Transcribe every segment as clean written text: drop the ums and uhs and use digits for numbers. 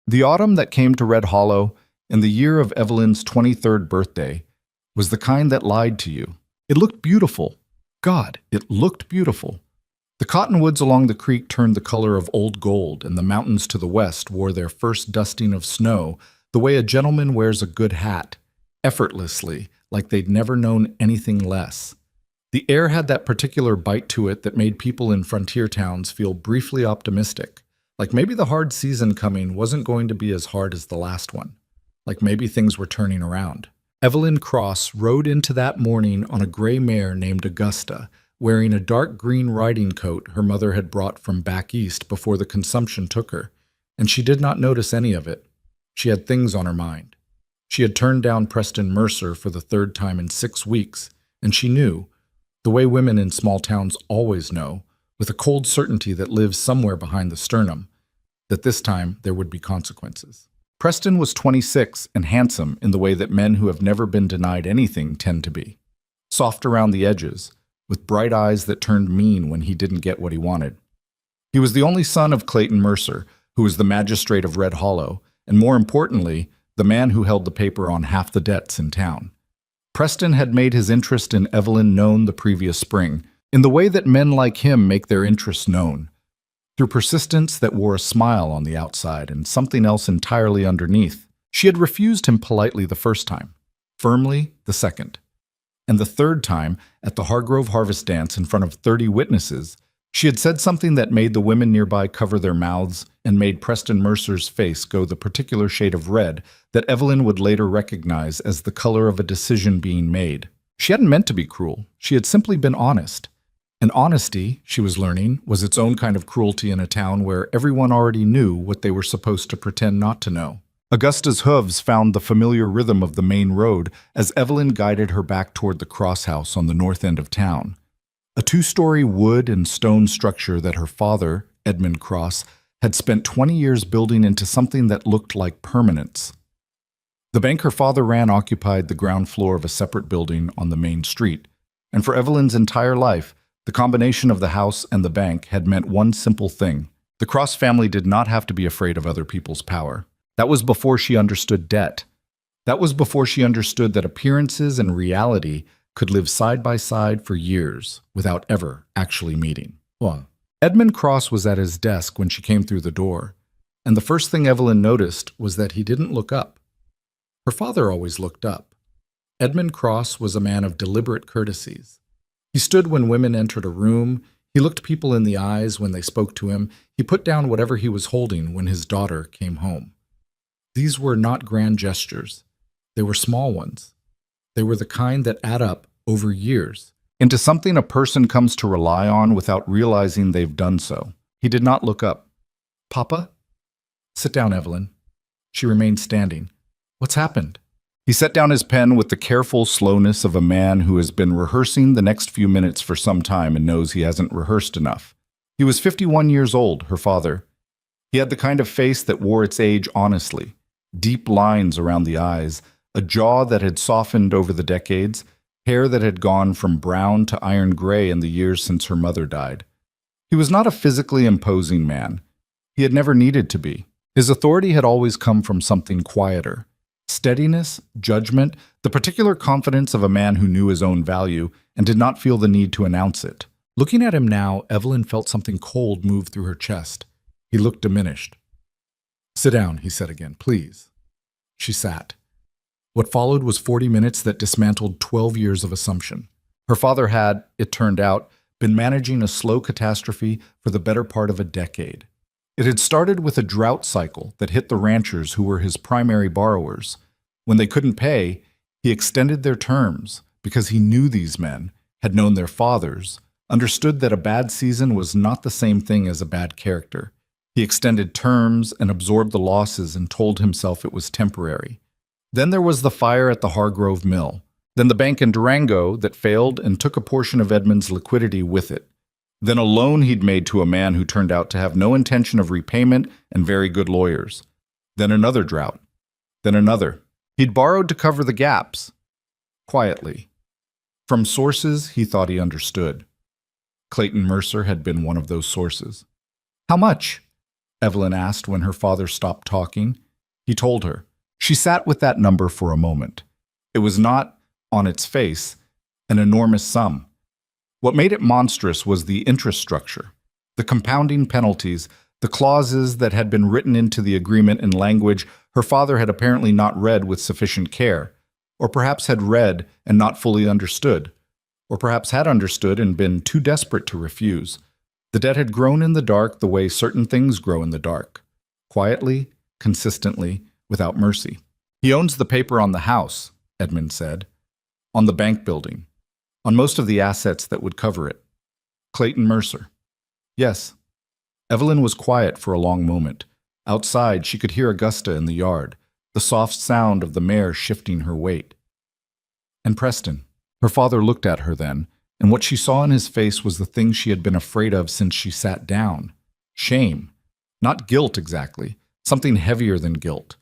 The autumn that came to Red Hollow in the year of Evelyn's 23rd birthday was the kind that lied to you. It looked beautiful. God, it looked beautiful. The cottonwoods along the creek turned the color of old gold, and the mountains to the west wore their first dusting of snow the way a gentleman wears a good hat, effortlessly, like they'd never known anything less. The air had that particular bite to it that made people in frontier towns feel briefly optimistic, like maybe the hard season coming wasn't going to be as hard as the last one, like maybe things were turning around. Evelyn Cross rode into that morning on a gray mare named Augusta, wearing a dark green riding coat her mother had brought from back east before the consumption took her, and she did not notice any of it. She had things on her mind. She had turned down Preston Mercer for the third time in 6 weeks, and she knew, the way women in small towns always know, with a cold certainty that lives somewhere behind the sternum, that this time there would be consequences. Preston was 26 and handsome in the way that men who have never been denied anything tend to be. Soft around the edges, with bright eyes that turned mean when he didn't get what he wanted. He was the only son of Clayton Mercer, who was the magistrate of Red Hollow, and more importantly, the man who held the paper on half the debts in town. Preston had made his interest in Evelyn known the previous spring, in the way that men like him make their interests known, through persistence that wore a smile on the outside and something else entirely underneath. She had refused him politely the first time, firmly the second. And the third time, at the Hargrove Harvest Dance in front of 30 witnesses, she had said something that made the women nearby cover their mouths and made Preston Mercer's face go the particular shade of red that Evelyn would later recognize as the color of a decision being made. She hadn't meant to be cruel. She had simply been honest. And honesty, she was learning, was its own kind of cruelty in a town where everyone already knew what they were supposed to pretend not to know. Augusta's hooves found the familiar rhythm of the main road as Evelyn guided her back toward the cross house on the north end of town. A 2-story wood and stone structure that her father, Edmund Cross, had spent 20 years building into something that looked like permanence. The bank her father ran occupied the ground floor of a separate building on the main street, and for Evelyn's entire life, the combination of the house and the bank had meant one simple thing. The Cross family did not have to be afraid of other people's power. That was before she understood debt. That was before she understood that appearances and reality could live side by side for years without ever actually meeting. Edmund Cross was at his desk when she came through the door, and the first thing Evelyn noticed was that he didn't look up. Her father always looked up. Edmund Cross was a man of deliberate courtesies. He stood when women entered a room. He looked people in the eyes when they spoke to him. He put down whatever he was holding when his daughter came home. These were not grand gestures. They were small ones. They were the kind that add up over years into something a person comes to rely on without realizing they've done so. He did not look up. "Papa?" "Sit down, Evelyn." She remained standing. "What's happened?" He set down his pen with the careful slowness of a man who has been rehearsing the next few minutes for some time and knows he hasn't rehearsed enough. He was 51 years old, her father. He had the kind of face that wore its age honestly, deep lines around the eyes, a jaw that had softened over the decades, hair that had gone from brown to iron gray in the years since her mother died. He was not a physically imposing man. He had never needed to be. His authority had always come from something quieter. Steadiness, judgment, the particular confidence of a man who knew his own value and did not feel the need to announce it. Looking at him now, Evelyn felt something cold move through her chest. He looked diminished. "Sit down," he said again, "please." She sat. What followed was 40 minutes that dismantled 12 years of assumption. Her father had, it turned out, been managing a slow catastrophe for the better part of a decade. It had started with a drought cycle that hit the ranchers who were his primary borrowers. When they couldn't pay, he extended their terms because he knew these men, had known their fathers, understood that a bad season was not the same thing as a bad character. He extended terms and absorbed the losses and told himself it was temporary. Then there was the fire at the Hargrove Mill. Then the bank in Durango that failed and took a portion of Edmund's liquidity with it. Then a loan he'd made to a man who turned out to have no intention of repayment and very good lawyers. Then another drought. Then another. He'd borrowed to cover the gaps. Quietly. From sources he thought he understood. Clayton Mercer had been one of those sources. "How much?" Evelyn asked when her father stopped talking. He told her. She sat with that number for a moment. It was not, on its face, an enormous sum. What made it monstrous was the interest structure, the compounding penalties, the clauses that had been written into the agreement in language her father had apparently not read with sufficient care, or perhaps had read and not fully understood, or perhaps had understood and been too desperate to refuse. The debt had grown in the dark the way certain things grow in the dark, quietly, consistently, without mercy. He owns the paper on the house, Edmund said, on the bank building, on most of the assets that would cover it. Clayton Mercer. Yes. Evelyn was quiet for a long moment. Outside, she could hear Augusta in the yard, the soft sound of the mare shifting her weight. And Preston. Her father looked at her then, and what she saw in his face was the thing she had been afraid of since she sat down. Shame. Not guilt exactly, something heavier than guilt.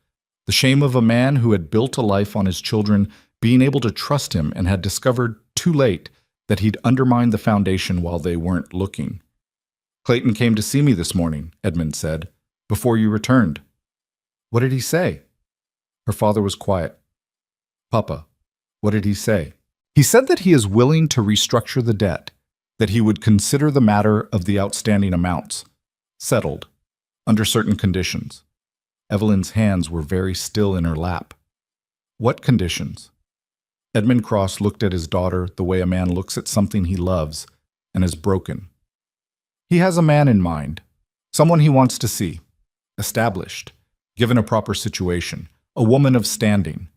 The shame of a man who had built a life on his children being able to trust him and had discovered, too late, that he'd undermined the foundation while they weren't looking. Clayton came to see me this morning, Edmund said, before you returned. What did he say? Her father was quiet. Papa, what did he say? He said that he is willing to restructure the debt, that he would consider the matter of the outstanding amounts, settled, under certain conditions. Evelyn's hands were very still in her lap. What conditions? Edmund Cross looked at his daughter the way a man looks at something he loves and is broken. He has a man in mind, someone he wants to see, established, given a proper situation, a woman of standing.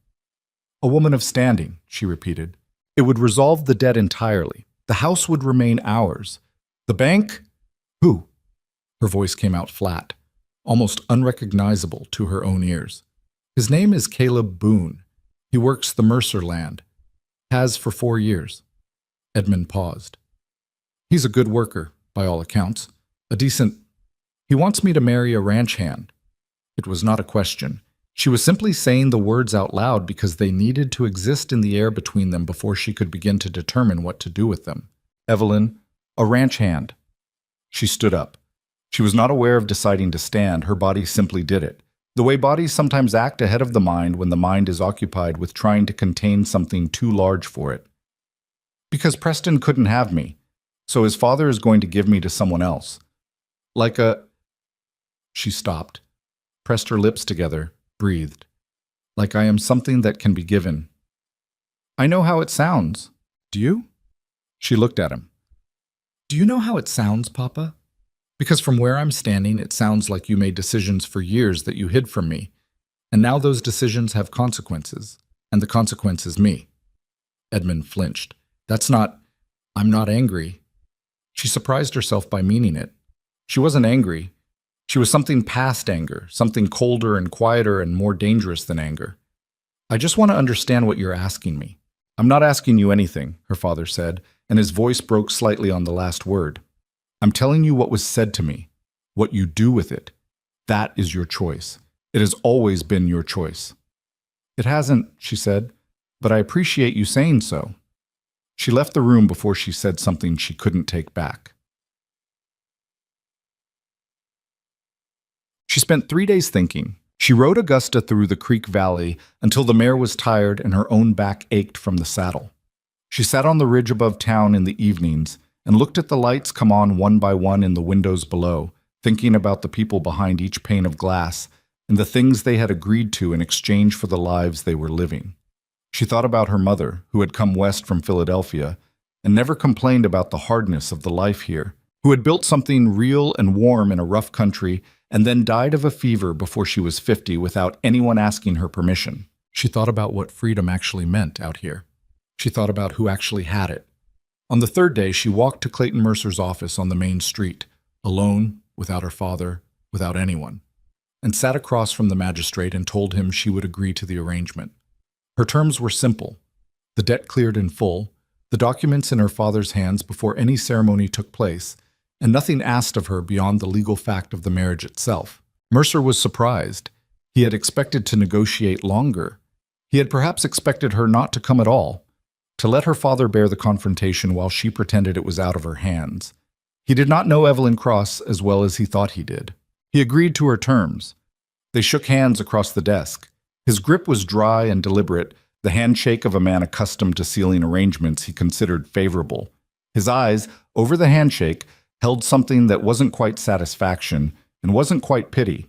A woman of standing, she repeated. It would resolve the debt entirely. The house would remain ours. The bank? Who? Her voice came out flat, almost unrecognizable to her own ears. His name is Caleb Boone. He works the Mercer land. Has for 4 years. Edmund paused. He's a good worker, by all accounts. A decent... He wants me to marry a ranch hand. It was not a question. She was simply saying the words out loud because they needed to exist in the air between them before she could begin to determine what to do with them. Evelyn, a ranch hand. She stood up. She was not aware of deciding to stand. Her body simply did it. The way bodies sometimes act ahead of the mind when the mind is occupied with trying to contain something too large for it. Because Preston couldn't have me, so his father is going to give me to someone else. Like a... She stopped, pressed her lips together, breathed. Like I am something that can be given. I know how it sounds. Do you? She looked at him. Do you know how it sounds, Papa? Because from where I'm standing, it sounds like you made decisions for years that you hid from me, and now those decisions have consequences, and the consequence is me. Edmund flinched. That's not... I'm not angry. She surprised herself by meaning it. She wasn't angry. She was something past anger, something colder and quieter and more dangerous than anger. I just want to understand what you're asking me. I'm not asking you anything, her father said, and his voice broke slightly on the last word. I'm telling you what was said to me, what you do with it. That is your choice. It has always been your choice. It hasn't, she said, but I appreciate you saying so. She left the room before she said something she couldn't take back. She spent 3 days thinking. She rode Augusta through the creek valley until the mare was tired and her own back ached from the saddle. She sat on the ridge above town in the evenings and looked at the lights come on one by one in the windows below, thinking about the people behind each pane of glass and the things they had agreed to in exchange for the lives they were living. She thought about her mother, who had come west from Philadelphia and never complained about the hardness of the life here, who had built something real and warm in a rough country and then died of a fever before she was 50 without anyone asking her permission. She thought about what freedom actually meant out here. She thought about who actually had it. On the third day, she walked to Clayton Mercer's office on the main street, alone, without her father, without anyone, and sat across from the magistrate and told him she would agree to the arrangement. Her terms were simple. The debt cleared in full, the documents in her father's hands before any ceremony took place, and nothing asked of her beyond the legal fact of the marriage itself. Mercer was surprised. He had expected to negotiate longer. He had perhaps expected her not to come at all, to let her father bear the confrontation while she pretended it was out of her hands. He did not know Evelyn Cross as well as he thought he did. He agreed to her terms. They shook hands across the desk. His grip was dry and deliberate, the handshake of a man accustomed to sealing arrangements he considered favorable. His eyes, over the handshake, held something that wasn't quite satisfaction and wasn't quite pity.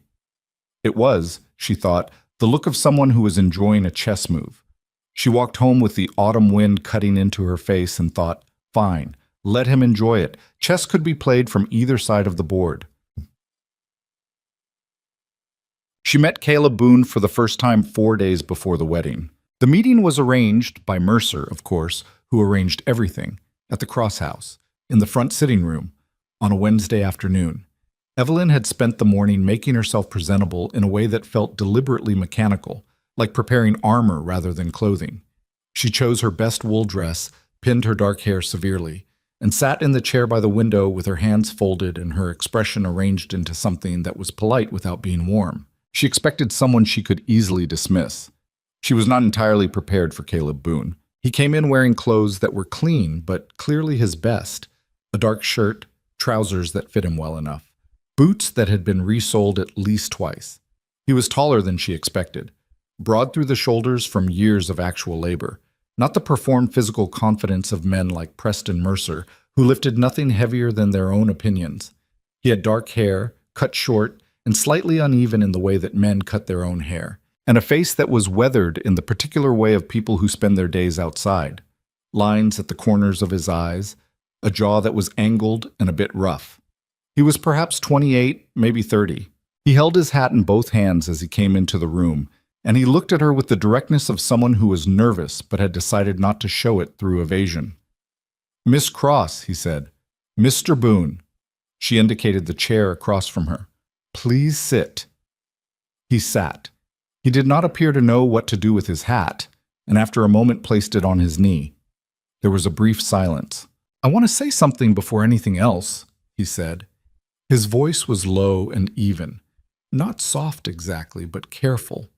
It was, she thought, the look of someone who was enjoying a chess move. She walked home with the autumn wind cutting into her face and thought, fine, let him enjoy it. Chess could be played from either side of the board. She met Caleb Boone for the first time 4 days before the wedding. The meeting was arranged by Mercer, of course, who arranged everything, at the Cross House, in the front sitting room, on a Wednesday afternoon. Evelyn had spent the morning making herself presentable in a way that felt deliberately mechanical, like preparing armor rather than clothing. She chose her best wool dress, pinned her dark hair severely, and sat in the chair by the window with her hands folded and her expression arranged into something that was polite without being warm. She expected someone she could easily dismiss. She was not entirely prepared for Caleb Boone. He came in wearing clothes that were clean, but clearly his best. A dark shirt, trousers that fit him well enough, boots that had been resoled at least twice. He was taller than she expected, broad through the shoulders from years of actual labor, not the performed physical confidence of men like Preston Mercer, who lifted nothing heavier than their own opinions. He had dark hair, cut short, and slightly uneven in the way that men cut their own hair, and a face that was weathered in the particular way of people who spend their days outside. Lines at the corners of his eyes, a jaw that was angled and a bit rough. He was perhaps 28, maybe 30. He held his hat in both hands as he came into the room, and he looked at her with the directness of someone who was nervous but had decided not to show it through evasion. "Miss Cross," he said. "Mr. Boone." She indicated the chair across from her. "Please sit." He sat. He did not appear to know what to do with his hat, and after a moment placed it on his knee. There was a brief silence. "I want to say something before anything else," he said. His voice was low and even, not soft exactly, but careful.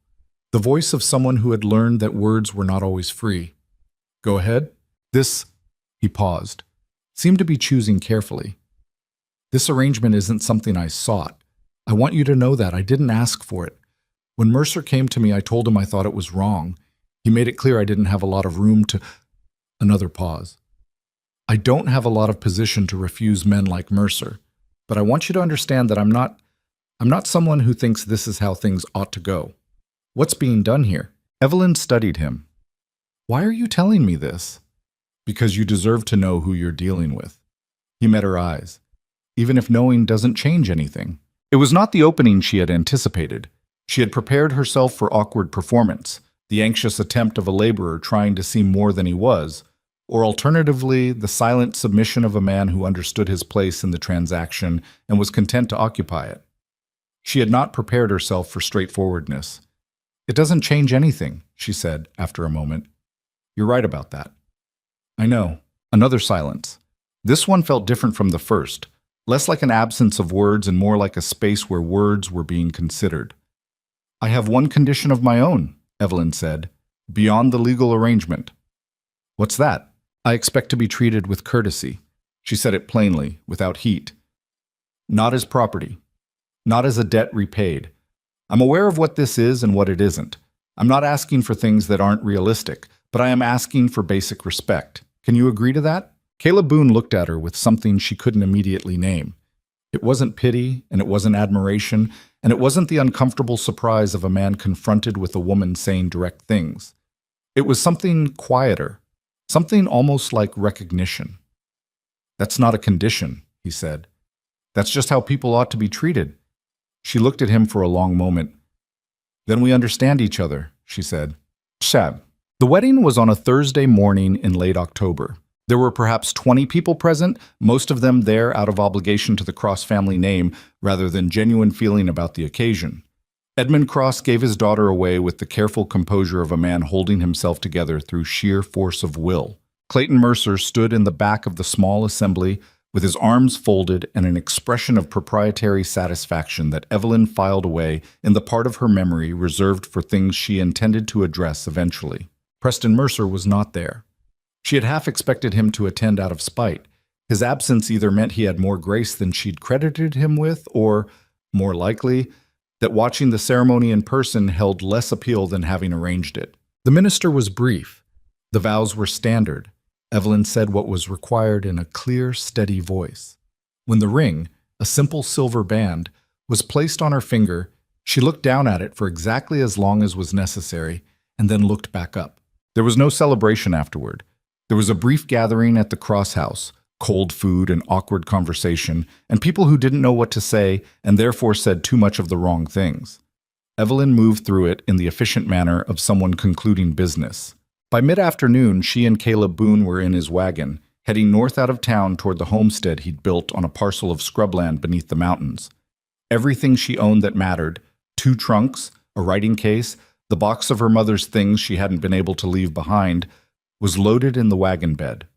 The voice of someone who had learned that words were not always free. "Go ahead." He paused, seemed to be choosing carefully. "This arrangement isn't something I sought. I want you to know that. I didn't ask for it. When Mercer came to me, I told him I thought it was wrong. He made it clear I didn't have a lot of room to—" Another pause. "I don't have a lot of position to refuse men like Mercer, but I want you to understand that I'm not someone who thinks this is how things ought to go. What's being done here?" Evelyn studied him. "Why are you telling me this?" "Because you deserve to know who you're dealing with." He met her eyes. "Even if knowing doesn't change anything." It was not the opening she had anticipated. She had prepared herself for awkward performance, the anxious attempt of a laborer trying to seem more than he was, or alternatively, the silent submission of a man who understood his place in the transaction and was content to occupy it. She had not prepared herself for straightforwardness. "It doesn't change anything," she said after a moment. "You're right about that." "I know." Another silence. This one felt different from the first, less like an absence of words and more like a space where words were being considered. "I have one condition of my own," Evelyn said, "beyond the legal arrangement." "What's that?" "I expect to be treated with courtesy." She said it plainly, without heat. "Not as property. Not as a debt repaid. I'm aware of what this is and what it isn't. I'm not asking for things that aren't realistic, but I am asking for basic respect. Can you agree to that?" Caleb Boone looked at her with something she couldn't immediately name. It wasn't pity, and it wasn't admiration, and it wasn't the uncomfortable surprise of a man confronted with a woman saying direct things. It was something quieter, something almost like recognition. "That's not a condition," he said. "That's just how people ought to be treated." She looked at him for a long moment. "Then we understand each other," she said. "Shab." The wedding was on a Thursday morning in late October. There were perhaps 20 people present, most of them there out of obligation to the Cross family name rather than genuine feeling about the occasion. Edmund Cross gave his daughter away with the careful composure of a man holding himself together through sheer force of will. Clayton Mercer stood in the back of the small assembly with his arms folded and an expression of proprietary satisfaction that Evelyn filed away in the part of her memory reserved for things she intended to address eventually. Preston Mercer was not there. She had half expected him to attend out of spite. His absence either meant he had more grace than she'd credited him with, or More likely, that watching the ceremony in person held less appeal than having arranged it. The minister was brief. The vows were standard. Evelyn said what was required in a clear, steady voice. When the ring, a simple silver band, was placed on her finger, she looked down at it for exactly as long as was necessary and then looked back up. There was no celebration afterward. There was a brief gathering at the cross house, cold food and awkward conversation, and people who didn't know what to say and therefore said too much of the wrong things. Evelyn moved through it in the efficient manner of someone concluding business. By mid-afternoon, she and Caleb Boone were in his wagon, heading north out of town toward the homestead he'd built on a parcel of scrubland beneath the mountains. Everything she owned that mattered, 2 trunks, a writing case, the box of her mother's things she hadn't been able to leave behind, was loaded in the wagon bed.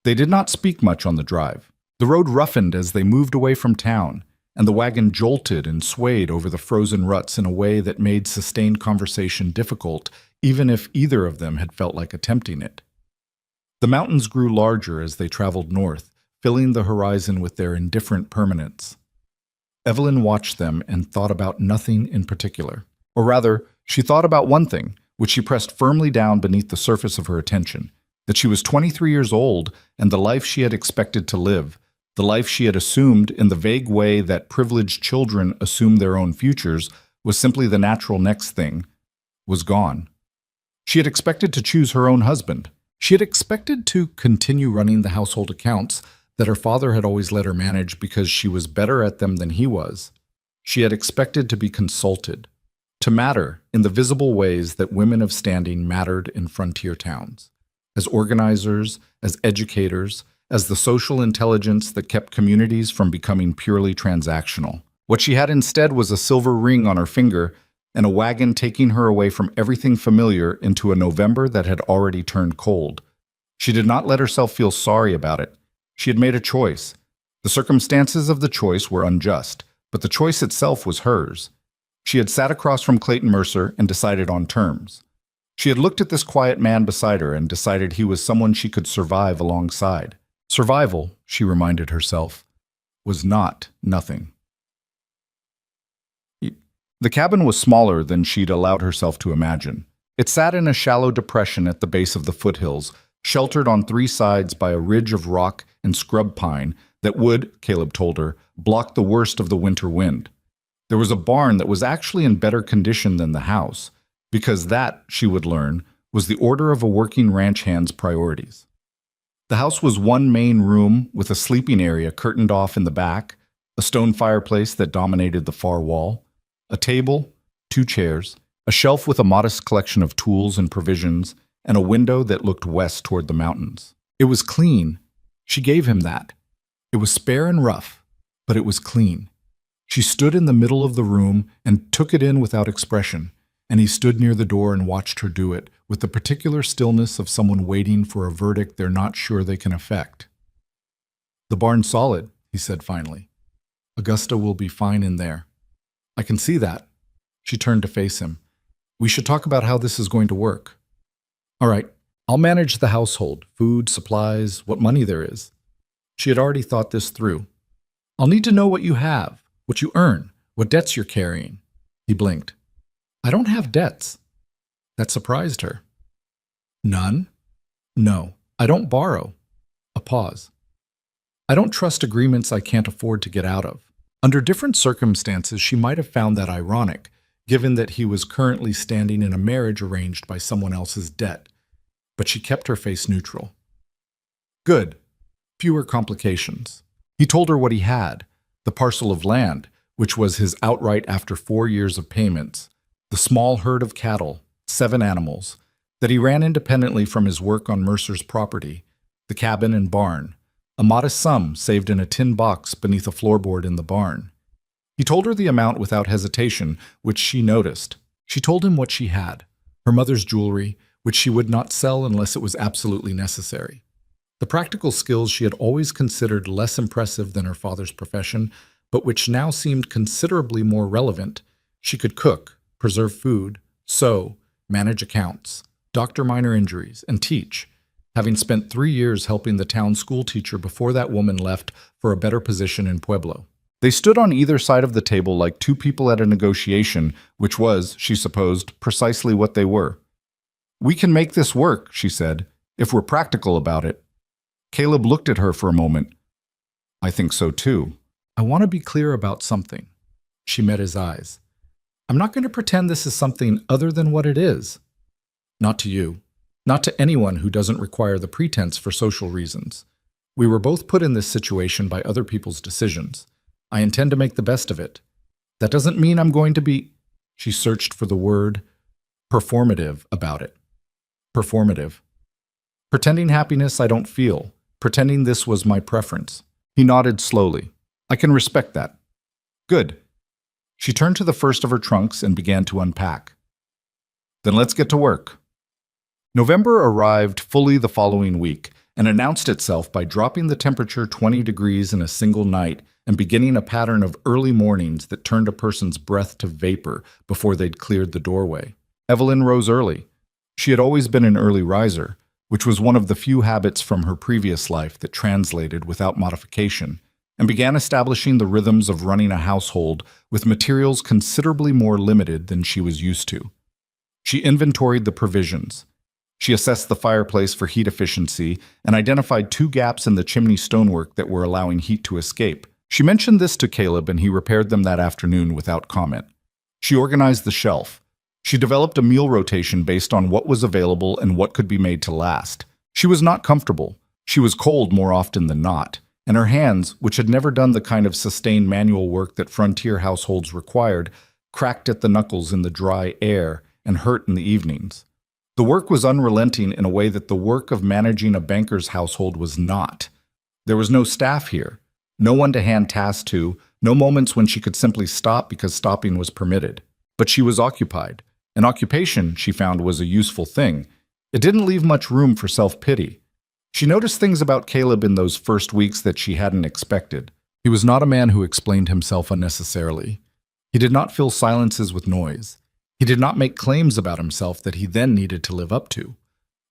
They did not speak much on the drive. The road roughened as they moved away from town, and the wagon jolted and swayed over the frozen ruts in a way that made sustained conversation difficult, even if either of them had felt like attempting it. The mountains grew larger as they traveled north, filling the horizon with their indifferent permanence. Evelyn watched them and thought about nothing in particular. Or rather, she thought about one thing, which she pressed firmly down beneath the surface of her attention, that she was 23 years old and the life she had expected to live, the life she had assumed in the vague way that privileged children assume their own futures, was simply the natural next thing, was gone. She had expected to choose her own husband. She had expected to continue running the household accounts that her father had always let her manage because she was better at them than he was. She had expected to be consulted, to matter in the visible ways that women of standing mattered in frontier towns, as organizers, as educators, as the social intelligence that kept communities from becoming purely transactional. What she had instead was a silver ring on her finger and a wagon taking her away from everything familiar into a November that had already turned cold. She did not let herself feel sorry about it. She had made a choice. The circumstances of the choice were unjust, but the choice itself was hers. She had sat across from Clayton Mercer and decided on terms. She had looked at this quiet man beside her and decided he was someone she could survive alongside. Survival, she reminded herself, was not nothing. The cabin was smaller than she'd allowed herself to imagine. It sat in a shallow depression at the base of the foothills, sheltered on 3 sides by a ridge of rock and scrub pine that would, Caleb told her, block the worst of the winter wind. There was a barn that was actually in better condition than the house, because that, she would learn, was the order of a working ranch hand's priorities. The house was one main room with a sleeping area curtained off in the back, a stone fireplace that dominated the far wall, a table, 2 chairs, a shelf with a modest collection of tools and provisions, and a window that looked west toward the mountains. It was clean. She gave him that. It was spare and rough, but it was clean. She stood in the middle of the room and took it in without expression, and he stood near the door and watched her do it, with the particular stillness of someone waiting for a verdict they're not sure they can effect. "The barn's solid," he said finally. "Augusta will be fine in there." "I can see that." She turned to face him. "We should talk about how this is going to work." "All right, I'll manage the household, food, supplies, what money there is." She had already thought this through. "I'll need to know what you have, what you earn, what debts you're carrying." He blinked. "I don't have debts." That surprised her. "None?" "No, I don't borrow." A pause. "I don't trust agreements I can't afford to get out of." Under different circumstances, she might have found that ironic, given that he was currently standing in a marriage arranged by someone else's debt. But she kept her face neutral. "Good. Fewer complications." He told her what he had, the parcel of land, which was his outright after 4 years of payments, the small herd of cattle, 7 animals, that he ran independently from his work on Mercer's property, the cabin and barn, a modest sum saved in a tin box beneath a floorboard in the barn. He told her the amount without hesitation, which she noticed. She told him what she had, her mother's jewelry, which she would not sell unless it was absolutely necessary. The practical skills she had always considered less impressive than her father's profession, but which now seemed considerably more relevant. She could cook, preserve food, sew, manage accounts, doctor minor injuries, and teach, having spent 3 years helping the town school teacher before that woman left for a better position in Pueblo. They stood on either side of the table like two people at a negotiation, which was, she supposed, precisely what they were. "We can make this work," she said, "if we're practical about it." Caleb looked at her for a moment. "I think so too. I want to be clear about something." She met his eyes. "I'm not going to pretend this is something other than what it is. Not to you. Not to anyone who doesn't require the pretense for social reasons. We were both put in this situation by other people's decisions. I intend to make the best of it. That doesn't mean I'm going to be—" She searched for the word performative about it. Performative. "Pretending happiness I don't feel. Pretending this was my preference." He nodded slowly. "I can respect that." "Good." She turned to the first of her trunks and began to unpack. "Then let's get to work." November arrived fully the following week and announced itself by dropping the temperature 20 degrees in a single night and beginning a pattern of early mornings that turned a person's breath to vapor before they'd cleared the doorway. Evelyn rose early. She had always been an early riser, which was one of the few habits from her previous life that translated without modification, and began establishing the rhythms of running a household with materials considerably more limited than she was used to. She inventoried the provisions. She assessed the fireplace for heat efficiency and identified 2 gaps in the chimney stonework that were allowing heat to escape. She mentioned this to Caleb, and he repaired them that afternoon without comment. She organized the shelf. She developed a meal rotation based on what was available and what could be made to last. She was not comfortable. She was cold more often than not, and her hands, which had never done the kind of sustained manual work that frontier households required, cracked at the knuckles in the dry air and hurt in the evenings. The work was unrelenting in a way that the work of managing a banker's household was not. There was no staff here, no one to hand tasks to, no moments when she could simply stop because stopping was permitted. But she was occupied. An occupation, she found, was a useful thing. It didn't leave much room for self-pity. She noticed things about Caleb in those first weeks that she hadn't expected. He was not a man who explained himself unnecessarily. He did not fill silences with noise. He did not make claims about himself that he then needed to live up to.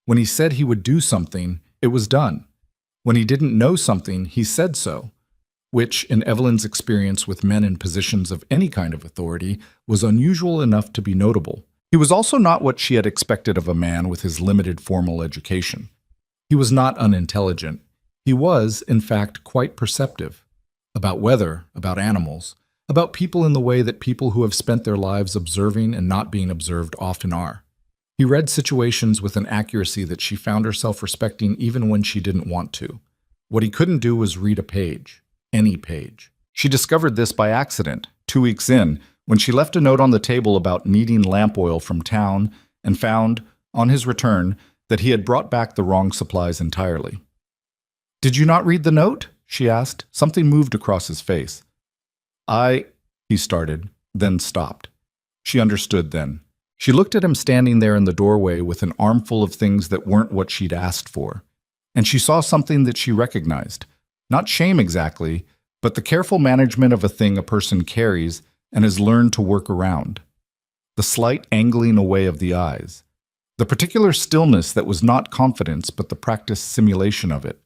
When he said he would do something, it was done. When he didn't know something, he said so, which, in Evelyn's experience with men in positions of any kind of authority, was unusual enough to be notable. He was also not what she had expected of a man with his limited formal education. He was not unintelligent. He was, in fact, quite perceptive. About weather, about animals, about people in the way that people who have spent their lives observing and not being observed often are. He read situations with an accuracy that she found herself respecting even when she didn't want to. What he couldn't do was read a page. Any page. She discovered this by accident, 2 weeks in, when she left a note on the table about needing lamp oil from town and found, on his return, that he had brought back the wrong supplies entirely. "Did you not read the note?" she asked. Something moved across his face. He started, then stopped. She understood then. She looked at him standing there in the doorway with an armful of things that weren't what she'd asked for, and she saw something that she recognized. Not shame exactly, but the careful management of a thing a person carries and has learned to work around. The slight angling away of the eyes. The particular stillness that was not confidence but the practiced simulation of it.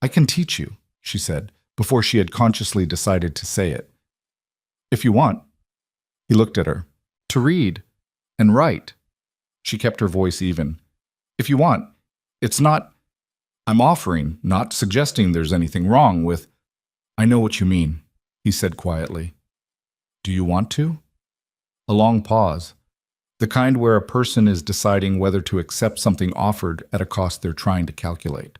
"I can teach you," she said, before she had consciously decided to say it. "If you want." He looked at her. "To read and write." She kept her voice even. "If you want. It's not. I'm offering, not suggesting there's anything wrong with—" "I know what you mean," he said quietly. "Do you want to?" A long pause. The kind where a person is deciding whether to accept something offered at a cost they're trying to calculate.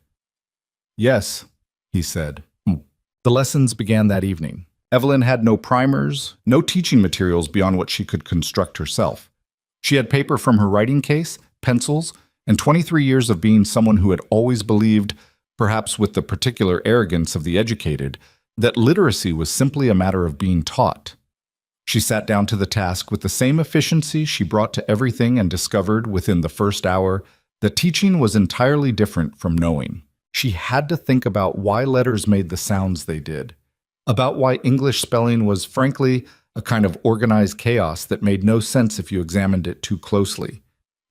"Yes," he said. The lessons began that evening. Evelyn had no primers, no teaching materials beyond what she could construct herself. She had paper from her writing case, pencils, and 23 years of being someone who had always believed, perhaps with the particular arrogance of the educated, that literacy was simply a matter of being taught. She sat down to the task with the same efficiency she brought to everything and discovered, within the first hour, that teaching was entirely different from knowing. She had to think about why letters made the sounds they did, about why English spelling was, frankly, a kind of organized chaos that made no sense if you examined it too closely,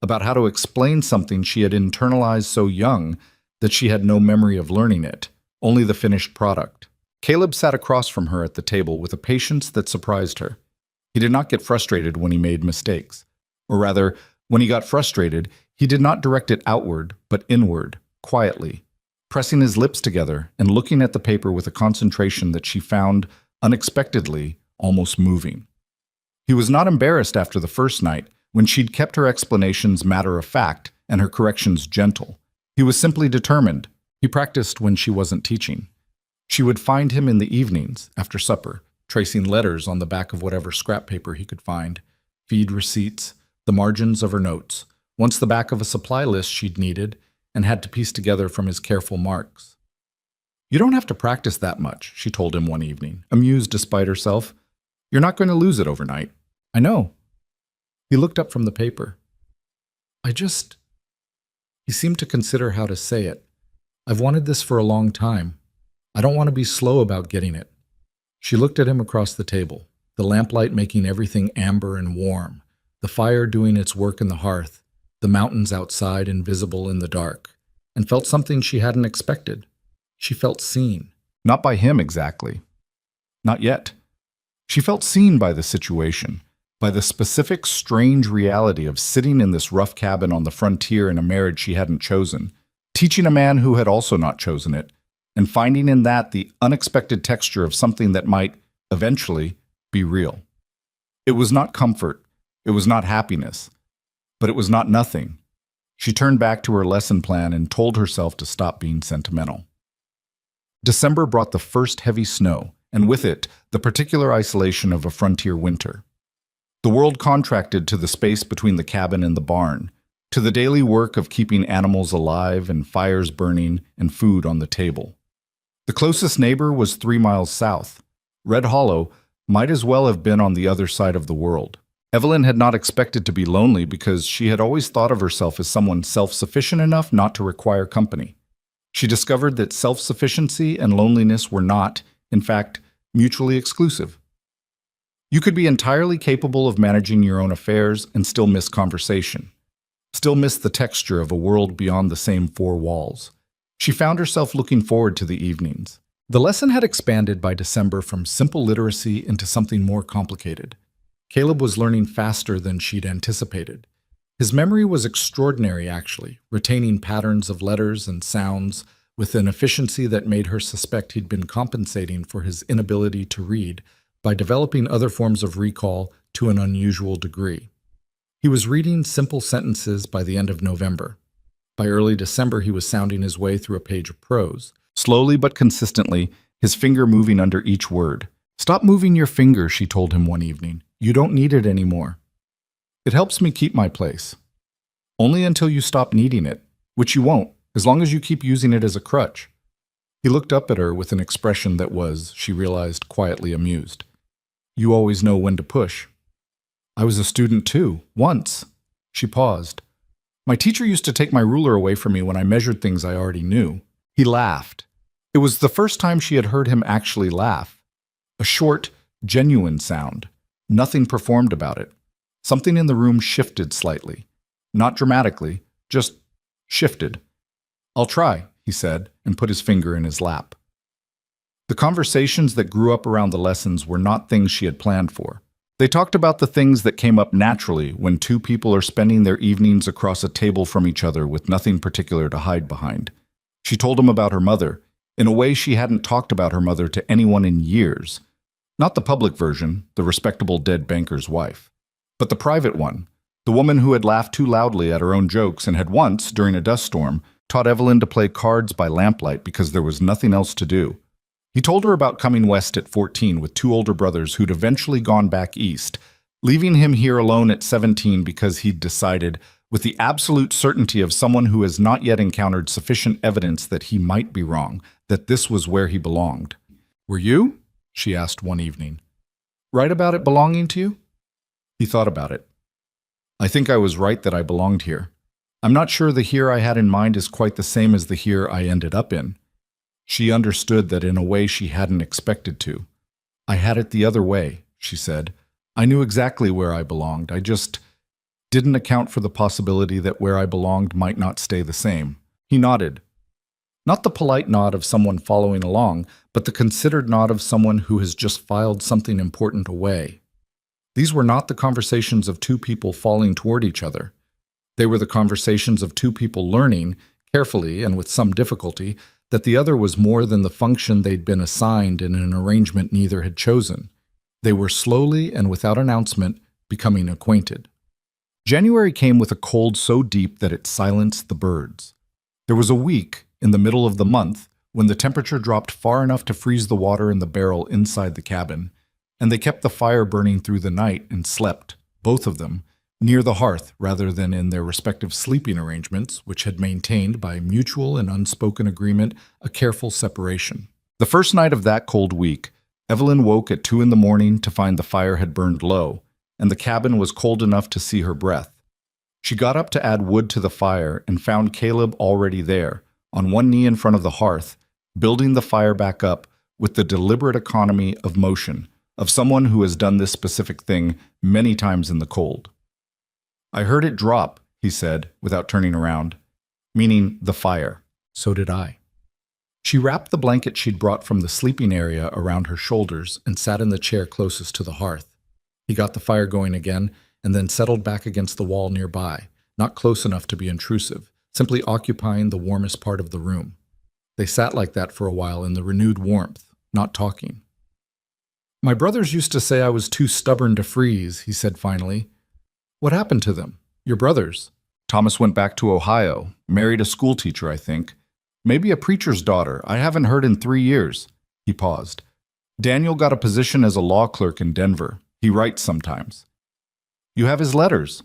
about how to explain something she had internalized so young that she had no memory of learning it, only the finished product. Caleb sat across from her at the table with a patience that surprised her. He did not get frustrated when he made mistakes. Or rather, when he got frustrated, he did not direct it outward, but inward, quietly, pressing his lips together and looking at the paper with a concentration that she found, unexpectedly, almost moving. He was not embarrassed after the first night, when she'd kept her explanations matter-of-fact and her corrections gentle. He was simply determined. He practiced when she wasn't teaching. She would find him in the evenings, after supper, tracing letters on the back of whatever scrap paper he could find, feed receipts, the margins of her notes, once the back of a supply list she'd needed and had to piece together from his careful marks. "You don't have to practice that much," she told him one evening, amused despite herself. "You're not going to lose it overnight." "I know." He looked up from the paper. He seemed to consider how to say it. "I've wanted this for a long time. I don't want to be slow about getting it." She looked at him across the table, the lamplight making everything amber and warm, the fire doing its work in the hearth, the mountains outside invisible in the dark, and felt something she hadn't expected. She felt seen. Not by him exactly. Not yet. She felt seen by the situation, by the specific strange reality of sitting in this rough cabin on the frontier in a marriage she hadn't chosen, teaching a man who had also not chosen it, and finding in that the unexpected texture of something that might, eventually, be real. It was not comfort, it was not happiness, but it was not nothing. She turned back to her lesson plan and told herself to stop being sentimental. December brought the first heavy snow, and with it, the particular isolation of a frontier winter. The world contracted to the space between the cabin and the barn, to the daily work of keeping animals alive and fires burning and food on the table. The closest neighbor was 3 miles south. Red Hollow might as well have been on the other side of the world. Evelyn had not expected to be lonely because she had always thought of herself as someone self-sufficient enough not to require company. She discovered that self-sufficiency and loneliness were not, in fact, mutually exclusive. You could be entirely capable of managing your own affairs and still miss conversation, still miss the texture of a world beyond the same 4 walls. She found herself looking forward to the evenings. The lesson had expanded by December from simple literacy into something more complicated. Caleb was learning faster than she'd anticipated. His memory was extraordinary, actually, retaining patterns of letters and sounds with an efficiency that made her suspect he'd been compensating for his inability to read by developing other forms of recall to an unusual degree. He was reading simple sentences by the end of November. By early December, he was sounding his way through a page of prose, slowly but consistently, his finger moving under each word. "Stop moving your finger," she told him one evening. "You don't need it anymore. It helps me keep my place. Only until you stop needing it, which you won't, as long as you keep using it as a crutch." He looked up at her with an expression that was, she realized, quietly amused. "You always know when to push." "I was a student too, once." She paused. "My teacher used to take my ruler away from me when I measured things I already knew." He laughed. It was the first time she had heard him actually laugh. A short, genuine sound. Nothing performed about it. Something in the room shifted slightly. Not dramatically, just shifted. "I'll try," he said, and put his finger in his lap. The conversations that grew up around the lessons were not things she had planned for. They talked about the things that came up naturally when 2 people are spending their evenings across a table from each other with nothing particular to hide behind. She told him about her mother, in a way she hadn't talked about her mother to anyone in years. Not the public version, the respectable dead banker's wife, but the private one, the woman who had laughed too loudly at her own jokes and had once, during a dust storm, taught Evelyn to play cards by lamplight because there was nothing else to do. He told her about coming west at 14 with 2 older brothers who'd eventually gone back east, leaving him here alone at 17 because he'd decided, with the absolute certainty of someone who has not yet encountered sufficient evidence that he might be wrong, that this was where he belonged. "Were you?" she asked one evening. "Right about it belonging to you?" He thought about it. "I think I was right that I belonged here. I'm not sure the here I had in mind is quite the same as the here I ended up in." She understood that in a way she hadn't expected to. "I had it the other way," she said. "I knew exactly where I belonged. I just didn't account for the possibility that where I belonged might not stay the same." He nodded. Not the polite nod of someone following along, but the considered nod of someone who has just filed something important away. These were not the conversations of two people falling toward each other. They were the conversations of two people learning, carefully and with some difficulty, that the other was more than the function they'd been assigned in an arrangement neither had chosen. They were slowly and without announcement becoming acquainted. January came with a cold so deep that it silenced the birds. There was a week, in the middle of the month, when the temperature dropped far enough to freeze the water in the barrel inside the cabin, and they kept the fire burning through the night and slept, both of them, near the hearth rather than in their respective sleeping arrangements, which had maintained, by mutual and unspoken agreement, a careful separation. The first night of that cold week, Evelyn woke at 2 a.m. to find the fire had burned low, and the cabin was cold enough to see her breath. She got up to add wood to the fire and found Caleb already there, on one knee in front of the hearth, building the fire back up with the deliberate economy of motion of someone who has done this specific thing many times in the cold. "I heard it drop," he said, without turning around, meaning the fire. So did I. She wrapped the blanket she'd brought from the sleeping area around her shoulders and sat in the chair closest to the hearth. He got the fire going again and then settled back against the wall nearby, not close enough to be intrusive, simply occupying the warmest part of the room. They sat like that for a while in the renewed warmth, not talking. "My brothers used to say I was too stubborn to freeze," he said finally. "What happened to them? Your brothers?" "Thomas went back to Ohio, married a schoolteacher, I think. Maybe a preacher's daughter. I haven't heard in 3 years." He paused. "Daniel got a position as a law clerk in Denver. He writes sometimes." "You have his letters?"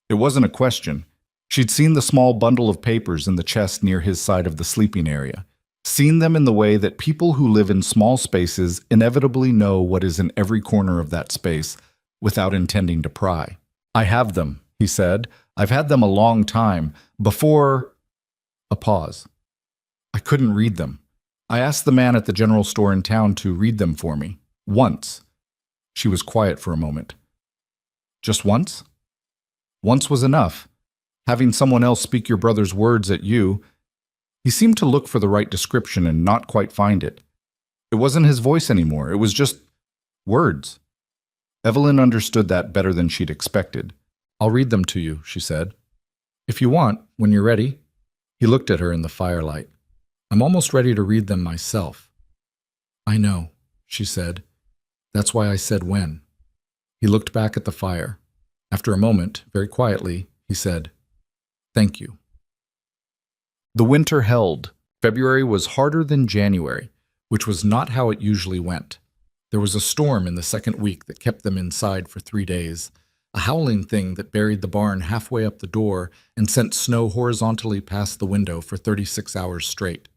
It wasn't a question. She'd seen the small bundle of papers in the chest near his side of the sleeping area, seen them in the way that people who live in small spaces inevitably know what is in every corner of that space without intending to pry. "I have them," he said. "I've had them a long time, before—" A pause. "I couldn't read them. I asked the man at the general store in town to read them for me. Once." She was quiet for a moment. "Just once?" "Once was enough. Having someone else speak your brother's words at you—" He seemed to look for the right description and not quite find it. It wasn't his voice anymore. It was just words. Evelyn understood that better than she'd expected. "I'll read them to you," she said. "If you want, when you're ready." He looked at her in the firelight. "I'm almost ready to read them myself." "I know," she said. "That's why I said when." He looked back at the fire. After a moment, very quietly, he said, "Thank you." The winter held. February was harder than January, which was not how it usually went. There was a storm in the second week that kept them inside for 3 days, a howling thing that buried the barn halfway up the door and sent snow horizontally past the window for 36 hours straight.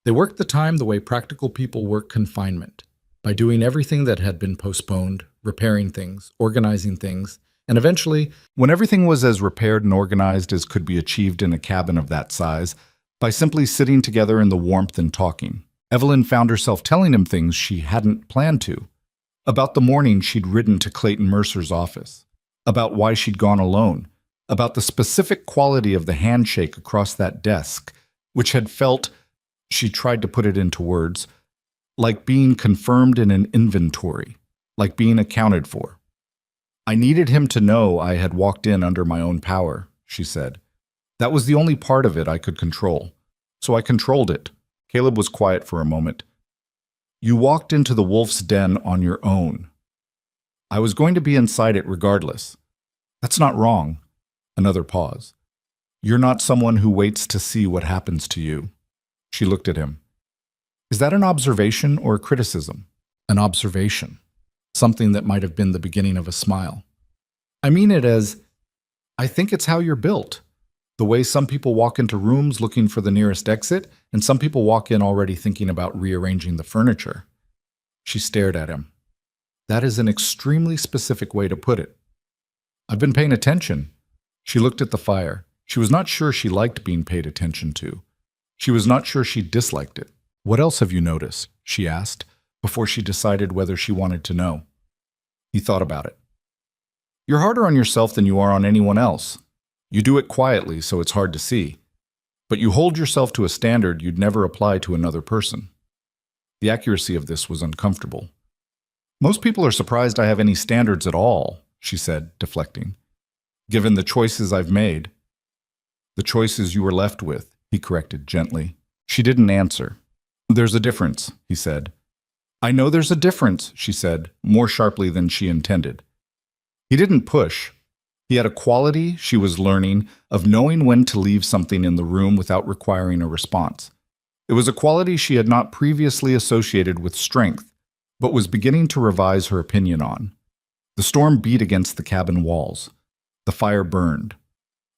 They worked the time the way practical people work confinement, by doing everything that had been postponed, repairing things, organizing things, and eventually, when everything was as repaired and organized as could be achieved in a cabin of that size, by simply sitting together in the warmth and talking. Evelyn found herself telling him things she hadn't planned to. About the morning she'd ridden to Clayton Mercer's office. About why she'd gone alone. About the specific quality of the handshake across that desk, which had felt, she tried to put it into words, like being confirmed in an inventory, like being accounted for. "I needed him to know I had walked in under my own power," she said. "That was the only part of it I could control. So I controlled it." Caleb was quiet for a moment. "You walked into the wolf's den on your own. I was going to be inside it regardless. That's not wrong." Another pause. "You're not someone who waits to see what happens to you." She looked at him. "Is that an observation or a criticism?" "An observation." Something that might have been the beginning of a smile. "I mean it as, I think it's how you're built. The way some people walk into rooms looking for the nearest exit, and some people walk in already thinking about rearranging the furniture." She stared at him. "That is an extremely specific way to put it." "I've been paying attention." She looked at the fire. She was not sure she liked being paid attention to. She was not sure she disliked it. "What else have you noticed?" she asked, before she decided whether she wanted to know. He thought about it. "You're harder on yourself than you are on anyone else. You do it quietly, so it's hard to see. But you hold yourself to a standard you'd never apply to another person. The accuracy of this was uncomfortable. Most people are surprised I have any standards at all, she said, deflecting. Given the choices I've made. The choices you were left with, he corrected gently. She didn't answer. There's a difference, he said. I know there's a difference, she said, more sharply than she intended. He didn't push. He had a quality she was learning of knowing when to leave something in the room without requiring a response. It was a quality she had not previously associated with strength, but was beginning to revise her opinion on. The storm beat against the cabin walls. The fire burned.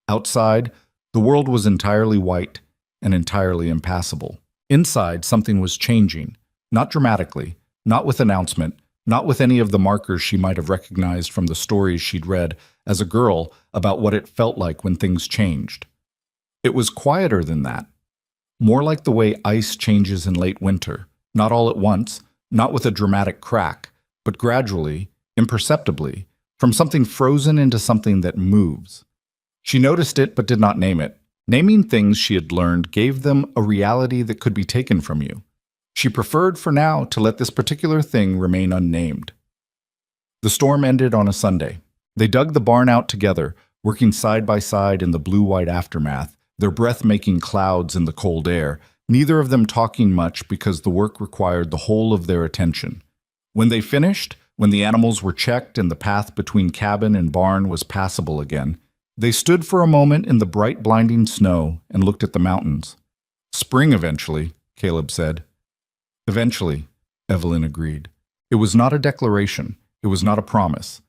Outside, the world was entirely white and entirely impassable. Inside, something was changing, not dramatically, not with announcement, not with any of the markers she might have recognized from the stories she'd read as a girl about what it felt like when things changed. It was quieter than that, more like the way ice changes in late winter, not all at once, not with a dramatic crack, but gradually, imperceptibly, from something frozen into something that moves. She noticed it but did not name it. Naming things she had learned gave them a reality that could be taken from you. She preferred for now to let this particular thing remain unnamed. The storm ended on a Sunday. They dug the barn out together, working side by side in the blue-white aftermath, their breath-making clouds in the cold air, neither of them talking much because the work required the whole of their attention. When they finished, when the animals were checked and the path between cabin and barn was passable again, they stood for a moment in the bright, blinding snow and looked at the mountains. Spring eventually, Caleb said. Eventually, Evelyn agreed. It was not a declaration. It was not a promise.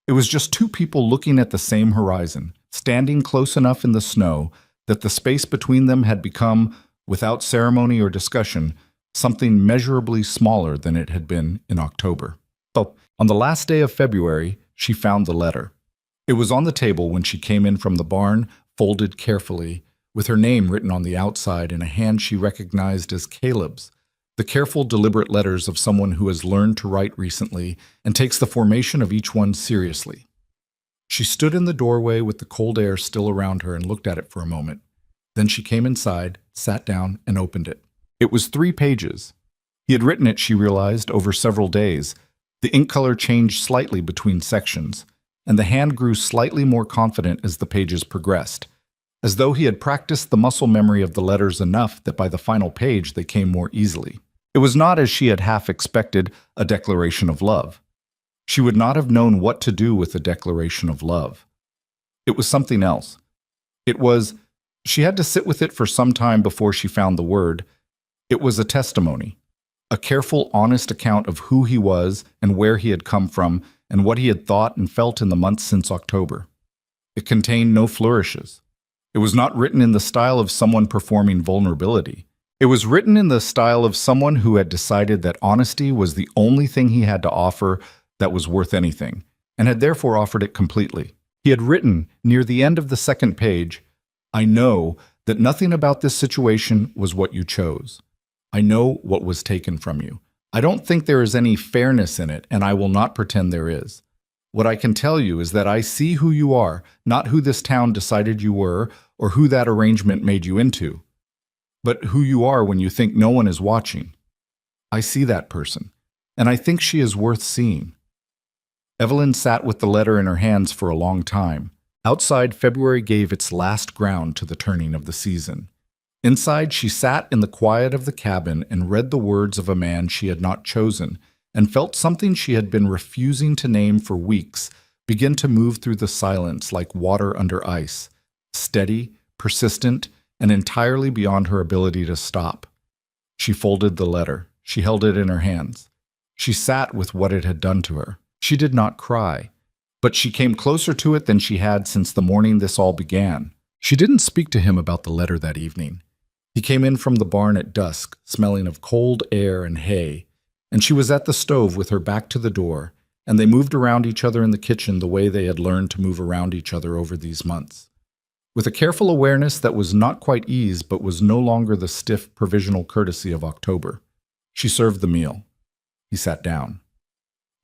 It was just two people looking at the same horizon, standing close enough in the snow that the space between them had become, without ceremony or discussion, something measurably smaller than it had been in October. So, on the last day of February, she found the letter. It was on the table when she came in from the barn, folded carefully, with her name written on the outside in a hand she recognized as Caleb's, the careful, deliberate letters of someone who has learned to write recently and takes the formation of each one seriously. She stood in the doorway with the cold air still around her and looked at it for a moment. Then she came inside, sat down, and opened it. It was 3 pages. He had written it, she realized, over several days. The ink color changed slightly between sections, and the hand grew slightly more confident as the pages progressed, as though he had practiced the muscle memory of the letters enough that by the final page they came more easily. It was not, as she had half expected, a declaration of love. She would not have known what to do with a declaration of love. It was something else. She had to sit with it for some time before she found the word. It was a testimony, a careful, honest account of who he was and where he had come from and what he had thought and felt in the months since October. It contained no flourishes. It was not written in the style of someone performing vulnerability. It was written in the style of someone who had decided that honesty was the only thing he had to offer that was worth anything, and had therefore offered it completely. He had written, near the end of the 2nd page, I know that nothing about this situation was what you chose. I know what was taken from you. I don't think there is any fairness in it, and I will not pretend there is. What I can tell you is that I see who you are, not who this town decided you were, or who that arrangement made you into, but who you are when you think no one is watching. I see that person, and I think she is worth seeing. Evelyn sat with the letter in her hands for a long time. Outside, February gave its last ground to the turning of the season. Inside, she sat in the quiet of the cabin and read the words of a man she had not chosen, and felt something she had been refusing to name for weeks begin to move through the silence like water under ice, steady, persistent, and entirely beyond her ability to stop. She folded the letter. She held it in her hands. She sat with what it had done to her. She did not cry, but she came closer to it than she had since the morning this all began. She didn't speak to him about the letter that evening. He came in from the barn at dusk, smelling of cold air and hay, and she was at the stove with her back to the door, and they moved around each other in the kitchen the way they had learned to move around each other over these months. With a careful awareness that was not quite ease but was no longer the stiff, provisional courtesy of October. She served the meal. He sat down.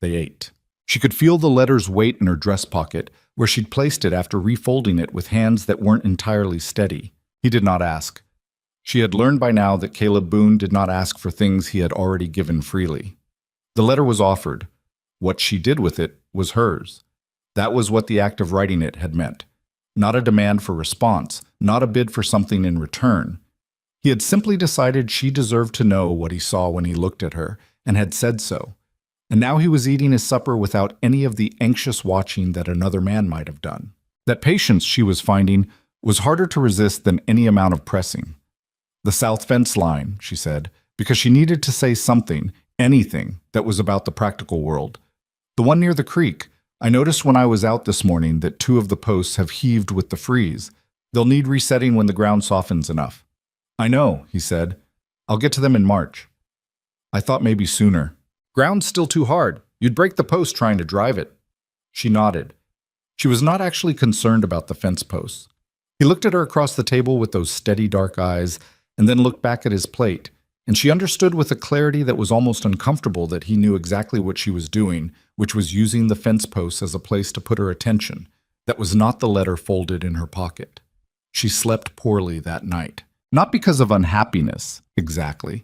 They ate. She could feel the letter's weight in her dress pocket, where she'd placed it after refolding it with hands that weren't entirely steady. He did not ask. She had learned by now that Caleb Boone did not ask for things he had already given freely. The letter was offered. What she did with it was hers. That was what the act of writing it had meant. Not a demand for response, not a bid for something in return. He had simply decided she deserved to know what he saw when he looked at her, and had said so. And now he was eating his supper without any of the anxious watching that another man might have done. That patience, she was finding, was harder to resist than any amount of pressing. The south fence line, she said, because she needed to say something, anything, that was about the practical world. The one near the creek. I noticed when I was out this morning that 2 of the posts have heaved with the freeze. They'll need resetting when the ground softens enough. I know, he said. I'll get to them in March. I thought maybe sooner. Ground's still too hard. You'd break the post trying to drive it. She nodded. She was not actually concerned about the fence posts. He looked at her across the table with those steady dark eyes, and then looked back at his plate, and she understood with a clarity that was almost uncomfortable that he knew exactly what she was doing, which was using the fence posts as a place to put her attention. That was not the letter folded in her pocket. She slept poorly that night. Not because of unhappiness, exactly.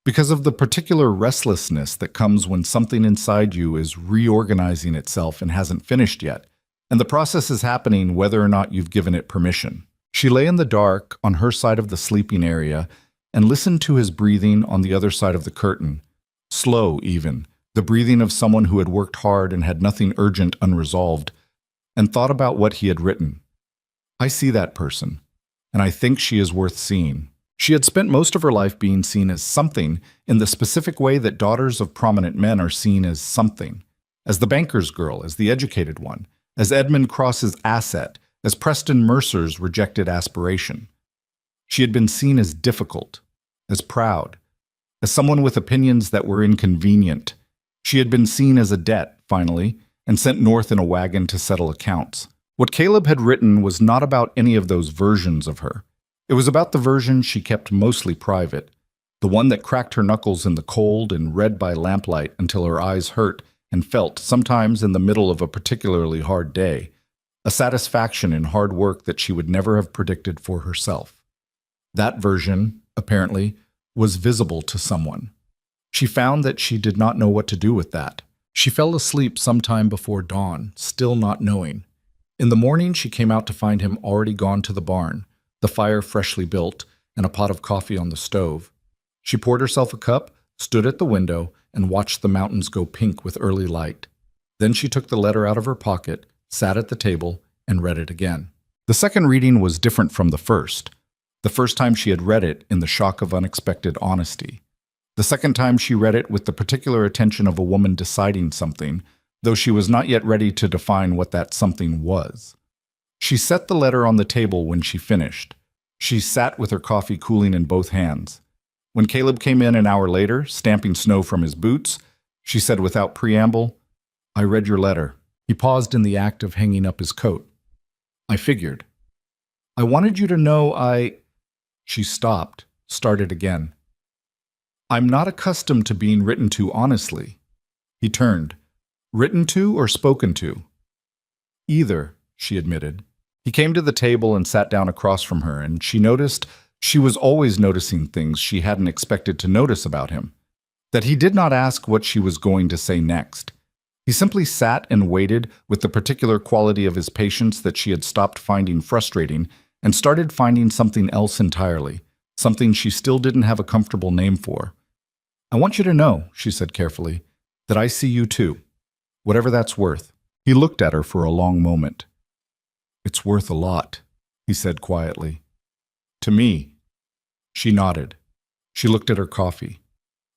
Because of the particular restlessness that comes when something inside you is reorganizing itself and hasn't finished yet, and the process is happening whether or not you've given it permission. She lay in the dark on her side of the sleeping area and listened to his breathing on the other side of the curtain. Slow, even, the breathing of someone who had worked hard and had nothing urgent unresolved, and thought about what he had written. I see that person, and I think she is worth seeing. She had spent most of her life being seen as something in the specific way that daughters of prominent men are seen as something. As the banker's girl, as the educated one, as Edmund Cross's asset, as Preston Mercer's rejected aspiration. She had been seen as difficult, as proud, as someone with opinions that were inconvenient. She had been seen as a debt, finally, and sent north in a wagon to settle accounts. What Caleb had written was not about any of those versions of her. It was about the version she kept mostly private, the one that cracked her knuckles in the cold and read by lamplight until her eyes hurt and felt, sometimes in the middle of a particularly hard day, a satisfaction in hard work that she would never have predicted for herself. That version, apparently, was visible to someone. She found that she did not know what to do with that. She fell asleep sometime before dawn, still not knowing. In the morning, she came out to find him already gone to the barn, the fire freshly built, and a pot of coffee on the stove. She poured herself a cup, stood at the window, and watched the mountains go pink with early light. Then she took the letter out of her pocket, sat at the table, and read it again. The second reading was different from the first time she had read it in the shock of unexpected honesty. The second time she read it with the particular attention of a woman deciding something, though she was not yet ready to define what that something was. She set the letter on the table when she finished. She sat with her coffee cooling in both hands. When Caleb came in an hour later, stamping snow from his boots, she said without preamble, "I read your letter." He paused in the act of hanging up his coat. "I figured. I wanted you to know She stopped, started again. "I'm not accustomed to being written to honestly." He turned. "Written to or spoken to?" "Either," she admitted. He came to the table and sat down across from her, and she noticed she was always noticing things she hadn't expected to notice about him. That he did not ask what she was going to say next. He simply sat and waited with the particular quality of his patience that she had stopped finding frustrating and started finding something else entirely, something she still didn't have a comfortable name for. "I want you to know," she said carefully, "that I see you too, whatever that's worth." He looked at her for a long moment. "It's worth a lot," he said quietly. "To me." She nodded. She looked at her coffee.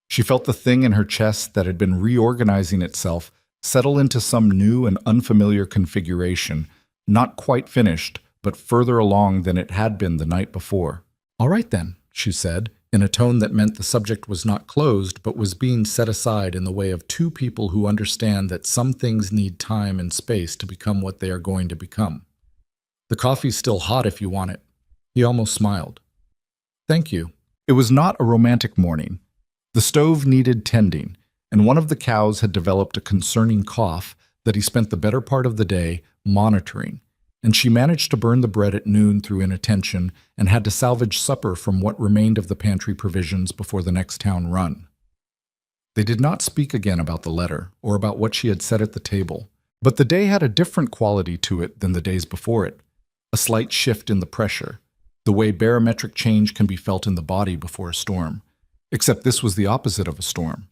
She felt the thing in her chest that had been reorganizing itself settle into some new and unfamiliar configuration, not quite finished, but further along than it had been the night before. "All right then," she said, in a tone that meant the subject was not closed, but was being set aside in the way of two people who understand that some things need time and space to become what they are going to become. "The coffee's still hot if you want it." He almost smiled. "Thank you." It was not a romantic morning. The stove needed tending, and one of the cows had developed a concerning cough that he spent the better part of the day monitoring, and she managed to burn the bread at noon through inattention and had to salvage supper from what remained of the pantry provisions before the next town run. They did not speak again about the letter or about what she had said at the table, but the day had a different quality to it than the days before it, a slight shift in the pressure, the way barometric change can be felt in the body before a storm, except this was the opposite of a storm.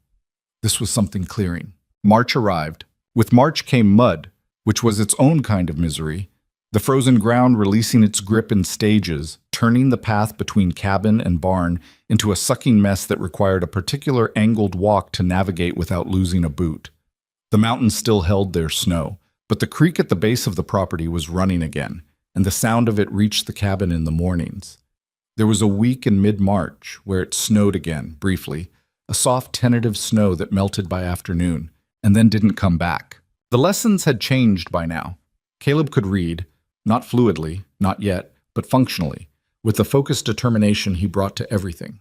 This was something clearing. March arrived. With March came mud, which was its own kind of misery, the frozen ground releasing its grip in stages, turning the path between cabin and barn into a sucking mess that required a particular angled walk to navigate without losing a boot. The mountains still held their snow, but the creek at the base of the property was running again, and the sound of it reached the cabin in the mornings. There was a week in mid-March where it snowed again, briefly, a soft tentative snow that melted by afternoon, and then didn't come back. The lessons had changed by now. Caleb could read, not fluidly, not yet, but functionally, with the focused determination he brought to everything.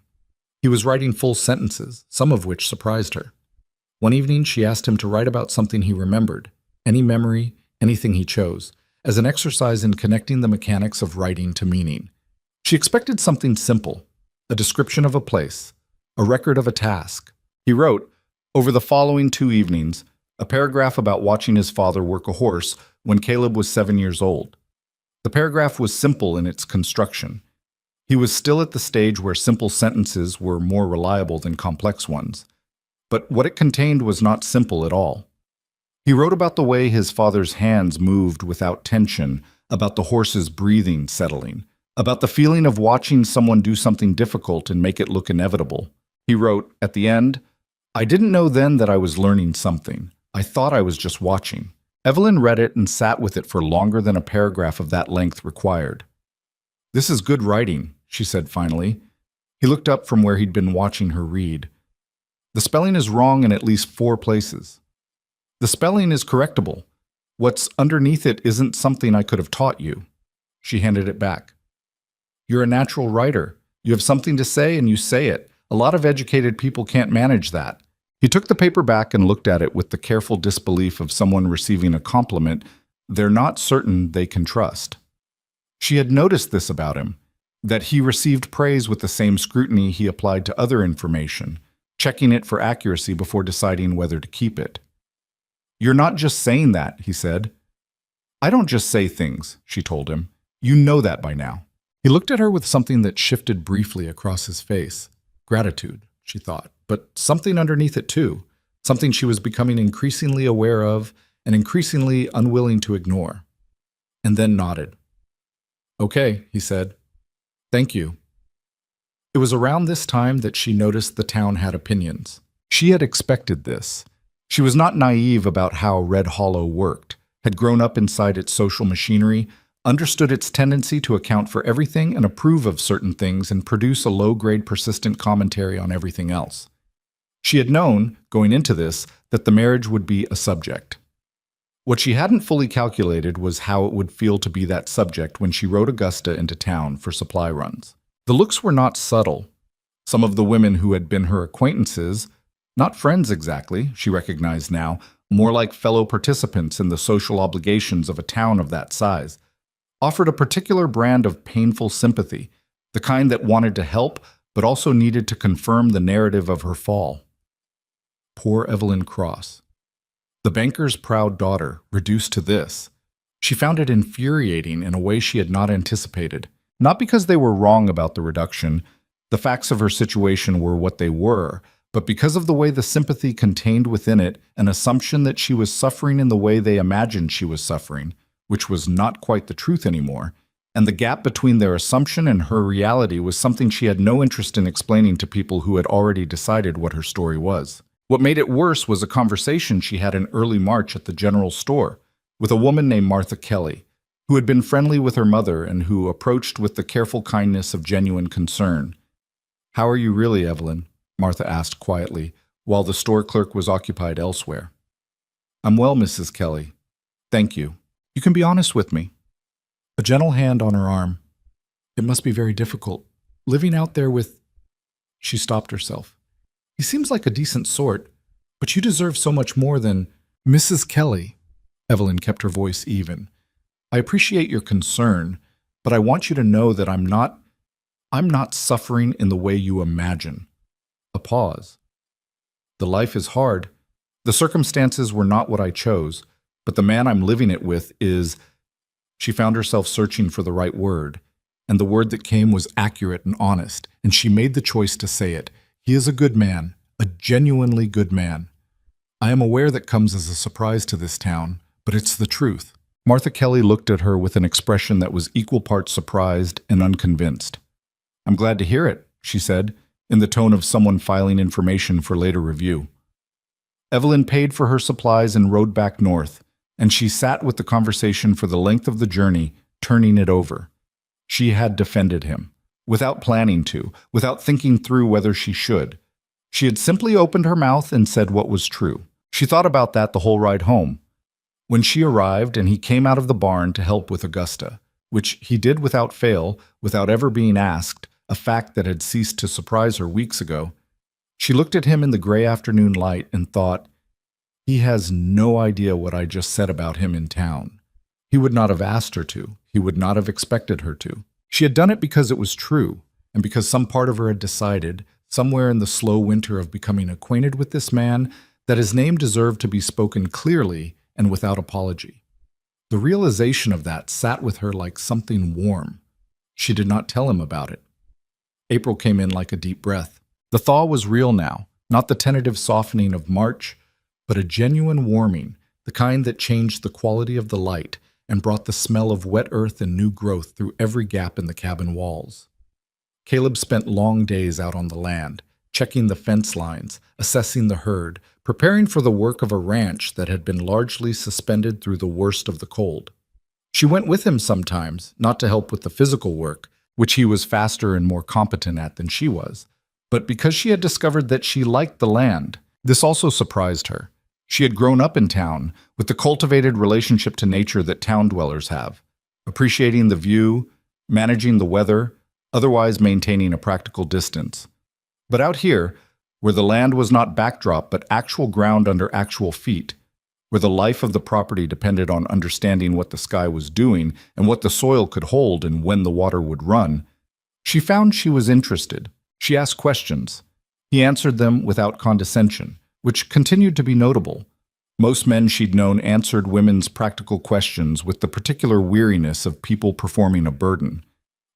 He was writing full sentences, some of which surprised her. One evening she asked him to write about something he remembered, any memory, anything he chose, as an exercise in connecting the mechanics of writing to meaning. She expected something simple, a description of a place, a record of a task. He wrote, over the following 2 evenings, a paragraph about watching his father work a horse when Caleb was 7 years old. The paragraph was simple in its construction. He was still at the stage where simple sentences were more reliable than complex ones. But what it contained was not simple at all. He wrote about the way his father's hands moved without tension, about the horse's breathing settling, about the feeling of watching someone do something difficult and make it look inevitable. He wrote, at the end, I didn't know then that I was learning something. I thought I was just watching. Evelyn read it and sat with it for longer than a paragraph of that length required. This is good writing, she said finally. He looked up from where he'd been watching her read. The spelling is wrong in at least 4 places. The spelling is correctable. What's underneath it isn't something I could have taught you. She handed it back. You're a natural writer. You have something to say and you say it. A lot of educated people can't manage that. He took the paper back and looked at it with the careful disbelief of someone receiving a compliment they're not certain they can trust. She had noticed this about him, that he received praise with the same scrutiny he applied to other information, checking it for accuracy before deciding whether to keep it. You're not just saying that, he said. I don't just say things, she told him. You know that by now. He looked at her with something that shifted briefly across his face. Gratitude, she thought, but something underneath it too, something she was becoming increasingly aware of and increasingly unwilling to ignore. And then nodded. Okay, he said. Thank you. It was around this time that she noticed the town had opinions. She had expected this. She was not naive about how Red Hollow worked, had grown up inside its social machinery, understood its tendency to account for everything and approve of certain things and produce a low-grade persistent commentary on everything else. She had known, going into this, that the marriage would be a subject. What she hadn't fully calculated was how it would feel to be that subject when she rode Augusta into town for supply runs. The looks were not subtle. Some of the women who had been her acquaintances, not friends exactly, she recognized now, more like fellow participants in the social obligations of a town of that size, offered a particular brand of painful sympathy, the kind that wanted to help but also needed to confirm the narrative of her fall. Poor Evelyn Cross. The banker's proud daughter, reduced to this. She found it infuriating in a way she had not anticipated. Not because they were wrong about the reduction, the facts of her situation were what they were, but because of the way the sympathy contained within it an assumption that she was suffering in the way they imagined she was suffering, which was not quite the truth anymore, and the gap between their assumption and her reality was something she had no interest in explaining to people who had already decided what her story was. What made it worse was a conversation she had in early March at the general store with a woman named Martha Kelly, who had been friendly with her mother and who approached with the careful kindness of genuine concern. "How are you really, Evelyn?" Martha asked quietly, while the store clerk was occupied elsewhere. "I'm well, Mrs. Kelly. Thank you. You can be honest with me." A gentle hand on her arm. "It must be very difficult, living out there with—" She stopped herself. "He seems like a decent sort, but you deserve so much more than—" "Mrs. Kelly," Evelyn kept her voice even. I appreciate your concern, but I want you to know that I'm not suffering in the way you imagine. A pause. The life is hard. The circumstances were not what I chose, but the man I'm living it with is. She found herself searching for the right word, and the word that came was accurate and honest, and she made the choice to say it. He is a good man, a genuinely good man. I am aware that comes as a surprise to this town, but it's the truth. Martha Kelly looked at her with an expression that was equal parts surprised and unconvinced. I'm glad to hear it, she said, in the tone of someone filing information for later review. Evelyn paid for her supplies and rode back north, and she sat with the conversation for the length of the journey, turning it over. She had defended him, without planning to, without thinking through whether she should. She had simply opened her mouth and said what was true. She thought about that the whole ride home. When she arrived and he came out of the barn to help with Augusta, which he did without fail, without ever being asked, a fact that had ceased to surprise her weeks ago, she looked at him in the gray afternoon light and thought, he has no idea what I just said about him in town. He would not have asked her to. He would not have expected her to. She had done it because it was true, and because some part of her had decided, somewhere in the slow winter of becoming acquainted with this man, that his name deserved to be spoken clearly and without apology. The realization of that sat with her like something warm. She did not tell him about it. April came in like a deep breath. The thaw was real now, not the tentative softening of March, but a genuine warming, the kind that changed the quality of the light and brought the smell of wet earth and new growth through every gap in the cabin walls. Caleb spent long days out on the land, checking the fence lines, assessing the herd, preparing for the work of a ranch that had been largely suspended through the worst of the cold. She went with him sometimes, not to help with the physical work, which he was faster and more competent at than she was, but because she had discovered that she liked the land. This also surprised her. She had grown up in town, with the cultivated relationship to nature that town dwellers have, appreciating the view, managing the weather, otherwise maintaining a practical distance. But out here, where the land was not backdrop but actual ground under actual feet, where the life of the property depended on understanding what the sky was doing and what the soil could hold and when the water would run, she found she was interested. She asked questions. He answered them without condescension, which continued to be notable. Most men she'd known answered women's practical questions with the particular weariness of people performing a burden.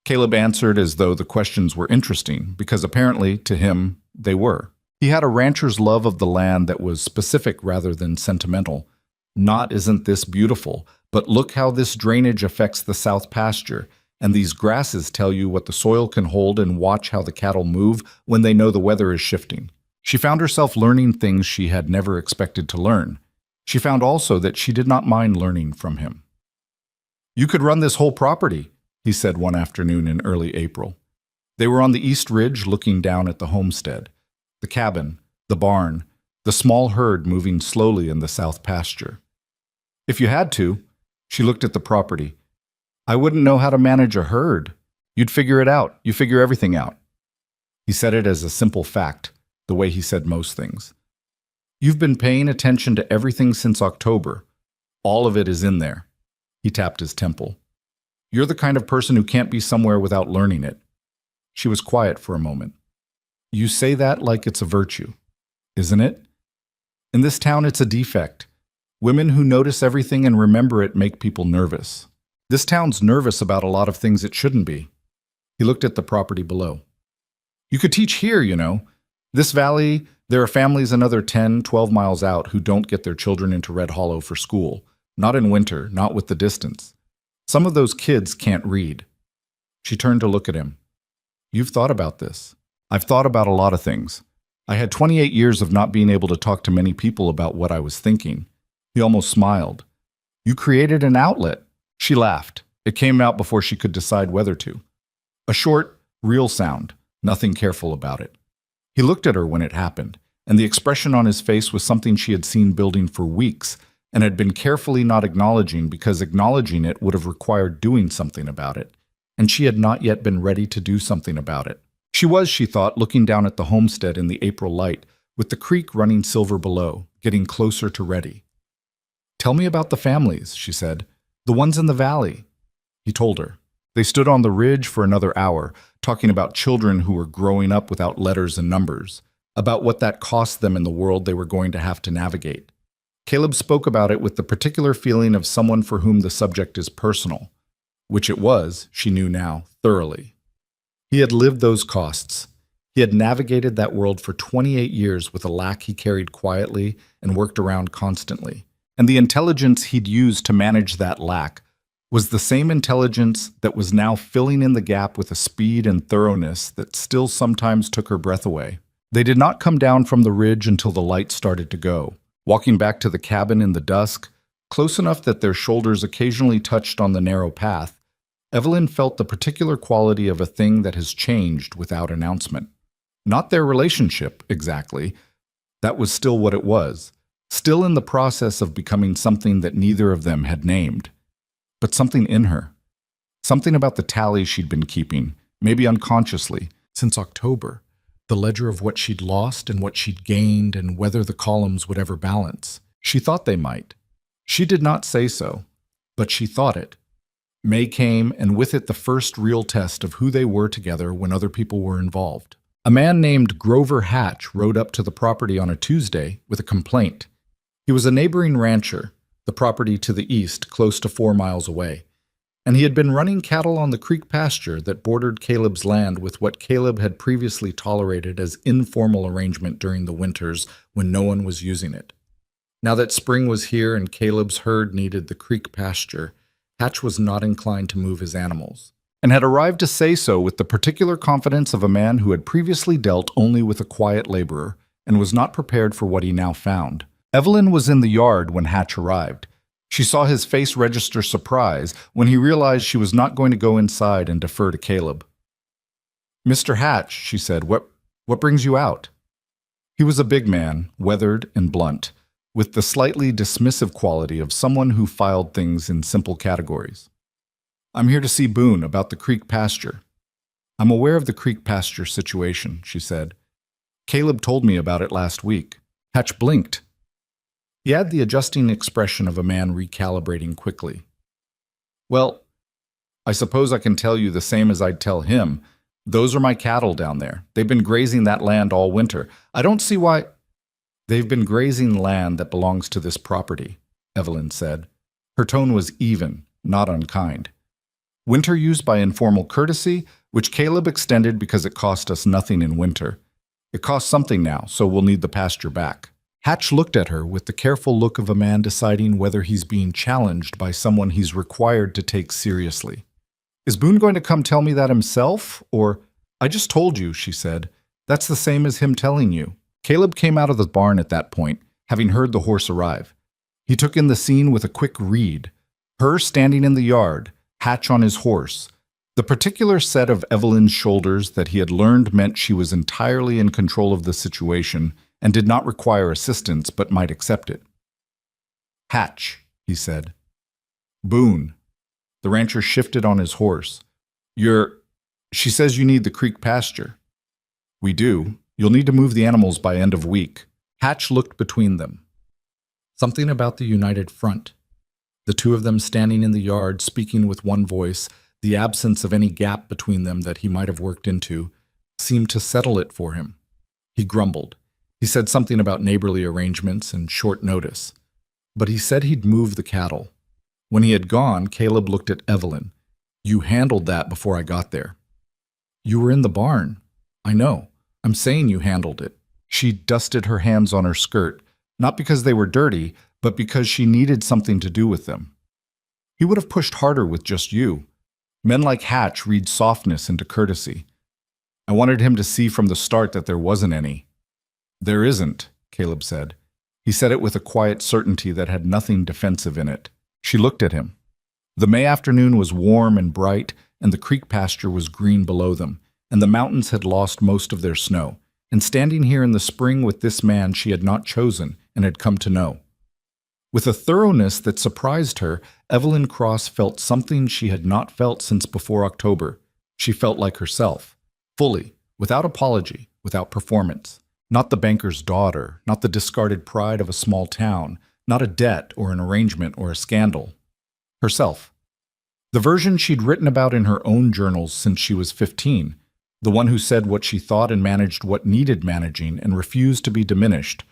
Caleb answered as though the questions were interesting, because apparently, to him, they were. He had a rancher's love of the land that was specific rather than sentimental. Not isn't this beautiful, but look how this drainage affects the south pasture, and these grasses tell you what the soil can hold, and watch how the cattle move when they know the weather is shifting. She found herself learning things she had never expected to learn. She found also that she did not mind learning from him. You could run this whole property, he said one afternoon in early April. They were on the east ridge looking down at the homestead, the cabin, the barn, the small herd moving slowly in the south pasture. If you had to, she looked at the property. I wouldn't know how to manage a herd. You'd figure it out. You figure everything out. He said it as a simple fact, the way he said most things. You've been paying attention to everything since October. All of it is in there. He tapped his temple. You're the kind of person who can't be somewhere without learning it. She was quiet for a moment. You say that like it's a virtue, isn't it? In this town, it's a defect. Women who notice everything and remember it make people nervous. This town's nervous about a lot of things it shouldn't be. He looked at the property below. You could teach here, you know. This valley, there are families another 10, 12 miles out who don't get their children into Red Hollow for school. Not in winter, not with the distance. Some of those kids can't read. She turned to look at him. You've thought about this. I've thought about a lot of things. I had 28 years of not being able to talk to many people about what I was thinking. He almost smiled. You created an outlet. She laughed. It came out before she could decide whether to. A short, real sound, nothing careful about it. He looked at her when it happened, and the expression on his face was something she had seen building for weeks and had been carefully not acknowledging because acknowledging it would have required doing something about it, and she had not yet been ready to do something about it. She was, she thought, looking down at the homestead in the April light, with the creek running silver below, getting closer to ready. Tell me about the families, she said. The ones in the valley, he told her. They stood on the ridge for another hour, talking about children who were growing up without letters and numbers, about what that cost them in the world they were going to have to navigate. Caleb spoke about it with the particular feeling of someone for whom the subject is personal, which it was, she knew now, thoroughly. He had lived those costs. He had navigated that world for 28 years with a lack he carried quietly and worked around constantly. And the intelligence he'd used to manage that lack was the same intelligence that was now filling in the gap with a speed and thoroughness that still sometimes took her breath away. They did not come down from the ridge until the light started to go. Walking back to the cabin in the dusk, close enough that their shoulders occasionally touched on the narrow path, Evelyn felt the particular quality of a thing that has changed without announcement. Not their relationship, exactly. That was still what it was, still in the process of becoming something that neither of them had named. But something in her. Something about the tally she'd been keeping, maybe unconsciously, since October. The ledger of what she'd lost and what she'd gained and whether the columns would ever balance. She thought they might. She did not say so, but she thought it. May came, and with it the first real test of who they were together when other people were involved. A man named Grover Hatch rode up to the property on a Tuesday with a complaint. He was a neighboring rancher, the property to the east, close to 4 miles away, and he had been running cattle on the creek pasture that bordered Caleb's land with what Caleb had previously tolerated as informal arrangement during the winters when no one was using it. Now that spring was here and Caleb's herd needed the creek pasture, Hatch was not inclined to move his animals, and had arrived to say so with the particular confidence of a man who had previously dealt only with a quiet laborer and was not prepared for what he now found. Evelyn was in the yard when Hatch arrived. She saw his face register surprise when he realized she was not going to go inside and defer to Caleb. "Mr. Hatch," she said, what brings you out?" He was a big man, weathered and blunt, with the slightly dismissive quality of someone who filed things in simple categories. "I'm here to see Boone about the creek pasture." "I'm aware of the creek pasture situation," she said. "Caleb told me about it last week." Hatch blinked. He had the adjusting expression of a man recalibrating quickly. "Well, I suppose I can tell you the same as I'd tell him. Those are my cattle down there. They've been grazing that land all winter. I don't see why—" "They've been grazing land that belongs to this property," Evelyn said. Her tone was even, not unkind. "Winter use by informal courtesy, which Caleb extended because it cost us nothing in winter. It costs something now, so we'll need the pasture back." Hatch looked at her with the careful look of a man deciding whether he's being challenged by someone he's required to take seriously. "Is Boone going to come tell me that himself, or—" "I just told you," she said. "That's the same as him telling you." Caleb came out of the barn at that point, having heard the horse arrive. He took in the scene with a quick read. Her standing in the yard, Hatch on his horse. The particular set of Evelyn's shoulders that he had learned meant she was entirely in control of the situation and did not require assistance but might accept it. "Hatch," he said. "Boone." The rancher shifted on his horse. She says you need the creek pasture." "We do. You'll need to move the animals by end of week." Hatch looked between them. Something about the united front. The two of them standing in the yard, speaking with one voice, the absence of any gap between them that he might have worked into, seemed to settle it for him. He grumbled. He said something about neighborly arrangements and short notice. But he said he'd move the cattle. When he had gone, Caleb looked at Evelyn. "You handled that before I got there." "You were in the barn." "I know. I'm saying you handled it." She dusted her hands on her skirt, not because they were dirty, but because she needed something to do with them. "He would have pushed harder with just you. Men like Hatch read softness into courtesy. I wanted him to see from the start that there wasn't any." "There isn't," Caleb said. He said it with a quiet certainty that had nothing defensive in it. She looked at him. The May afternoon was warm and bright, and the creek pasture was green below them, and the mountains had lost most of their snow. And standing here in the spring with this man she had not chosen and had come to know. With a thoroughness that surprised her, Evelyn Cross felt something she had not felt since before October. She felt like herself, fully, without apology, without performance. Not the banker's daughter, not the discarded pride of a small town, not a debt or an arrangement or a scandal. Herself. The version she'd written about in her own journals since she was 15, the one who said what she thought and managed what needed managing and refused to be diminished,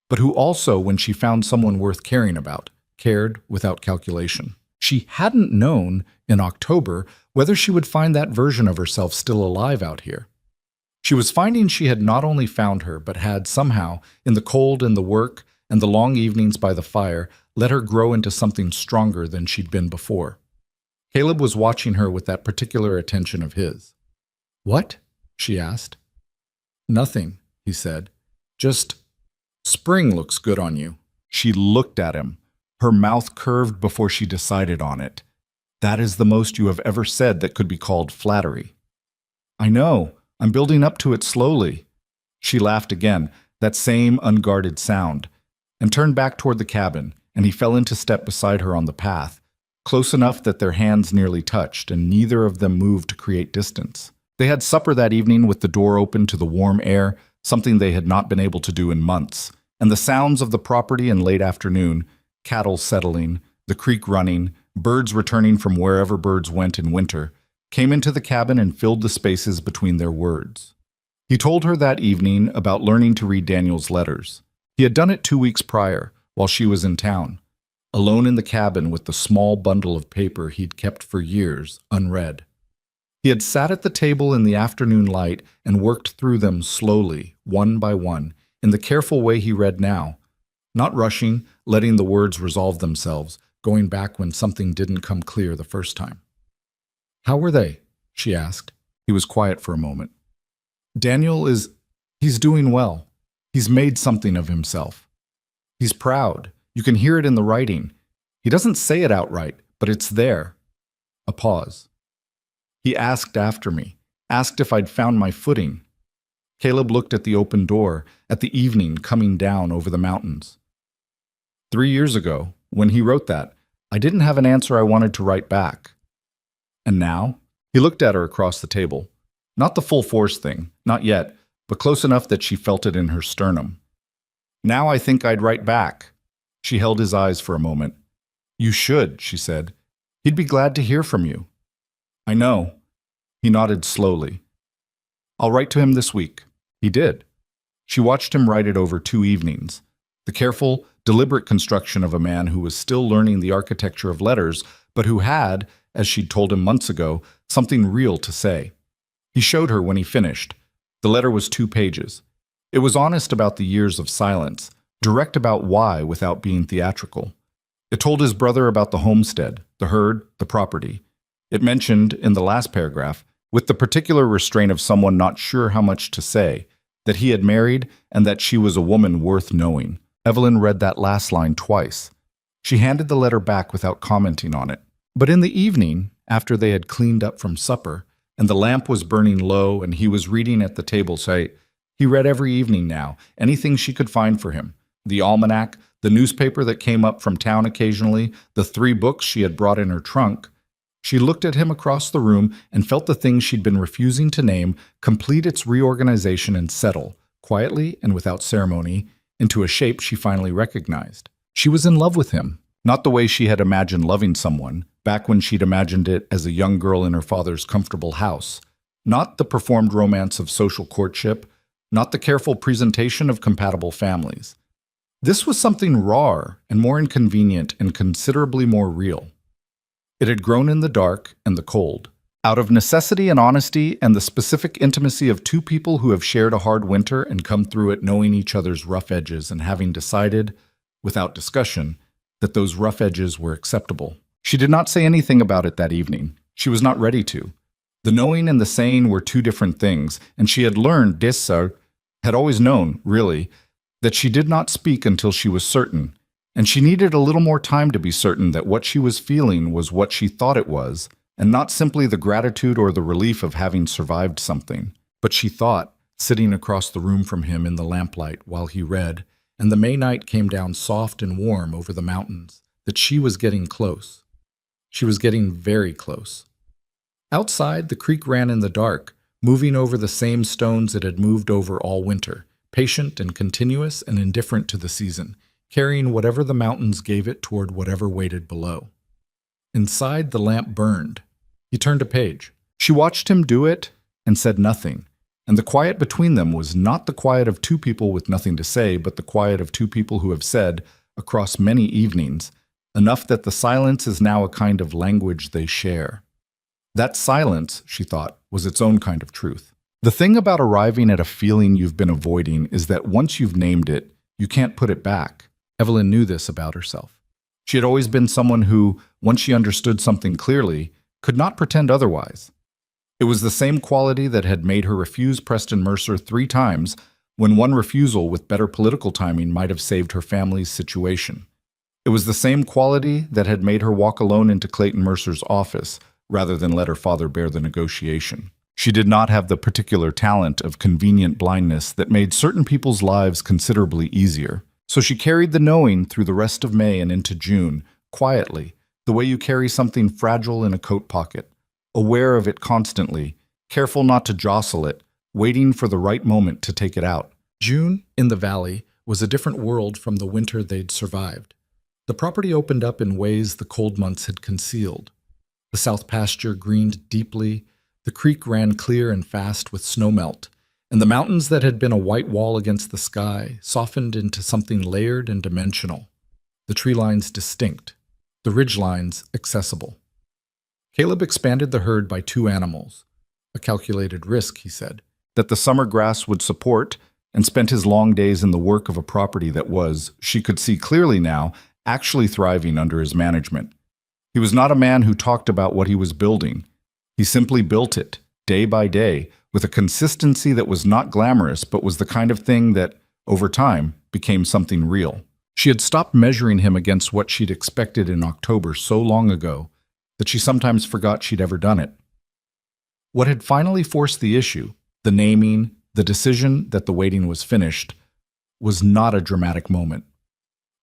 but who also, when she found someone worth caring about, cared without calculation. She hadn't known, in October, whether she would find that version of herself still alive out here. She was finding she had not only found her, but had somehow, in the cold and the work and the long evenings by the fire, let her grow into something stronger than she'd been before. Caleb was watching her with that particular attention of his. "What?" she asked. "Nothing," he said. "Just, spring looks good on you." She looked at him, her mouth curved before she decided on it. "That is the most you have ever said that could be called flattery." "I know. I'm building up to it slowly." She laughed again, that same unguarded sound, and turned back toward the cabin, and he fell into step beside her on the path, close enough that their hands nearly touched, and neither of them moved to create distance. They had supper that evening with the door open to the warm air, something they had not been able to do in months, and the sounds of the property in late afternoon, cattle settling, the creek running, birds returning from wherever birds went in winter, came into the cabin and filled the spaces between their words. He told her that evening about learning to read Daniel's letters. He had done it 2 weeks prior, while she was in town, alone in the cabin with the small bundle of paper he'd kept for years, unread. He had sat at the table in the afternoon light and worked through them slowly, one by one, in the careful way he read now, not rushing, letting the words resolve themselves, going back when something didn't come clear the first time. "How were they?" she asked. He was quiet for a moment. He's doing well. He's made something of himself. He's proud. You can hear it in the writing. He doesn't say it outright, but it's there." A pause. "He asked after me, asked if I'd found my footing." Caleb looked at the open door, at the evening coming down over the mountains. 3 years ago, when he wrote that, I didn't have an answer I wanted to write back. And now?" He looked at her across the table. Not the full force thing, not yet, but close enough that she felt it in her sternum. "Now I think I'd write back." She held his eyes for a moment. "You should," she said. "He'd be glad to hear from you." "I know." He nodded slowly. "I'll write to him this week." He did. She watched him write it over 2 evenings. The careful, deliberate construction of a man who was still learning the architecture of letters, but who had, as she'd told him months ago, something real to say. He showed her when he finished. The letter was 2 pages. It was honest about the years of silence, direct about why without being theatrical. It told his brother about the homestead, the herd, the property. It mentioned, in the last paragraph, with the particular restraint of someone not sure how much to say, that he had married and that she was a woman worth knowing. Evelyn read that last line twice. She handed the letter back without commenting on it. But in the evening, after they had cleaned up from supper, and the lamp was burning low and he was reading at the table, he read every evening now, anything she could find for him. The almanac, the newspaper that came up from town occasionally, the 3 books she had brought in her trunk. She looked at him across the room and felt the thing she'd been refusing to name complete its reorganization and settle, quietly and without ceremony, into a shape she finally recognized. She was in love with him, not the way she had imagined loving someone, back when she'd imagined it as a young girl in her father's comfortable house, not the performed romance of social courtship, not the careful presentation of compatible families. This was something rawer and more inconvenient and considerably more real. It had grown in the dark and the cold, out of necessity and honesty and the specific intimacy of 2 people who have shared a hard winter and come through it knowing each other's rough edges and having decided, without discussion, that those rough edges were acceptable. She did not say anything about it that evening. She was not ready to. The knowing and the saying were 2 different things, and she had learned, had always known, really, that she did not speak until she was certain, and she needed a little more time to be certain that what she was feeling was what she thought it was, and not simply the gratitude or the relief of having survived something. But she thought, sitting across the room from him in the lamplight while he read, and the May night came down soft and warm over the mountains, that she was getting close. She was getting very close. Outside, the creek ran in the dark, moving over the same stones it had moved over all winter, patient and continuous and indifferent to the season, carrying whatever the mountains gave it toward whatever waited below. Inside, the lamp burned. He turned a page. She watched him do it and said nothing. And the quiet between them was not the quiet of two people with nothing to say, but the quiet of two people who have said, across many evenings, enough that the silence is now a kind of language they share. That silence, she thought, was its own kind of truth. The thing about arriving at a feeling you've been avoiding is that once you've named it, you can't put it back. Evelyn knew this about herself. She had always been someone who, once she understood something clearly, could not pretend otherwise. It was the same quality that had made her refuse Preston Mercer 3 times, when one refusal with better political timing might have saved her family's situation. It was the same quality that had made her walk alone into Clayton Mercer's office, rather than let her father bear the negotiation. She did not have the particular talent of convenient blindness that made certain people's lives considerably easier. So she carried the knowing through the rest of May and into June, quietly, the way you carry something fragile in a coat pocket, aware of it constantly, careful not to jostle it, waiting for the right moment to take it out. June, in the valley, was a different world from the winter they'd survived. The property opened up in ways the cold months had concealed. The south pasture greened deeply, the creek ran clear and fast with snowmelt, and the mountains that had been a white wall against the sky softened into something layered and dimensional, the tree lines distinct, the ridge lines accessible. Caleb expanded the herd by 2 animals, a calculated risk, he said, that the summer grass would support, and spent his long days in the work of a property that was, she could see clearly now, actually thriving under his management. He was not a man who talked about what he was building. He simply built it, day by day, with a consistency that was not glamorous, but was the kind of thing that, over time, became something real. She had stopped measuring him against what she'd expected in October so long ago that she sometimes forgot she'd ever done it. What had finally forced the issue, the naming, the decision that the waiting was finished, was not a dramatic moment.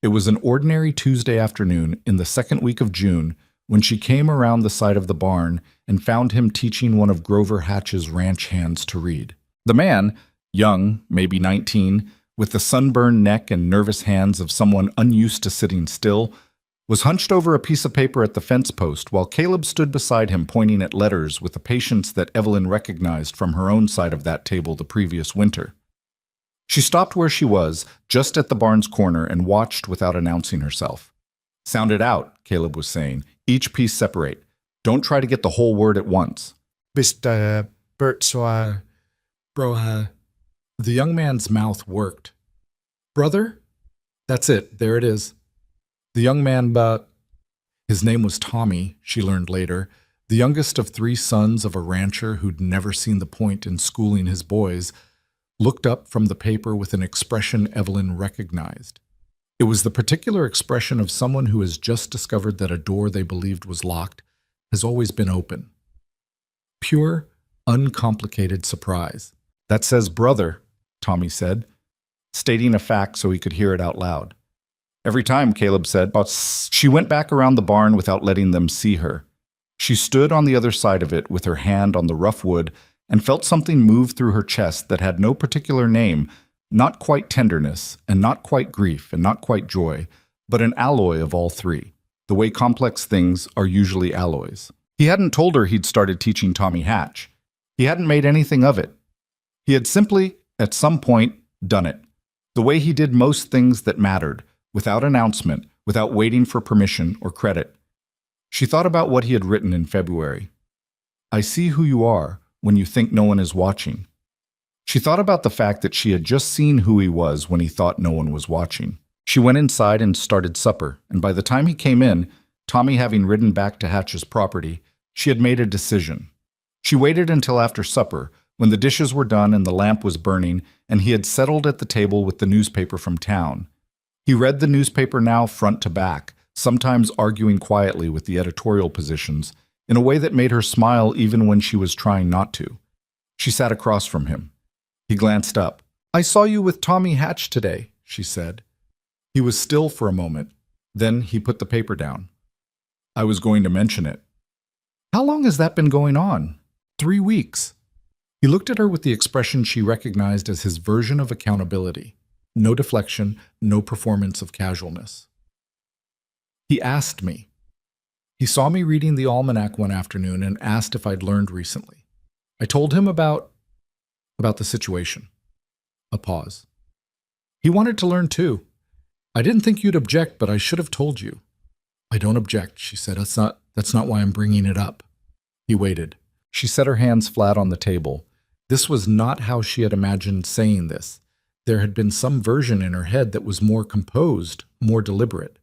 It was an ordinary Tuesday afternoon in the second week of June when she came around the side of the barn and found him teaching one of Grover Hatch's ranch hands to read. The man, young, maybe 19, with the sunburned neck and nervous hands of someone unused to sitting still, was hunched over a piece of paper at the fence post while Caleb stood beside him pointing at letters with a patience that Evelyn recognized from her own side of that table the previous winter. She stopped where she was, just at the barn's corner, and watched without announcing herself. "Sound it out," Caleb was saying. "Each piece separate. Don't try to get the whole word at once." "Mr. Bertsois, bro." The young man's mouth worked. "Brother? That's it. There it is." The young man, his name was Tommy, she learned later, the youngest of 3 sons of a rancher who'd never seen the point in schooling his boys, looked up from the paper with an expression Evelyn recognized. It was the particular expression of someone who has just discovered that a door they believed was locked has always been open. Pure, uncomplicated surprise. "That says brother," Tommy said, stating a fact so he could hear it out loud. Every time, Caleb said, she went back around the barn without letting them see her. She stood on the other side of it with her hand on the rough wood and felt something move through her chest that had no particular name, not quite tenderness, and not quite grief, and not quite joy, but an alloy of all 3, the way complex things are usually alloys. He hadn't told her he'd started teaching Tommy Hatch. He hadn't made anything of it. He had simply, at some point, done it, the way he did most things that mattered, without announcement, without waiting for permission or credit. She thought about what he had written in February. "I see who you are when you think no one is watching." She thought about the fact that she had just seen who he was when he thought no one was watching. She went inside and started supper, and by the time he came in, Tommy having ridden back to Hatch's property, she had made a decision. She waited until after supper, when the dishes were done and the lamp was burning, and he had settled at the table with the newspaper from town. He read the newspaper now front to back, sometimes arguing quietly with the editorial positions, in a way that made her smile even when she was trying not to. She sat across from him. He glanced up. "I saw you with Tommy Hatch today," she said. He was still for a moment. Then he put the paper down. "I was going to mention it." "How long has that been going on?" 3 weeks. He looked at her with the expression she recognized as his version of accountability. No deflection, no performance of casualness. "He asked me." He saw me reading the almanac one afternoon and asked if I'd learned recently. I told him about the situation. A pause. He wanted to learn too. I didn't think you'd object, but I should have told you. I don't object, she said. That's not why I'm bringing it up. He waited. She set her hands flat on the table. This was not how she had imagined saying this. There had been some version in her head that was more composed, more deliberate.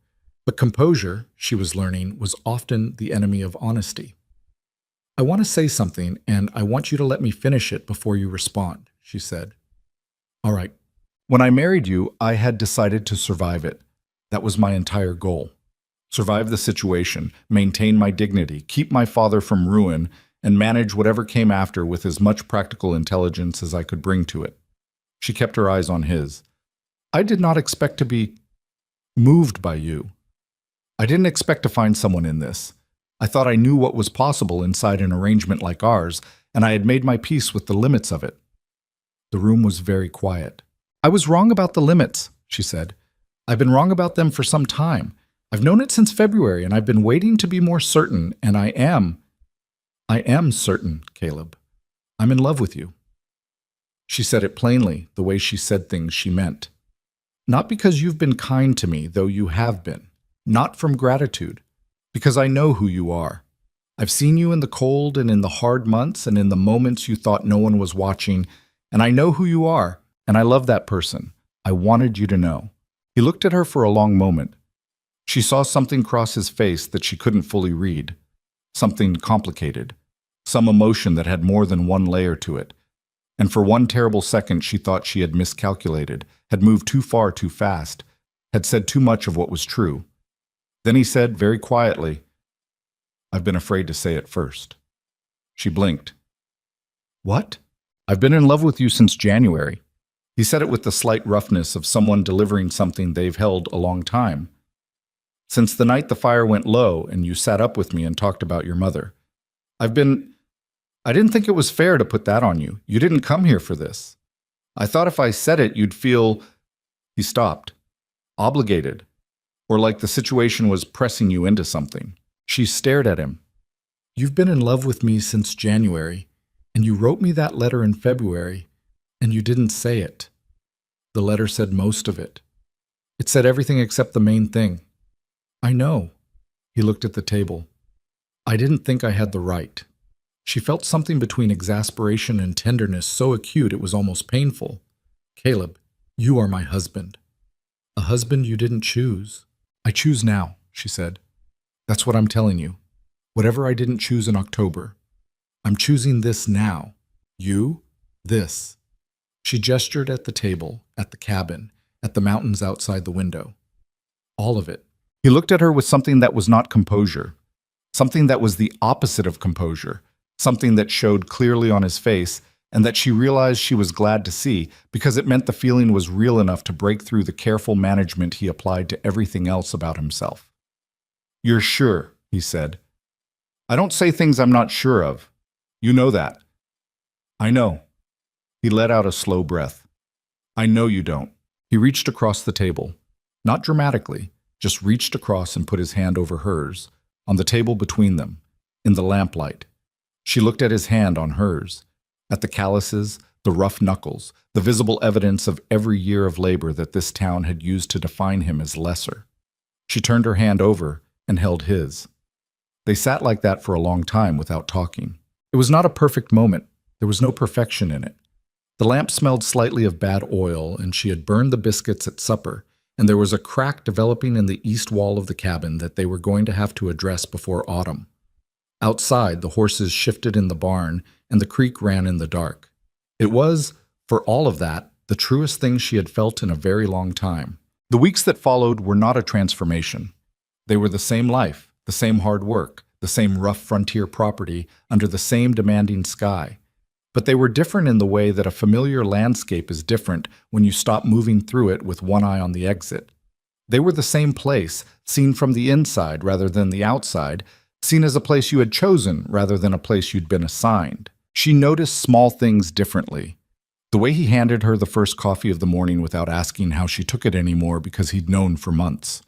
But composure, she was learning, was often the enemy of honesty. I want to say something, and I want you to let me finish it before you respond, she said. All right. When I married you, I had decided to survive it. That was my entire goal. Survive the situation, maintain my dignity, keep my father from ruin, and manage whatever came after with as much practical intelligence as I could bring to it. She kept her eyes on his. I did not expect to be moved by you. I didn't expect to find someone in this. I thought I knew what was possible inside an arrangement like ours, and I had made my peace with the limits of it. The room was very quiet. I was wrong about the limits, she said. I've been wrong about them for some time. I've known it since February, and I've been waiting to be more certain, and I am certain, Caleb. I'm in love with you. She said it plainly, the way she said things she meant. Not because you've been kind to me, though you have been. Not from gratitude. Because I know who you are. I've seen you in the cold and in the hard months and in the moments you thought no one was watching, and I know who you are, and I love that person. I wanted you to know. He looked at her for a long moment. She saw something cross his face that she couldn't fully read. Something complicated. Some emotion that had more than one layer to it. And for one terrible second she thought she had miscalculated, had moved too far too fast, had said too much of what was true. Then he said, very quietly, I've been afraid to say it first. She blinked. What? I've been in love with you since January. He said it with the slight roughness of someone delivering something they've held a long time. Since the night the fire went low and you sat up with me and talked about your mother. I didn't think it was fair to put that on you. You didn't come here for this. I thought if I said it, you'd feel... He stopped. Obligated. Or like the situation was pressing you into something. She stared at him. You've been in love with me since January, and you wrote me that letter in February, and you didn't say it. The letter said most of it. It said everything except the main thing. I know. He looked at the table. I didn't think I had the right. She felt something between exasperation and tenderness so acute it was almost painful. Caleb, you are my husband. A husband you didn't choose. I choose now, she said. That's what I'm telling you. Whatever I didn't choose in October. I'm choosing this now. You, this. She gestured at the table, at the cabin, at the mountains outside the window. All of it. He looked at her with something that was not composure. Something that was the opposite of composure. Something that showed clearly on his face and that she realized she was glad to see because it meant the feeling was real enough to break through the careful management he applied to everything else about himself. You're sure, he said. I don't say things I'm not sure of. You know that. I know. He let out a slow breath. I know you don't. He reached across the table. Not dramatically, just reached across and put his hand over hers, on the table between them, in the lamplight. She looked at his hand on hers, at the calluses, the rough knuckles, the visible evidence of every year of labor that this town had used to define him as lesser. She turned her hand over and held his. They sat like that for a long time without talking. It was not a perfect moment. There was no perfection in it. The lamp smelled slightly of bad oil, and she had burned the biscuits at supper, and there was a crack developing in the east wall of the cabin that they were going to have to address before autumn. Outside, the horses shifted in the barn, and the creek ran in the dark. It was, for all of that, the truest thing she had felt in a very long time. The weeks that followed were not a transformation. They were the same life, the same hard work, the same rough frontier property under the same demanding sky. But they were different in the way that a familiar landscape is different when you stop moving through it with one eye on the exit. They were the same place, seen from the inside rather than the outside, seen as a place you had chosen rather than a place you'd been assigned. She noticed small things differently. The way he handed her the first coffee of the morning without asking how she took it anymore because he'd known for months.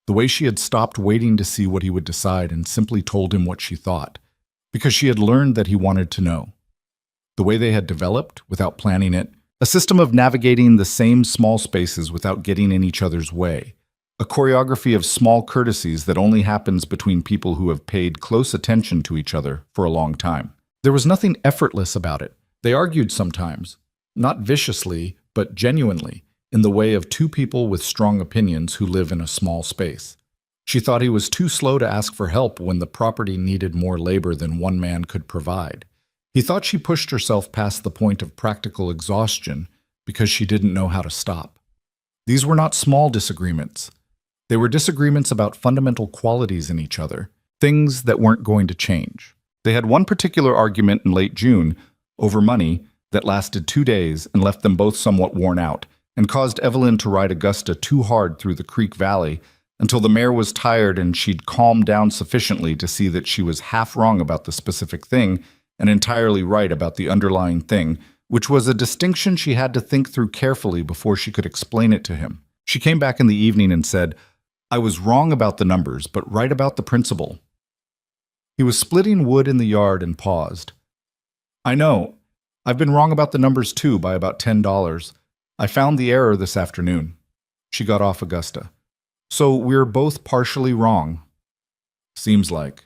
The way she had stopped waiting to see what he would decide and simply told him what she thought, because she had learned that he wanted to know. The way they had developed, without planning it, a system of navigating the same small spaces without getting in each other's way, a choreography of small courtesies that only happens between people who have paid close attention to each other for a long time. There was nothing effortless about it. They argued sometimes, not viciously, but genuinely, in the way of two people with strong opinions who live in a small space. She thought he was too slow to ask for help when the property needed more labor than one man could provide. He thought she pushed herself past the point of practical exhaustion because she didn't know how to stop. These were not small disagreements. They were disagreements about fundamental qualities in each other, things that weren't going to change. They had one particular argument in late June over money that lasted 2 days and left them both somewhat worn out, and caused Evelyn to ride Augusta too hard through the Creek Valley until the mare was tired and she'd calmed down sufficiently to see that she was half wrong about the specific thing and entirely right about the underlying thing, which was a distinction she had to think through carefully before she could explain it to him. She came back in the evening and said, "I was wrong about the numbers, but right about the principle." He was splitting wood in the yard and paused. "I know. I've been wrong about the numbers too by about $10. I found the error this afternoon." She got off Augusta. "So we're both partially wrong." "Seems like."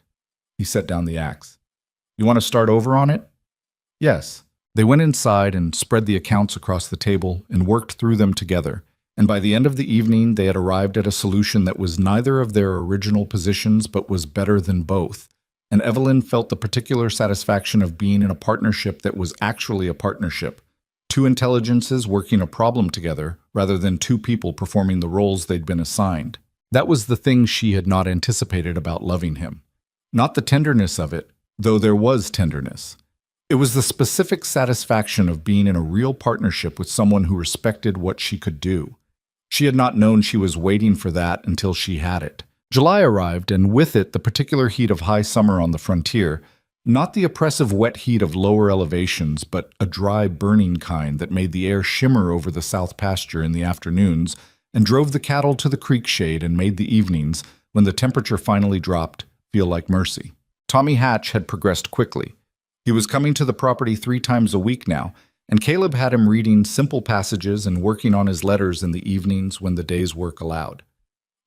He set down the axe. "You want to start over on it?" "Yes." They went inside and spread the accounts across the table and worked through them together, and by the end of the evening they had arrived at a solution that was neither of their original positions but was better than both, and Evelyn felt the particular satisfaction of being in a partnership that was actually a partnership, two intelligences working a problem together rather than two people performing the roles they'd been assigned. That was the thing she had not anticipated about loving him. Not the tenderness of it, though there was tenderness. It was the specific satisfaction of being in a real partnership with someone who respected what she could do. She had not known she was waiting for that until she had it. July arrived, and with it the particular heat of high summer on the frontier, not the oppressive wet heat of lower elevations, but a dry, burning kind that made the air shimmer over the south pasture in the afternoons and drove the cattle to the creek shade and made the evenings, when the temperature finally dropped, feel like mercy. Tommy Hatch had progressed quickly. He was coming to the property 3 times a week now, and Caleb had him reading simple passages and working on his letters in the evenings when the day's work allowed.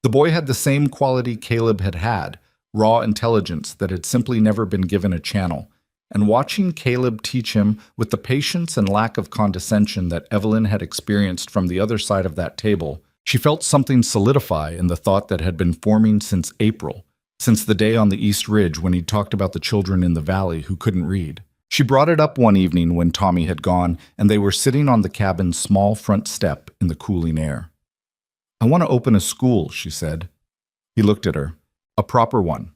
The boy had the same quality Caleb had had, raw intelligence that had simply never been given a channel, and watching Caleb teach him with the patience and lack of condescension that Evelyn had experienced from the other side of that table, she felt something solidify in the thought that had been forming since April, since the day on the East Ridge when he talked about the children in the valley who couldn't read. She brought it up one evening when Tommy had gone and they were sitting on the cabin's small front step in the cooling air. "I want to open a school," she said. He looked at her. "A proper one.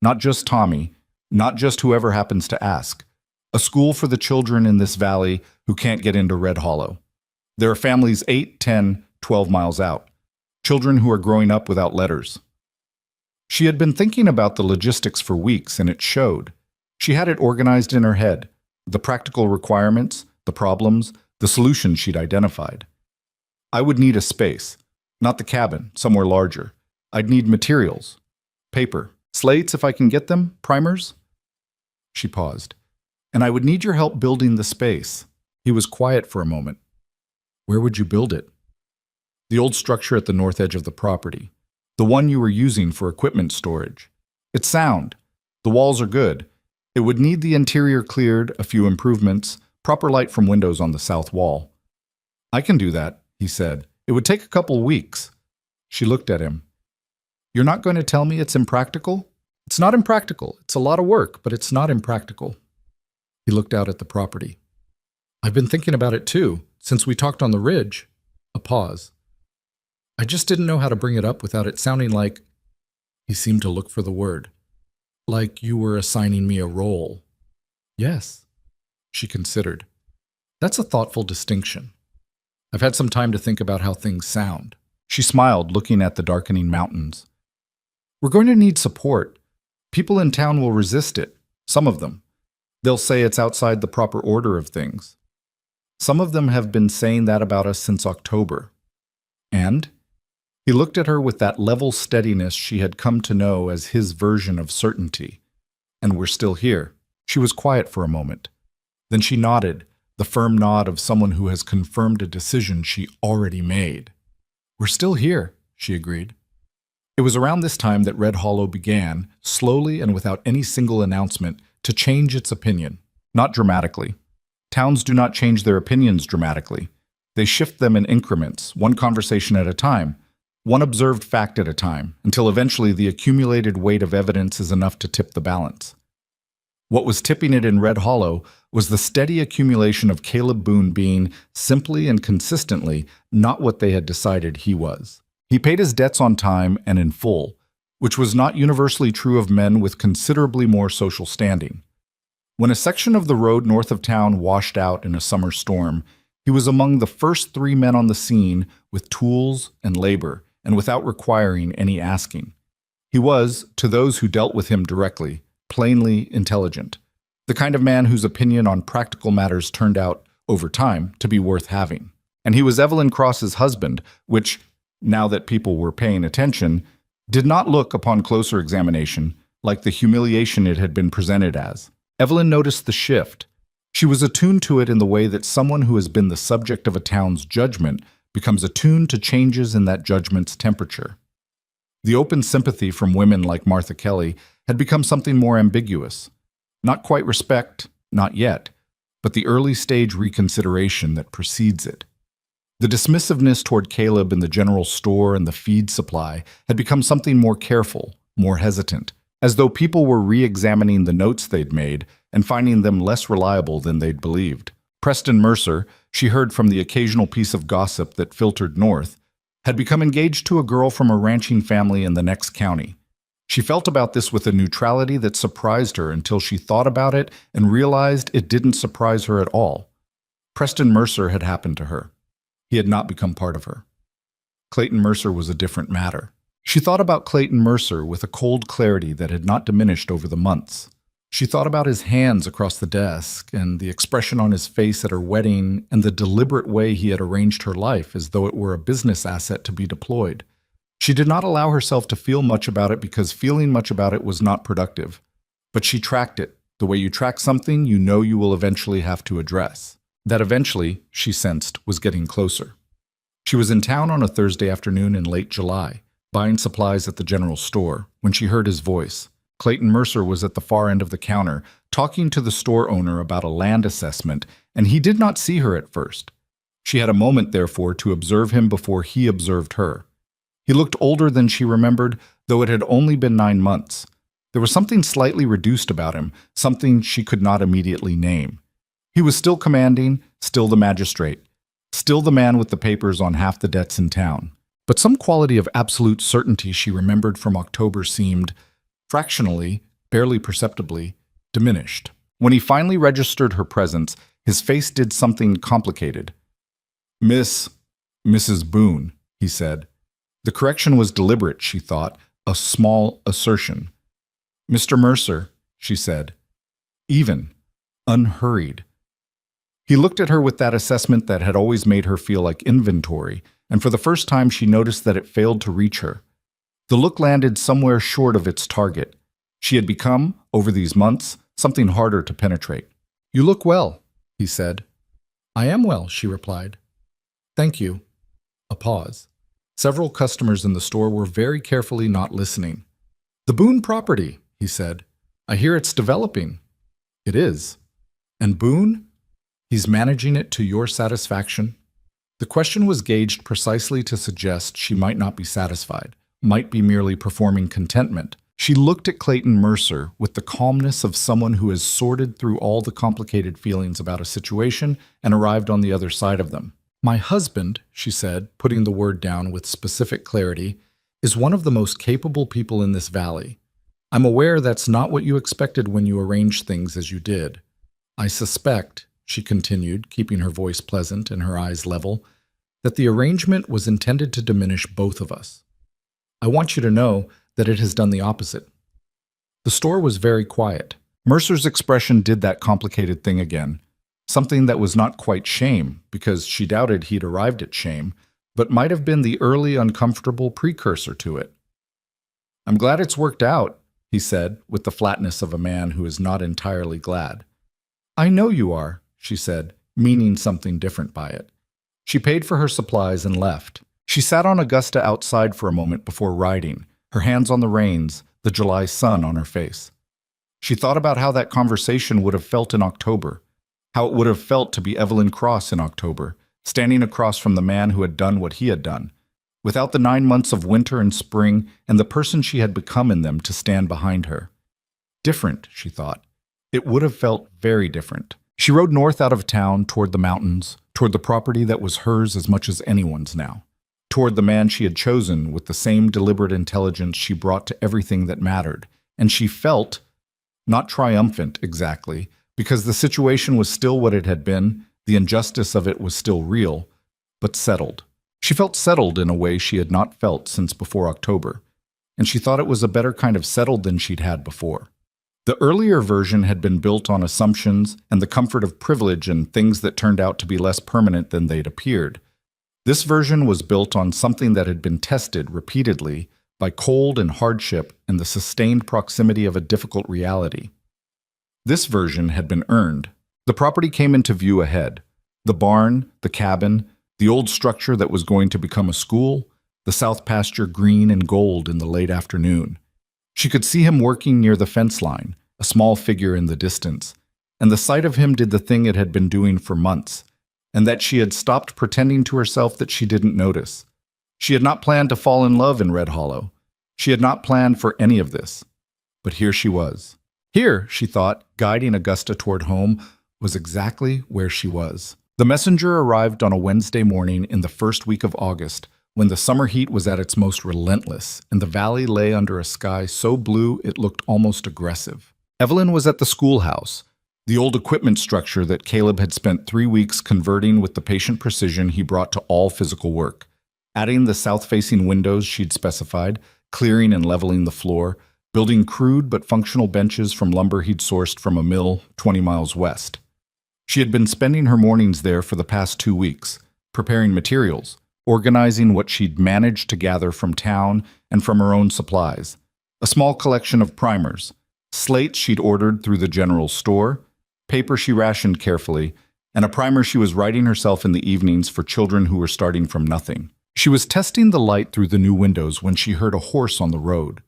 Not just Tommy, not just whoever happens to ask. A school for the children in this valley who can't get into Red Hollow. There are families 8, 10, 12 miles out. Children who are growing up without letters." She had been thinking about the logistics for weeks, and it showed. She had it organized in her head, the practical requirements, the problems, the solutions she'd identified. "I would need a space. Not the cabin, somewhere larger. I'd need materials. Paper. Slates if I can get them. Primers." She paused. "And I would need your help building the space." He was quiet for a moment. "Where would you build it?" "The old structure at the north edge of the property. The one you were using for equipment storage. It's sound. The walls are good. It would need the interior cleared, a few improvements, proper light from windows on the south wall." "I can do that," he said. "It would take a couple weeks." She looked at him. "You're not going to tell me it's impractical?" "It's not impractical. It's a lot of work, but it's not impractical." He looked out at the property. "I've been thinking about it too, since we talked on the ridge." A pause. "I just didn't know how to bring it up without it sounding like—" He seemed to look for the word. "Like you were assigning me a role." "Yes." She considered. "That's a thoughtful distinction. I've had some time to think about how things sound." She smiled, looking at the darkening mountains. "We're going to need support. People in town will resist it. Some of them. They'll say it's outside the proper order of things. Some of them have been saying that about us since October. And He looked at her with that level steadiness she had come to know as his version of certainty. "And we're still here." She was quiet for a moment. Then she nodded, the firm nod of someone who has confirmed a decision she already made. "We're still here," she agreed. It was around this time that Red Hollow began, slowly and without any single announcement, to change its opinion. Not dramatically. Towns do not change their opinions dramatically. They shift them in increments, one conversation at a time, one observed fact at a time, until eventually the accumulated weight of evidence is enough to tip the balance. What was tipping it in Red Hollow was the steady accumulation of Caleb Boone being, simply and consistently, not what they had decided he was. He paid his debts on time and in full, which was not universally true of men with considerably more social standing. When a section of the road north of town washed out in a summer storm, he was among the first 3 men on the scene with tools and labor, and without requiring any asking. He was, to those who dealt with him directly, plainly intelligent, the kind of man whose opinion on practical matters turned out, over time, to be worth having. And he was Evelyn Cross's husband, which, now that people were paying attention, did not look, upon closer examination, like the humiliation it had been presented as. Evelyn noticed the shift. She was attuned to it in the way that someone who has been the subject of a town's judgment becomes attuned to changes in that judgment's temperature. The open sympathy from women like Martha Kelly had become something more ambiguous. Not quite respect, not yet, but the early-stage reconsideration that precedes it. The dismissiveness toward Caleb in the general store and the feed supply had become something more careful, more hesitant, as though people were re-examining the notes they'd made and finding them less reliable than they'd believed. Preston Mercer, she heard from the occasional piece of gossip that filtered north, had become engaged to a girl from a ranching family in the next county. She felt about this with a neutrality that surprised her until she thought about it and realized it didn't surprise her at all. Preston Mercer had happened to her. He had not become part of her. Clayton Mercer was a different matter. She thought about Clayton Mercer with a cold clarity that had not diminished over the months. She thought about his hands across the desk and the expression on his face at her wedding and the deliberate way he had arranged her life as though it were a business asset to be deployed. She did not allow herself to feel much about it because feeling much about it was not productive. But she tracked it, the way you track something you know you will eventually have to address. That eventually, she sensed, was getting closer. She was in town on a Thursday afternoon in late July, buying supplies at the general store, when she heard his voice. Clayton Mercer was at the far end of the counter, talking to the store owner about a land assessment, and he did not see her at first. She had a moment, therefore, to observe him before he observed her. He looked older than she remembered, though it had only been 9 months. There was something slightly reduced about him, something she could not immediately name. He was still commanding, still the magistrate, still the man with the papers on half the debts in town. But some quality of absolute certainty she remembered from October seemed, fractionally, barely perceptibly, diminished. When he finally registered her presence, his face did something complicated. Mrs. Boone," he said. The correction was deliberate, she thought, a small assertion. "Mr. Mercer," she said. Even, unhurried. He looked at her with that assessment that had always made her feel like inventory, and for the first time she noticed that it failed to reach her. The look landed somewhere short of its target. She had become, over these months, something harder to penetrate. "You look well," he said. "I am well," she replied. "Thank you." A pause. Several customers in the store were very carefully not listening. "The Boone property," he said. "I hear it's developing." "It is." "And Boone? He's managing it to your satisfaction?" The question was gauged precisely to suggest she might not be satisfied, might be merely performing contentment. She looked at Clayton Mercer with the calmness of someone who has sorted through all the complicated feelings about a situation and arrived on the other side of them. "My husband," she said, putting the word down with specific clarity, "is one of the most capable people in this valley. I'm aware that's not what you expected when you arranged things as you did. I suspect," she continued, keeping her voice pleasant and her eyes level, "that the arrangement was intended to diminish both of us. I want you to know that it has done the opposite." The store was very quiet. Mercer's expression did that complicated thing again, something that was not quite shame, because she doubted he'd arrived at shame, but might have been the early uncomfortable precursor to it. "I'm glad it's worked out," he said, with the flatness of a man who is not entirely glad. "I know you are," she said, meaning something different by it. She paid for her supplies and left. She sat on Augusta outside for a moment before riding, her hands on the reins, the July sun on her face. She thought about how that conversation would have felt in October, how it would have felt to be Evelyn Cross in October, standing across from the man who had done what he had done, without the 9 months of winter and spring and the person she had become in them to stand behind her. Different, she thought. It would have felt very different. She rode north out of town, toward the mountains, toward the property that was hers as much as anyone's now, toward the man she had chosen with the same deliberate intelligence she brought to everything that mattered, and she felt, not triumphant exactly, because the situation was still what it had been, the injustice of it was still real, but settled. She felt settled in a way she had not felt since before October, and she thought it was a better kind of settled than she'd had before. The earlier version had been built on assumptions and the comfort of privilege and things that turned out to be less permanent than they'd appeared. This version was built on something that had been tested repeatedly by cold and hardship and the sustained proximity of a difficult reality. This version had been earned. The property came into view ahead. The barn, the cabin, the old structure that was going to become a school, the south pasture green and gold in the late afternoon. She could see him working near the fence line, a small figure in the distance, and the sight of him did the thing it had been doing for months, and that she had stopped pretending to herself that she didn't notice. She had not planned to fall in love in Red Hollow. She had not planned for any of this. But here she was. Here, she thought, guiding Augusta toward home, was exactly where she was. The messenger arrived on a Wednesday morning in the first week of August, when the summer heat was at its most relentless, and the valley lay under a sky so blue it looked almost aggressive. Evelyn was at the schoolhouse, the old equipment structure that Caleb had spent 3 weeks converting with the patient precision he brought to all physical work, adding the south-facing windows she'd specified, clearing and leveling the floor, building crude but functional benches from lumber he'd sourced from a mill 20 miles west. She had been spending her mornings there for the past 2 weeks, preparing materials, organizing what she'd managed to gather from town and from her own supplies, a small collection of primers, slates she'd ordered through the general store, paper she rationed carefully, and a primer she was writing herself in the evenings for children who were starting from nothing. She was testing the light through the new windows when she heard a horse on the road.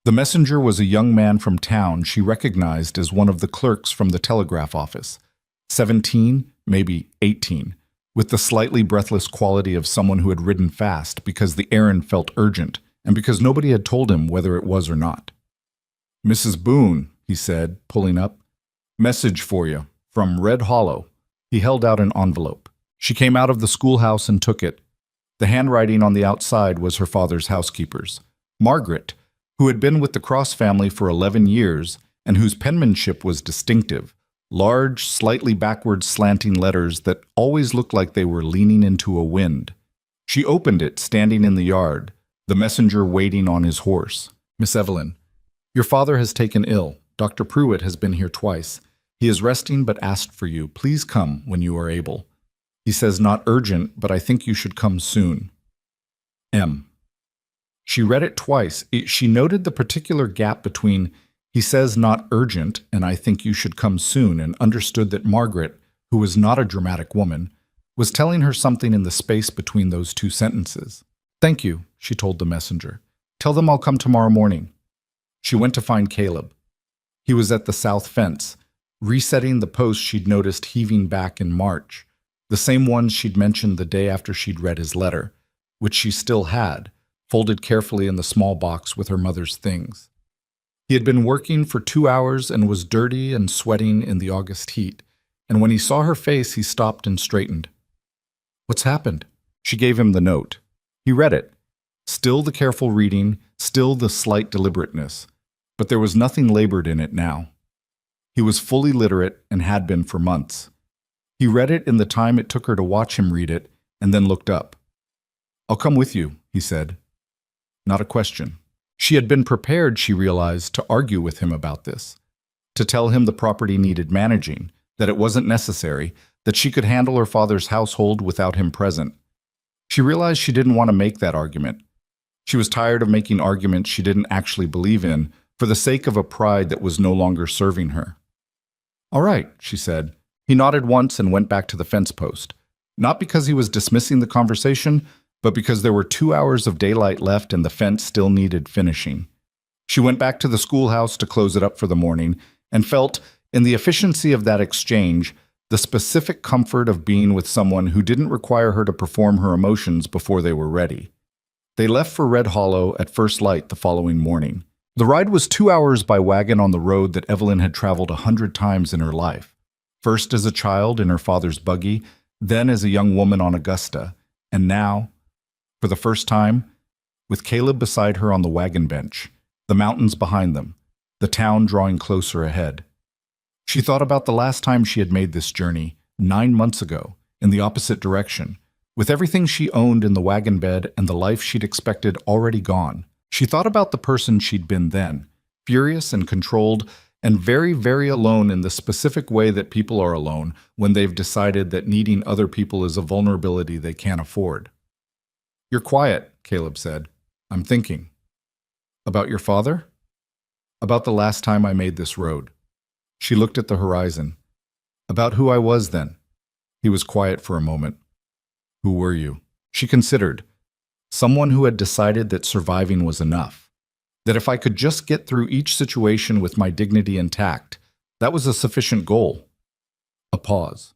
The messenger was a young man from town she recognized as one of the clerks from the telegraph office, 17, maybe 18. With the slightly breathless quality of someone who had ridden fast because the errand felt urgent and because nobody had told him whether it was or not. "Mrs. Boone," he said, pulling up. "Message for you, from Red Hollow." He held out an envelope. She came out of the schoolhouse and took it. The handwriting on the outside was her father's housekeeper's, Margaret, who had been with the Cross family for 11 years and whose penmanship was distinctive. Large, slightly backward slanting letters that always looked like they were leaning into a wind. She opened it, standing in the yard, the messenger waiting on his horse. "Miss Evelyn, your father has taken ill. Dr. Pruitt has been here twice. He is resting but asked for you. Please come when you are able. He says not urgent, but I think you should come soon. M." She read it twice. She noted the particular gap between "he says not urgent, and I think you should come soon," and understood that Margaret, who was not a dramatic woman, was telling her something in the space between those two sentences. "Thank you," she told the messenger. "Tell them I'll come tomorrow morning." She went to find Caleb. He was at the south fence, resetting the post she'd noticed heaving back in March, the same ones she'd mentioned the day after she'd read his letter, which she still had, folded carefully in the small box with her mother's things. He had been working for 2 hours and was dirty and sweating in the August heat, and when he saw her face, he stopped and straightened. "What's happened?" She gave him the note. He read it. Still the careful reading, still the slight deliberateness, but there was nothing labored in it now. He was fully literate and had been for months. He read it in the time it took her to watch him read it, and then looked up. "I'll come with you," he said. Not a question. She had been prepared, she realized, to argue with him about this, to tell him the property needed managing, that it wasn't necessary, that she could handle her father's household without him present. She realized she didn't want to make that argument. She was tired of making arguments she didn't actually believe in for the sake of a pride that was no longer serving her. "All right," she said. He nodded once and went back to the fence post. Not because he was dismissing the conversation, but because there were 2 hours of daylight left and the fence still needed finishing. She went back to the schoolhouse to close it up for the morning and felt, in the efficiency of that exchange, the specific comfort of being with someone who didn't require her to perform her emotions before they were ready. They left for Red Hollow at first light the following morning. The ride was 2 hours by wagon on the road that Evelyn had traveled 100 times in her life. First as a child in her father's buggy, then as a young woman on Augusta, and now, for the first time, with Caleb beside her on the wagon bench, the mountains behind them, the town drawing closer ahead. She thought about the last time she had made this journey, 9 months ago, in the opposite direction, with everything she owned in the wagon bed and the life she'd expected already gone. She thought about the person she'd been then, furious and controlled, and very, very alone in the specific way that people are alone when they've decided that needing other people is a vulnerability they can't afford. "You're quiet," Caleb said. "I'm thinking." "About your father?" "About the last time I made this road." She looked at the horizon. "About who I was then." He was quiet for a moment. "Who were you?" She considered. Someone who had decided that surviving was enough. That if I could just get through each situation with my dignity intact, that was a sufficient goal. A pause.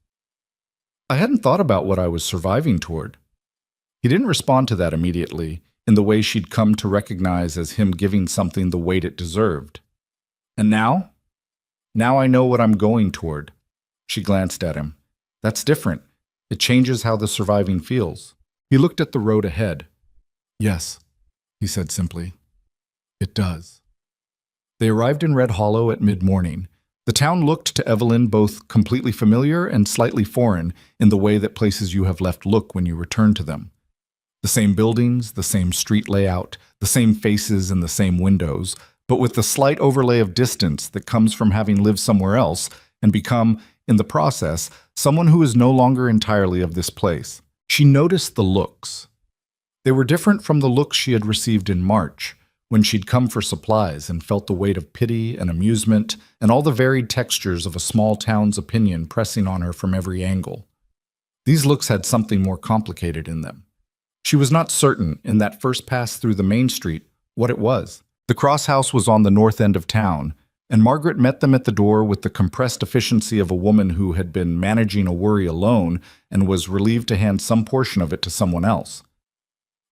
"I hadn't thought about what I was surviving toward." He didn't respond to that immediately, in the way she'd come to recognize as him giving something the weight it deserved. "And now? Now I know what I'm going toward." She glanced at him. "That's different. It changes how the surviving feels." He looked at the road ahead. "Yes," he said simply. "It does." They arrived in Red Hollow at mid-morning. The town looked to Evelyn both completely familiar and slightly foreign in the way that places you have left look when you return to them. The same buildings, the same street layout, the same faces and the same windows, but with the slight overlay of distance that comes from having lived somewhere else and become, in the process, someone who is no longer entirely of this place. She noticed the looks. They were different from the looks she had received in March, when she'd come for supplies and felt the weight of pity and amusement and all the varied textures of a small town's opinion pressing on her from every angle. These looks had something more complicated in them. She was not certain, in that first pass through the main street, what it was. The Cross House was on the north end of town, and Margaret met them at the door with the compressed efficiency of a woman who had been managing a worry alone and was relieved to hand some portion of it to someone else.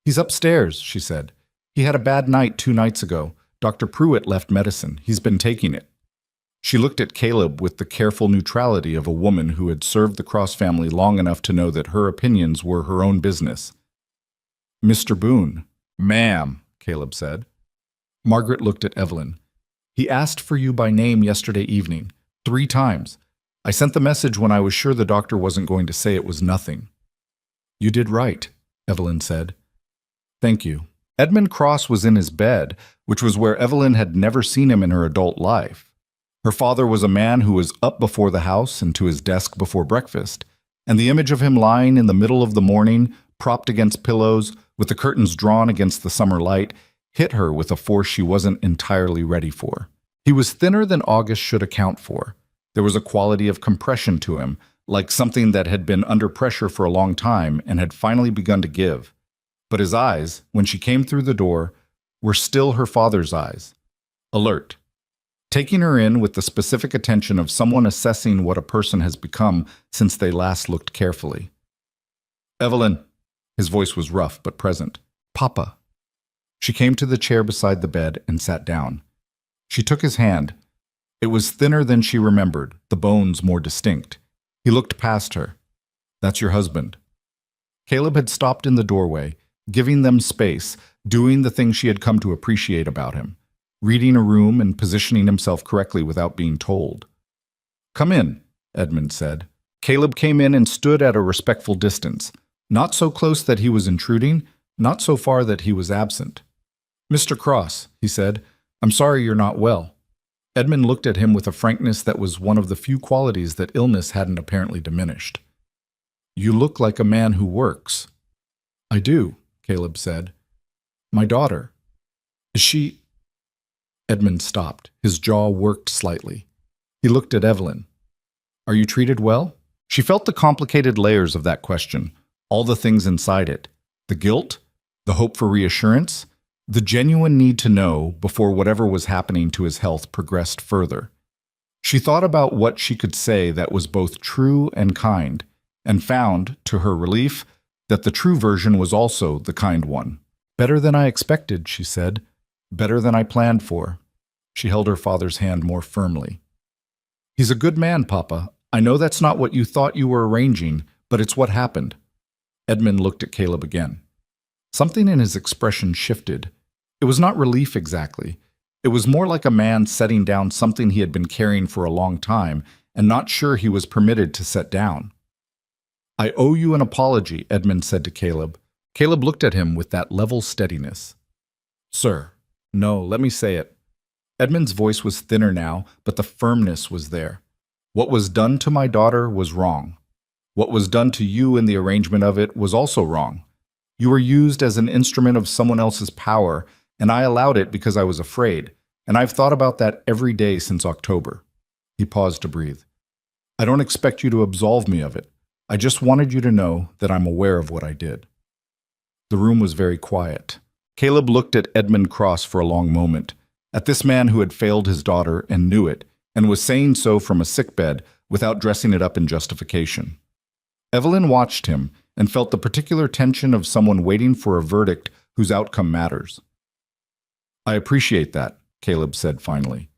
"He's upstairs," she said. "He had a bad night 2 nights ago. Dr. Pruitt left medicine. He's been taking it." She looked at Caleb with the careful neutrality of a woman who had served the Cross family long enough to know that her opinions were her own business. "Mr. Boone." "Ma'am," Caleb said. Margaret looked at Evelyn. "He asked for you by name yesterday evening, 3 times. I sent the message when I was sure the doctor wasn't going to say it was nothing." "You did right," Evelyn said. "Thank you." Edmund Cross was in his bed, which was where Evelyn had never seen him in her adult life. Her father was a man who was up before the house and to his desk before breakfast, and the image of him lying in the middle of the morning, propped against pillows, with the curtains drawn against the summer light, hit her with a force she wasn't entirely ready for. He was thinner than August should account for. There was a quality of compression to him, like something that had been under pressure for a long time and had finally begun to give. But his eyes, when she came through the door, were still her father's eyes, alert, taking her in with the specific attention of someone assessing what a person has become since they last looked carefully. "Evelyn," his voice was rough but present. "Papa." She came to the chair beside the bed and sat down. She took his hand. It was thinner than she remembered, the bones more distinct. He looked past her. "That's your husband." Caleb had stopped in the doorway, giving them space, doing the thing she had come to appreciate about him, reading a room and positioning himself correctly without being told. "Come in," Edmund said. Caleb came in and stood at a respectful distance, not so close that he was intruding, not so far that he was absent. "Mr. Cross," he said, "I'm sorry you're not well." Edmund looked at him with a frankness that was one of the few qualities that illness hadn't apparently diminished. "You look like a man who works." I do, Caleb said. My daughter. Is she... Edmund stopped. His jaw worked slightly. He looked at Evelyn. Are you treated well? She felt the complicated layers of that question, all the things inside it. The guilt, the hope for reassurance, the genuine need to know before whatever was happening to his health progressed further. She thought about what she could say that was both true and kind, and found, to her relief, that the true version was also the kind one. Better than I expected, she said. Better than I planned for. She held her father's hand more firmly. He's a good man, Papa. I know that's not what you thought you were arranging, but it's what happened. Edmund looked at Caleb again. Something in his expression shifted. It was not relief exactly. It was more like a man setting down something he had been carrying for a long time and not sure he was permitted to set down. I owe you an apology, Edmund said to Caleb. Caleb looked at him with that level steadiness. Sir, no, let me say it. Edmund's voice was thinner now, but the firmness was there. What was done to my daughter was wrong. What was done to you in the arrangement of it was also wrong. You were used as an instrument of someone else's power, and I allowed it because I was afraid, and I've thought about that every day since October. He paused to breathe. I don't expect you to absolve me of it. I just wanted you to know that I'm aware of what I did. The room was very quiet. Caleb looked at Edmund Cross for a long moment, at this man who had failed his daughter and knew it, and was saying so from a sickbed without dressing it up in justification. Evelyn watched him and felt the particular tension of someone waiting for a verdict whose outcome matters. I appreciate that, Caleb said finally.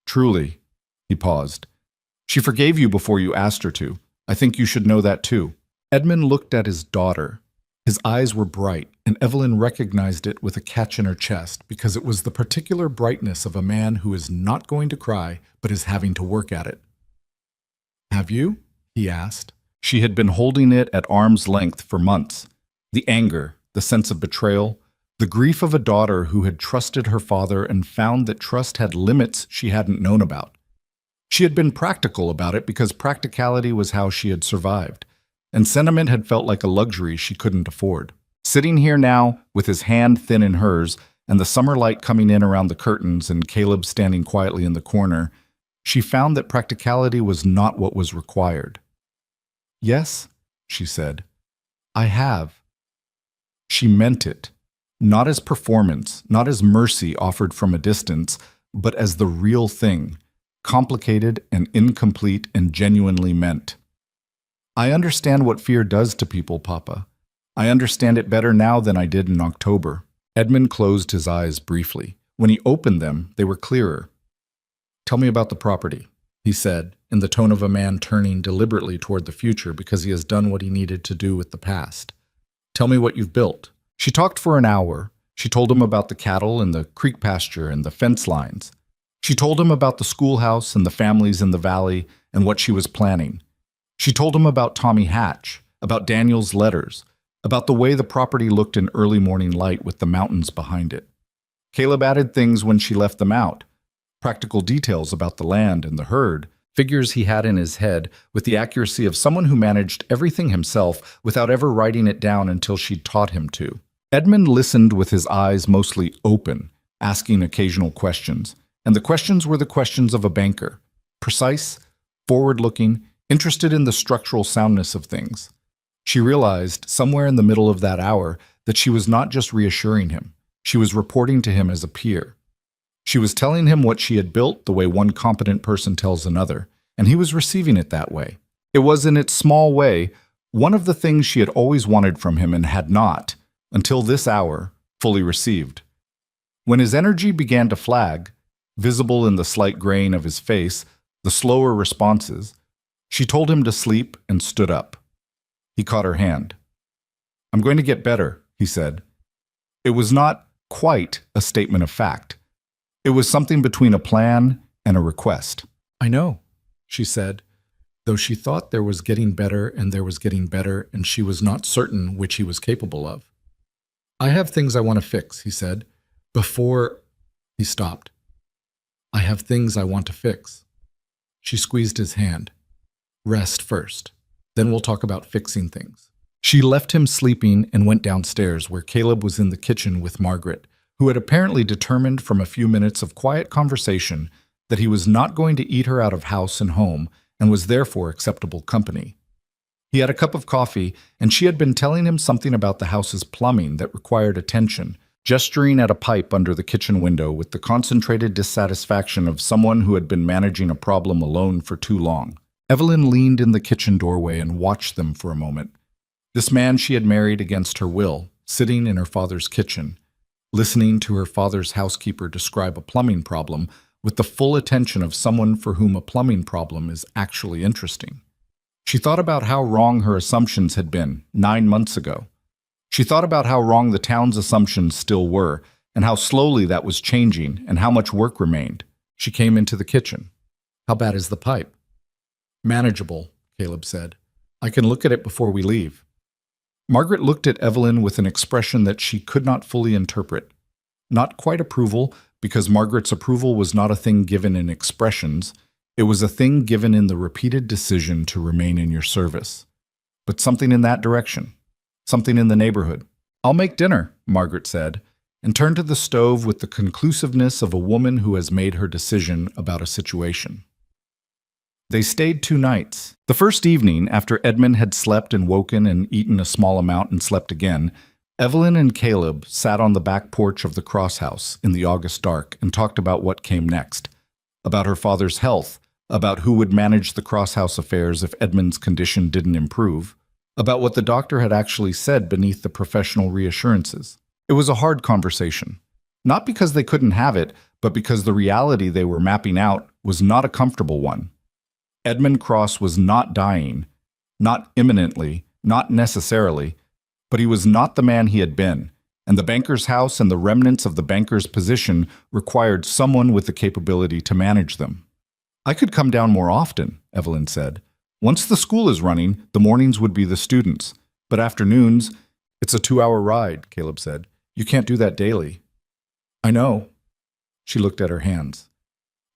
Truly, he paused. She forgave you before you asked her to. I think you should know that too. Edmund looked at his daughter. His eyes were bright, and Evelyn recognized it with a catch in her chest because it was the particular brightness of a man who is not going to cry but is having to work at it. Have you? He asked. She had been holding it at arm's length for months. The anger, the sense of betrayal, the grief of a daughter who had trusted her father and found that trust had limits she hadn't known about. She had been practical about it because practicality was how she had survived, and sentiment had felt like a luxury she couldn't afford. Sitting here now, with his hand thin in hers, and the summer light coming in around the curtains and Caleb standing quietly in the corner, she found that practicality was not what was required. Yes, she said, I have. She meant it, not as performance, not as mercy offered from a distance, but as the real thing, complicated and incomplete and genuinely meant. I understand what fear does to people, Papa. I understand it better now than I did in October. Edmund closed his eyes briefly. When he opened them, they were clearer. Tell me about the property, he said, in the tone of a man turning deliberately toward the future because he has done what he needed to do with the past. Tell me what you've built. She talked for an hour. She told him about the cattle and the creek pasture and the fence lines. She told him about the schoolhouse and the families in the valley and what she was planning. She told him about Tommy Hatch, about Daniel's letters, about the way the property looked in early morning light with the mountains behind it. Caleb added things when she left them out, practical details about the land and the herd, figures he had in his head with the accuracy of someone who managed everything himself without ever writing it down until she'd taught him to. Edmund listened with his eyes mostly open, asking occasional questions, and the questions were the questions of a banker, precise, forward-looking, interested in the structural soundness of things. She realized, somewhere in the middle of that hour, that she was not just reassuring him. She was reporting to him as a peer. She was telling him what she had built the way one competent person tells another, and he was receiving it that way. It was, in its small way, one of the things she had always wanted from him and had not, until this hour, fully received. When his energy began to flag, visible in the slight graying of his face, the slower responses, she told him to sleep and stood up. He caught her hand. I'm going to get better, he said. It was not quite a statement of fact. It was something between a plan and a request. I know, she said, though she thought there was getting better and there was getting better, and she was not certain which he was capable of. I have things I want to fix, he said. Before he stopped. I have things I want to fix. She squeezed his hand. Rest first. Then we'll talk about fixing things. She left him sleeping and went downstairs, where Caleb was in the kitchen with Margaret, who had apparently determined from a few minutes of quiet conversation that he was not going to eat her out of house and home and was therefore acceptable company. He had a cup of coffee, and she had been telling him something about the house's plumbing that required attention, gesturing at a pipe under the kitchen window with the concentrated dissatisfaction of someone who had been managing a problem alone for too long. Evelyn leaned in the kitchen doorway and watched them for a moment. This man she had married against her will, sitting in her father's kitchen, listening to her father's housekeeper describe a plumbing problem with the full attention of someone for whom a plumbing problem is actually interesting. She thought about how wrong her assumptions had been 9 months ago. She thought about how wrong the town's assumptions still were, and how slowly that was changing, and how much work remained. She came into the kitchen. "How bad is the pipe?" "Manageable," Caleb said. "I can look at it before we leave." Margaret looked at Evelyn with an expression that she could not fully interpret. Not quite approval, because Margaret's approval was not a thing given in expressions. It was a thing given in the repeated decision to remain in your service. But something in that direction. Something in the neighborhood. "I'll make dinner," Margaret said, and turned to the stove with the conclusiveness of a woman who has made her decision about a situation. They stayed 2 nights. The first evening, after Edmund had slept and woken and eaten a small amount and slept again, Evelyn and Caleb sat on the back porch of the cross house in the August dark and talked about what came next. About her father's health, about who would manage the cross house affairs if Edmund's condition didn't improve, about what the doctor had actually said beneath the professional reassurances. It was a hard conversation. Not because they couldn't have it, but because the reality they were mapping out was not a comfortable one. Edmund Cross was not dying, not imminently, not necessarily, but he was not the man he had been, and the banker's house and the remnants of the banker's position required someone with the capability to manage them. "I could come down more often," Evelyn said. "Once the school is running, the mornings would be the students, but afternoons, it's a 2-hour ride," Caleb said. "You can't do that daily." "I know." She looked at her hands.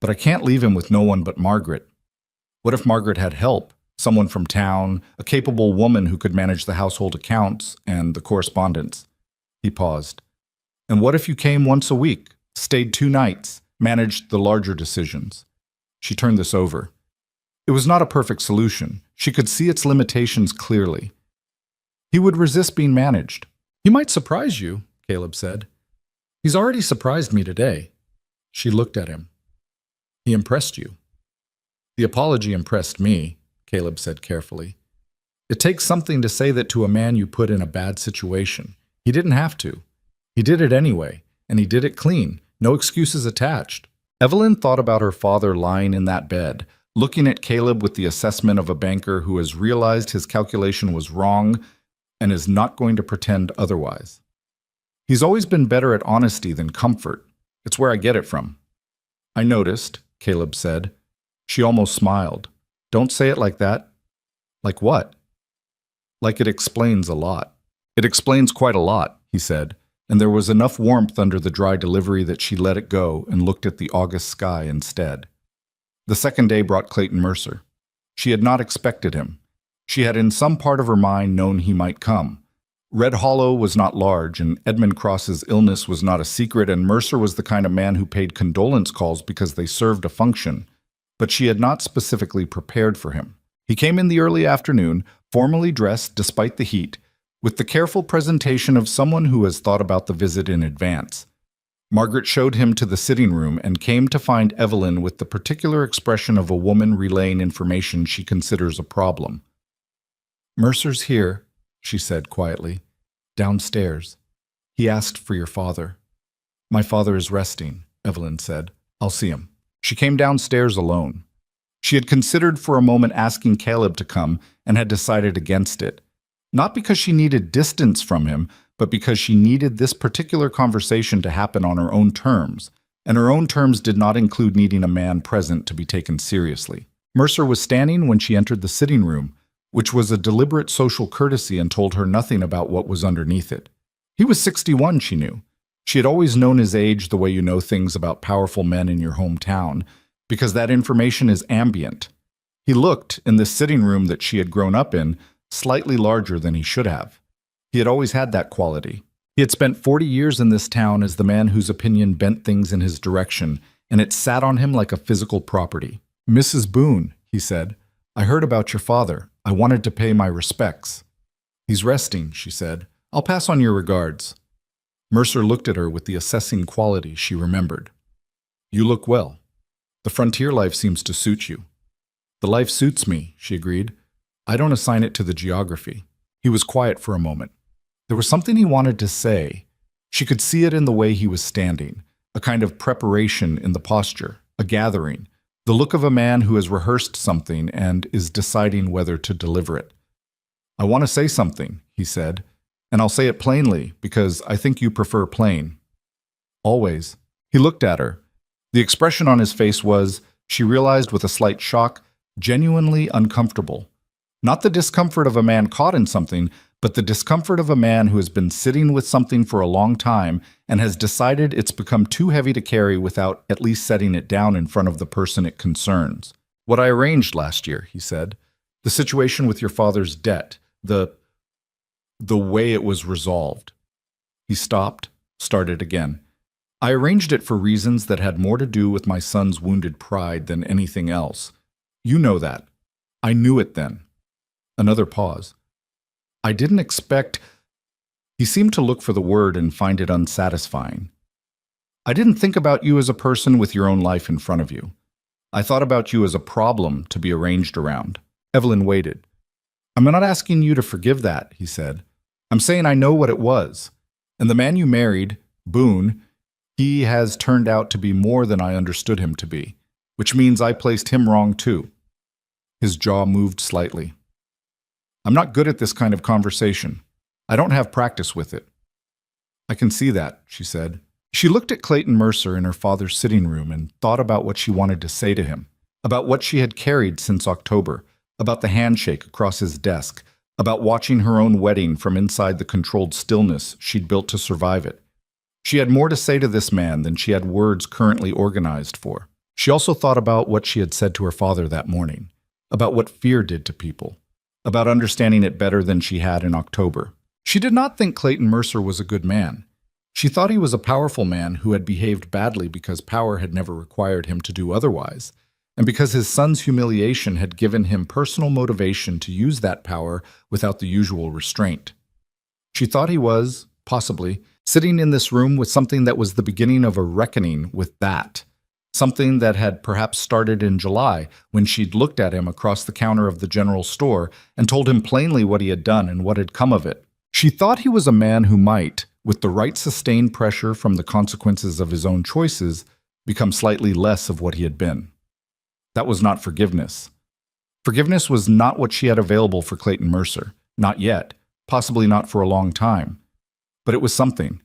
"But I can't leave him with no one but Margaret. What if Margaret had help? Someone from town, a capable woman who could manage the household accounts and the correspondence." He paused. "And what if you came once a week, stayed 2 nights, managed the larger decisions?" She turned this over. It was not a perfect solution. She could see its limitations clearly. He would resist being managed. "He might surprise you," Caleb said. "He's already surprised me today." She looked at him. "He impressed you." "The apology impressed me," Caleb said carefully. "It takes something to say that to a man you put in a bad situation. He didn't have to. He did it anyway, and he did it clean, no excuses attached." Evelyn thought about her father lying in that bed, looking at Caleb with the assessment of a banker who has realized his calculation was wrong and is not going to pretend otherwise. "He's always been better at honesty than comfort. It's where I get it from." "I noticed," Caleb said. She almost smiled. "Don't say it like that." "Like what?" "Like it explains a lot." "It explains quite a lot," he said, and there was enough warmth under the dry delivery that she let it go and looked at the August sky instead. The second day brought Clayton Mercer. She had not expected him. She had in some part of her mind known he might come. Red Hollow was not large, and Edmund Cross's illness was not a secret, and Mercer was the kind of man who paid condolence calls because they served a function. But she had not specifically prepared for him. He came in the early afternoon, formally dressed despite the heat, with the careful presentation of someone who has thought about the visit in advance. Margaret showed him to the sitting room and came to find Evelyn with the particular expression of a woman relaying information she considers a problem. "Mercer's here," she said quietly. "Downstairs. He asked for your father." "My father is resting," Evelyn said. "I'll see him." She came downstairs alone. She had considered for a moment asking Caleb to come and had decided against it. Not because she needed distance from him, but because she needed this particular conversation to happen on her own terms, and her own terms did not include needing a man present to be taken seriously. Mercer was standing when she entered the sitting room, which was a deliberate social courtesy and told her nothing about what was underneath it. He was 61, she knew. She had always known his age the way you know things about powerful men in your hometown, because that information is ambient. He looked, in the sitting room that she had grown up in, slightly larger than he should have. He had always had that quality. He had spent 40 years in this town as the man whose opinion bent things in his direction, and it sat on him like a physical property. "Mrs. Boone," he said, "I heard about your father. I wanted to pay my respects." "He's resting," she said. "I'll pass on your regards." Mercer looked at her with the assessing quality she remembered. "You look well. The frontier life seems to suit you." "The life suits me," she agreed. "I don't assign it to the geography." He was quiet for a moment. There was something he wanted to say. She could see it in the way he was standing, a kind of preparation in the posture, a gathering, the look of a man who has rehearsed something and is deciding whether to deliver it. "I want to say something," he said, "and I'll say it plainly because I think you prefer plain." "Always." He looked at her. The expression on his face was, she realized with a slight shock, genuinely uncomfortable. Not the discomfort of a man caught in something, but the discomfort of a man who has been sitting with something for a long time and has decided it's become too heavy to carry without at least setting it down in front of the person it concerns. "What I arranged last year," he said. "The situation with your father's debt. The way it was resolved." He stopped, started again. "I arranged it for reasons that had more to do with my son's wounded pride than anything else. You know that. I knew it then." Another pause. "I didn't expect—" He seemed to look for the word and find it unsatisfying. "I didn't think about you as a person with your own life in front of you. I thought about you as a problem to be arranged around." Evelyn waited. "I'm not asking you to forgive that," he said. "I'm saying I know what it was. And the man you married, Boone, he has turned out to be more than I understood him to be, which means I placed him wrong too." His jaw moved slightly. "I'm not good at this kind of conversation. I don't have practice with it." "I can see that," she said. She looked at Clayton Mercer in her father's sitting room and thought about what she wanted to say to him, about what she had carried since October, about the handshake across his desk, about watching her own wedding from inside the controlled stillness she'd built to survive it. She had more to say to this man than she had words currently organized for. She also thought about what she had said to her father that morning, about what fear did to people, about understanding it better than she had in October. She did not think Clayton Mercer was a good man. She thought he was a powerful man who had behaved badly because power had never required him to do otherwise, and because his son's humiliation had given him personal motivation to use that power without the usual restraint. She thought he was, possibly, sitting in this room with something that was the beginning of a reckoning with that. Something that had perhaps started in July when she'd looked at him across the counter of the general store and told him plainly what he had done and what had come of it. She thought he was a man who might, with the right sustained pressure from the consequences of his own choices, become slightly less of what he had been. That was not forgiveness. Forgiveness was not what she had available for Clayton Mercer. Not yet, possibly not for a long time. But it was something.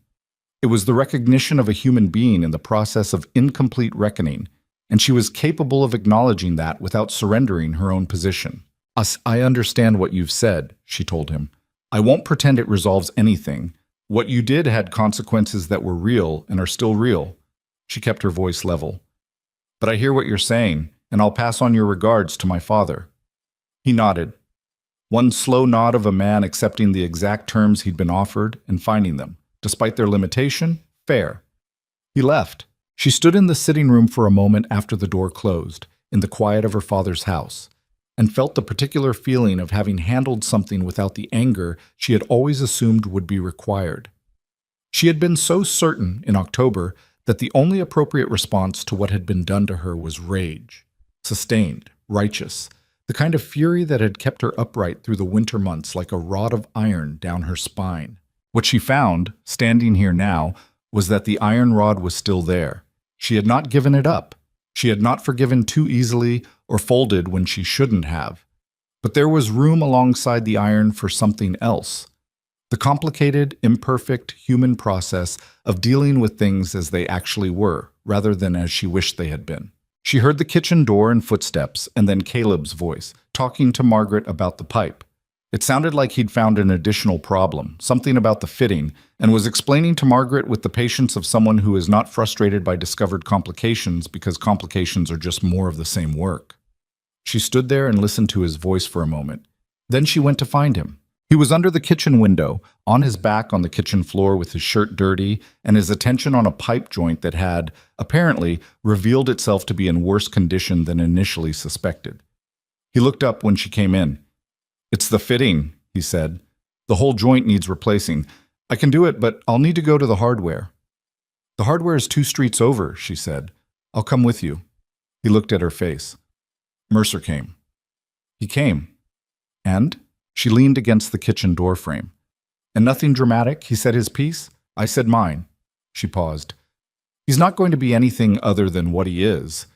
It was the recognition of a human being in the process of incomplete reckoning, and she was capable of acknowledging that without surrendering her own position. "I understand what you've said," she told him. "I won't pretend it resolves anything. What you did had consequences that were real and are still real." She kept her voice level. "But I hear what you're saying, and I'll pass on your regards to my father." He nodded. One slow nod of a man accepting the exact terms he'd been offered and finding them, despite their limitation, fair. He left. She stood in the sitting room for a moment after the door closed, in the quiet of her father's house, and felt the particular feeling of having handled something without the anger she had always assumed would be required. She had been so certain, in October, that the only appropriate response to what had been done to her was rage, sustained, righteous, the kind of fury that had kept her upright through the winter months like a rod of iron down her spine. What she found, standing here now, was that the iron rod was still there. She had not given it up. She had not forgiven too easily or folded when she shouldn't have. But there was room alongside the iron for something else. The complicated, imperfect human process of dealing with things as they actually were, rather than as she wished they had been. She heard the kitchen door and footsteps, and then Caleb's voice, talking to Margaret about the pipe. It sounded like he'd found an additional problem, something about the fitting, and was explaining to Margaret with the patience of someone who is not frustrated by discovered complications because complications are just more of the same work. She stood there and listened to his voice for a moment. Then she went to find him. He was under the kitchen window, on his back on the kitchen floor with his shirt dirty and his attention on a pipe joint that had, apparently, revealed itself to be in worse condition than initially suspected. He looked up when she came in. "It's the fitting," he said. "The whole joint needs replacing. I can do it, but I'll need to go to the hardware." "The hardware is 2 streets over," she said. "I'll come with you." He looked at her face. Mercer came. He came. And? She leaned against the kitchen door frame. "And nothing dramatic?" He said his piece. "I said mine." She paused. "He's not going to be anything other than what he is.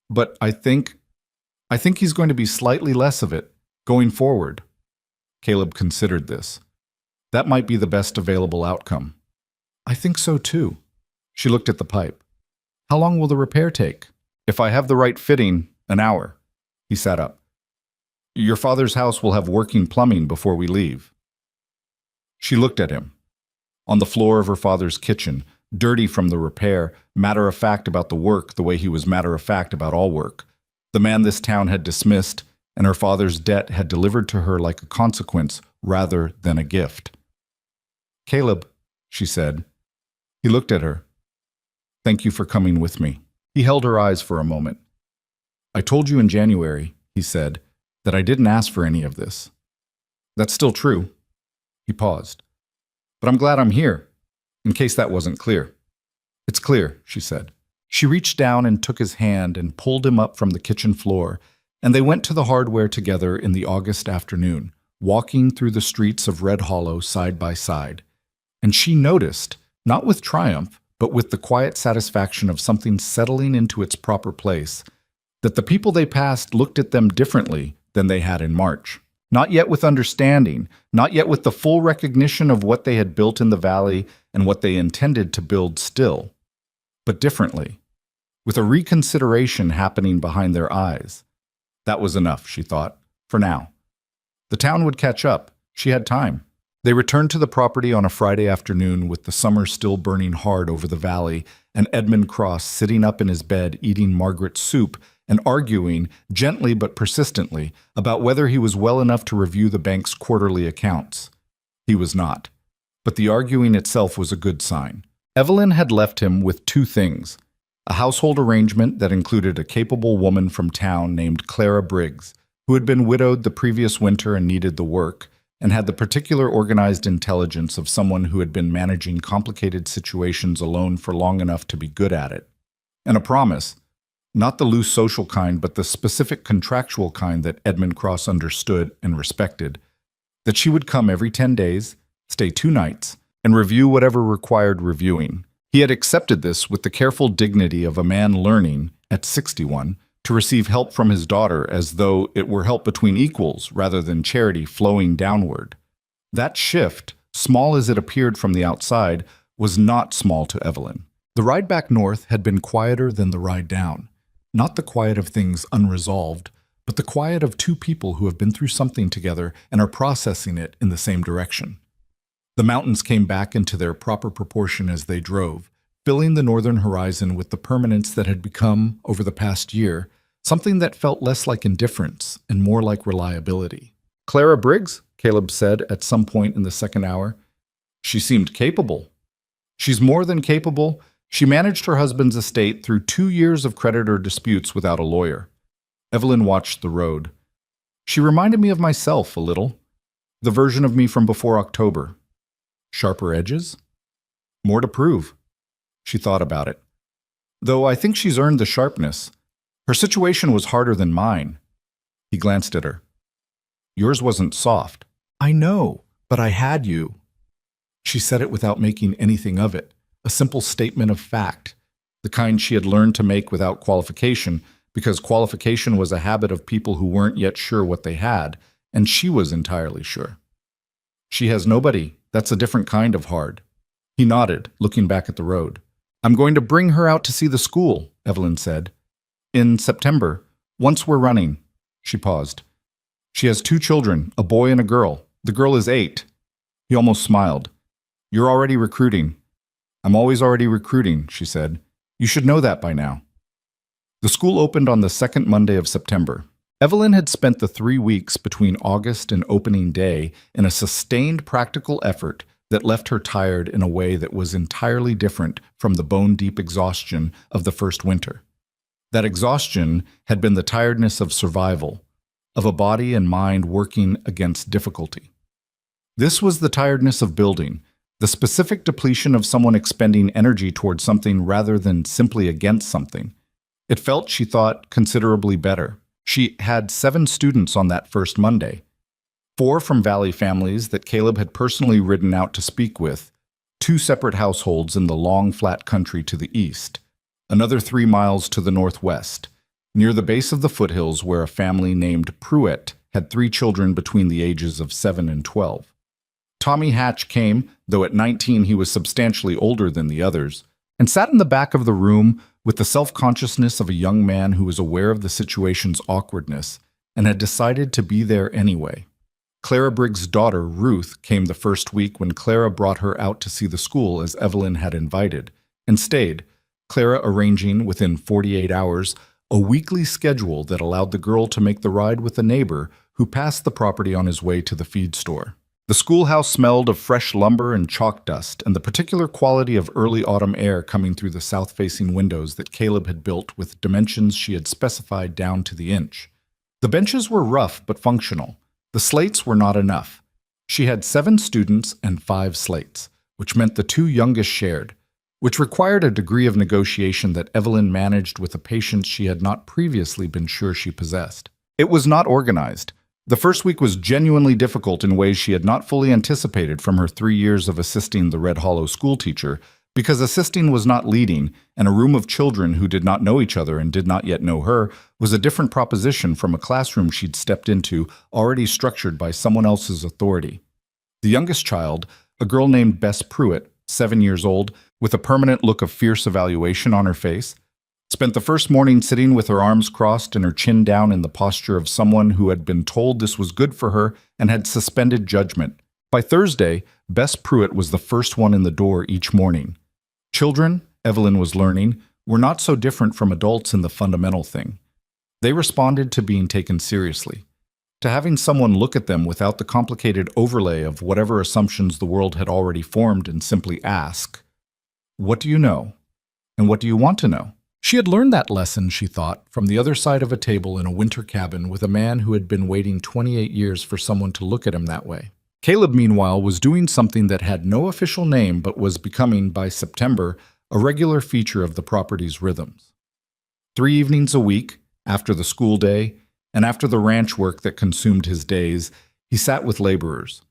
But I think he's going to be slightly less of it, going forward." Caleb considered this. That might be the best available outcome. "I think so too." She looked at the pipe. "How long will the repair take?" "If I have the right fitting, an hour." He sat up. "Your father's house will have working plumbing before we leave." She looked at him. On the floor of her father's kitchen, dirty from the repair, matter-of-fact about the work the way he was matter-of-fact about all work. The man this town had dismissed, and her father's debt had delivered to her like a consequence rather than a gift. "Caleb," she said. He looked at her. "Thank you for coming with me." He held her eyes for a moment. "I told you in January," he said, "that I didn't ask for any of this." "That's still true." He paused. "But I'm glad I'm here, in case that wasn't clear." "It's clear," she said. She reached down and took his hand and pulled him up from the kitchen floor, and they went to the hardware together in the August afternoon, walking through the streets of Red Hollow side by side. And she noticed, not with triumph, but with the quiet satisfaction of something settling into its proper place, that the people they passed looked at them differently than they had in March. Not yet with understanding, not yet with the full recognition of what they had built in the valley and what they intended to build still, but differently, with a reconsideration happening behind their eyes. That was enough, she thought, for now. The town would catch up. She had time. They returned to the property on a Friday afternoon with the summer still burning hard over the valley and Edmund Cross sitting up in his bed eating Margaret's soup and arguing, gently but persistently, about whether he was well enough to review the bank's quarterly accounts. He was not. But the arguing itself was a good sign. Evelyn had left him with 2 things: a household arrangement that included a capable woman from town named Clara Briggs, who had been widowed the previous winter and needed the work, and had the particular organized intelligence of someone who had been managing complicated situations alone for long enough to be good at it, and a promise, not the loose social kind, but the specific contractual kind that Edmund Cross understood and respected, that she would come every 10 days, stay 2 nights, and review whatever required reviewing. He had accepted this with the careful dignity of a man learning, at 61, to receive help from his daughter as though it were help between equals rather than charity flowing downward. That shift, small as it appeared from the outside, was not small to Evelyn. The ride back north had been quieter than the ride down. Not the quiet of things unresolved, but the quiet of 2 people who have been through something together and are processing it in the same direction. The mountains came back into their proper proportion as they drove, filling the northern horizon with the permanence that had become, over the past year, something that felt less like indifference and more like reliability. "Clara Briggs," Caleb said at some point in the second hour. "She seemed capable." "She's more than capable. She managed her husband's estate through 2 years of creditor disputes without a lawyer." Evelyn watched the road. "She reminded me of myself a little. The version of me from before October. Sharper edges? More to prove." She thought about it. "Though I think she's earned the sharpness. Her situation was harder than mine." He glanced at her. "Yours wasn't soft." "I know, but I had you." She said it without making anything of it. A simple statement of fact, the kind she had learned to make without qualification, because qualification was a habit of people who weren't yet sure what they had, and she was entirely sure. "She has nobody. That's a different kind of hard." He nodded, looking back at the road. "I'm going to bring her out to see the school," Evelyn said. "In September, once we're running." She paused. "She has 2 children, a boy and a girl. The girl is 8. He almost smiled. "You're already recruiting." "I'm always already recruiting," she said. "You should know that by now." The school opened on the 2nd Monday of September. Evelyn had spent the 3 weeks between August and opening day in a sustained practical effort that left her tired in a way that was entirely different from the bone-deep exhaustion of the first winter. That exhaustion had been the tiredness of survival, of a body and mind working against difficulty. This was the tiredness of building, the specific depletion of someone expending energy towards something rather than simply against something. It felt, she thought, considerably better. She had 7 students on that first Monday, 4 from Valley families that Caleb had personally ridden out to speak with, 2 separate households in the long, flat country to the east, another 3 miles to the northwest, near the base of the foothills where a family named Pruitt had 3 children between the ages of 7 and 12. Tommy Hatch came, though at 19 he was substantially older than the others, and sat in the back of the room with the self-consciousness of a young man who was aware of the situation's awkwardness and had decided to be there anyway. Clara Briggs' daughter, Ruth, came the first week when Clara brought her out to see the school as Evelyn had invited, and stayed, Clara arranging, within 48 hours, a weekly schedule that allowed the girl to make the ride with a neighbor who passed the property on his way to the feed store. The schoolhouse smelled of fresh lumber and chalk dust and the particular quality of early autumn air coming through the south-facing windows that Caleb had built with dimensions she had specified down to the inch. The benches were rough but functional. The slates were not enough. She had 7 students and 5 slates, which meant the 2 youngest shared, which required a degree of negotiation that Evelyn managed with a patience she had not previously been sure she possessed. It was not organized. The first week was genuinely difficult in ways she had not fully anticipated from her 3 years of assisting the Red Hollow schoolteacher, because assisting was not leading, and a room of children who did not know each other and did not yet know her was a different proposition from a classroom she'd stepped into already structured by someone else's authority. The youngest child, a girl named Bess Pruitt, 7 years old, with a permanent look of fierce evaluation on her face, spent the first morning sitting with her arms crossed and her chin down in the posture of someone who had been told this was good for her and had suspended judgment. By Thursday, Bess Pruitt was the first one in the door each morning. Children, Evelyn was learning, were not so different from adults in the fundamental thing. They responded to being taken seriously, to having someone look at them without the complicated overlay of whatever assumptions the world had already formed and simply ask, "What do you know? And what do you want to know?" She had learned that lesson, she thought, from the other side of a table in a winter cabin with a man who had been waiting 28 years for someone to look at him that way. Caleb, meanwhile, was doing something that had no official name but was becoming, by September, a regular feature of the property's rhythms. 3 evenings a week, after the school day, and after the ranch work that consumed his days, he sat with laborers.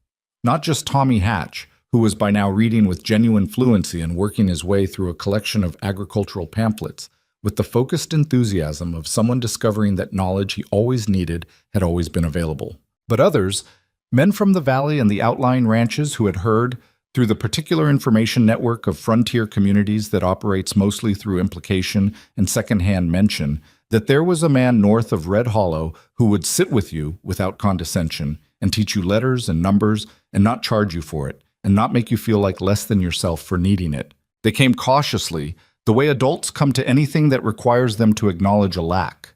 Not just Tommy Hatch, who was by now reading with genuine fluency and working his way through a collection of agricultural pamphlets, with the focused enthusiasm of someone discovering that knowledge he always needed had always been available. But others, men from the valley and the outlying ranches who had heard, through the particular information network of frontier communities that operates mostly through implication and secondhand mention, that there was a man north of Red Hollow who would sit with you without condescension and teach you letters and numbers and not charge you for it and not make you feel like less than yourself for needing it. They came cautiously, the way adults come to anything that requires them to acknowledge a lack.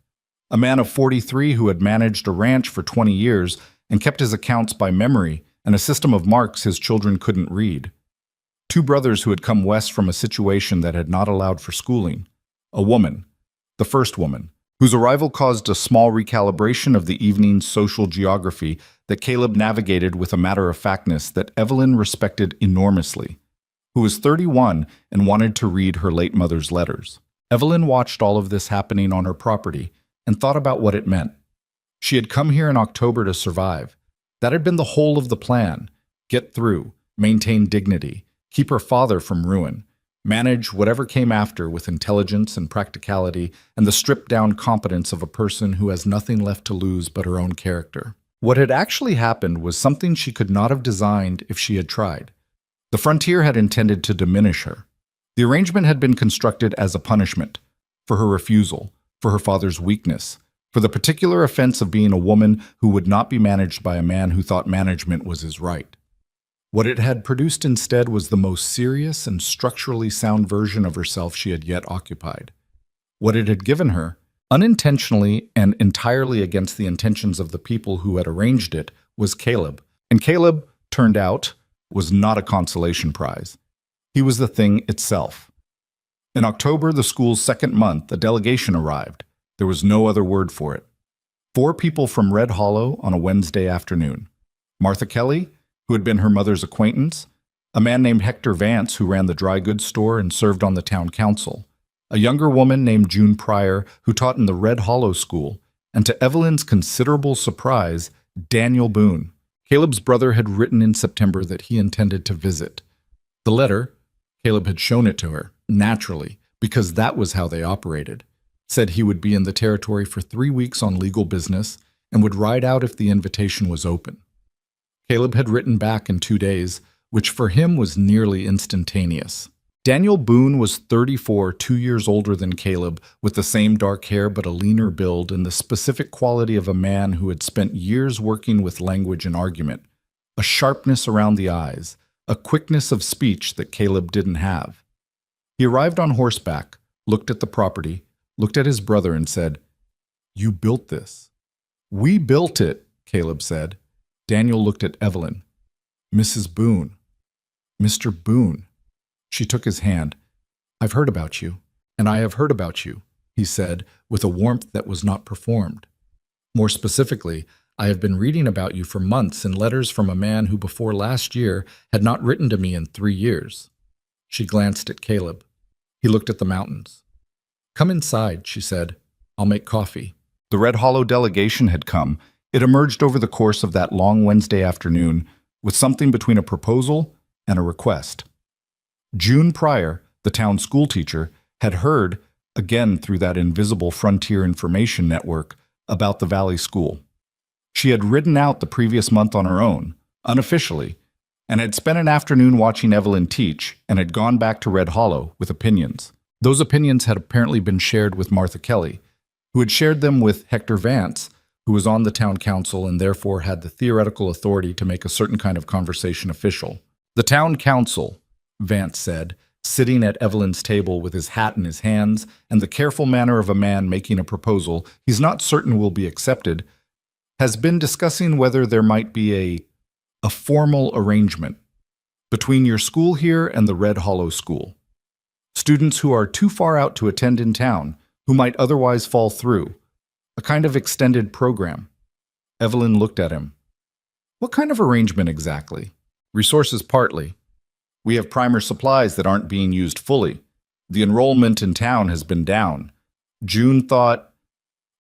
A man of 43 who had managed a ranch for 20 years and kept his accounts by memory and a system of marks his children couldn't read. 2 brothers who had come west from a situation that had not allowed for schooling. A woman, the first woman, whose arrival caused a small recalibration of the evening's social geography that Caleb navigated with a matter-of-factness that Evelyn respected enormously, who was 31 and wanted to read her late mother's letters. Evelyn watched all of this happening on her property and thought about what it meant. She had come here in October to survive. That had been the whole of the plan: get through, maintain dignity, keep her father from ruin, manage whatever came after with intelligence and practicality and the stripped-down competence of a person who has nothing left to lose but her own character. What had actually happened was something she could not have designed if she had tried. The frontier had intended to diminish her. The arrangement had been constructed as a punishment for her refusal, for her father's weakness, for the particular offense of being a woman who would not be managed by a man who thought management was his right. What it had produced instead was the most serious and structurally sound version of herself she had yet occupied. What it had given her, Unintentionally and entirely against the intentions of the people who had arranged it was Caleb. And Caleb, turned out, was not a consolation prize. He was the thing itself. In October, the school's second month, a delegation arrived. There was no other word for it. 4 people from Red Hollow on a Wednesday afternoon. Martha Kelly, who had been her mother's acquaintance, a man named Hector Vance, who ran the dry goods store and served on the town council, a younger woman named June Pryor, who taught in the Red Hollow School, and to Evelyn's considerable surprise, Daniel Boone. Caleb's brother had written in September that he intended to visit. The letter, Caleb had shown it to her, naturally, because that was how they operated, said he would be in the territory for 3 weeks on legal business and would ride out if the invitation was open. Caleb had written back in 2 days, which for him was nearly instantaneous. Daniel Boone was 34, 2 years older than Caleb, with the same dark hair but a leaner build and the specific quality of a man who had spent years working with language and argument, a sharpness around the eyes, a quickness of speech that Caleb didn't have. He arrived on horseback, looked at the property, looked at his brother and said, "You built this." "We built it," Caleb said. Daniel looked at Evelyn. "Mrs. Boone." "Mr. Boone." She took his hand. "I've heard about you, and I have heard about you," he said, with a warmth that was not performed. "More specifically, I have been reading about you for months in letters from a man who before last year had not written to me in 3 years. She glanced at Caleb. He looked at the mountains. "Come inside," she said. "I'll make coffee." The Red Hollow delegation had come. It emerged over the course of that long Wednesday afternoon with something between a proposal and a request. June Pryor, the town schoolteacher, had heard, again through that invisible frontier information network, about the Valley School. She had ridden out the previous month on her own, unofficially, and had spent an afternoon watching Evelyn teach and had gone back to Red Hollow with opinions. Those opinions had apparently been shared with Martha Kelly, who had shared them with Hector Vance, who was on the town council and therefore had the theoretical authority to make a certain kind of conversation official. "The town council," Vance said, sitting at Evelyn's table with his hat in his hands and the careful manner of a man making a proposal he's not certain will be accepted, has been discussing whether there might be a formal arrangement between your school here and the Red Hollow School. Students who are too far out to attend in town, who might otherwise fall through. A kind of extended program. Evelyn looked at him. "What kind of arrangement exactly?" "Resources partly. We have primer supplies that aren't being used fully. The enrollment in town has been down. June thought,"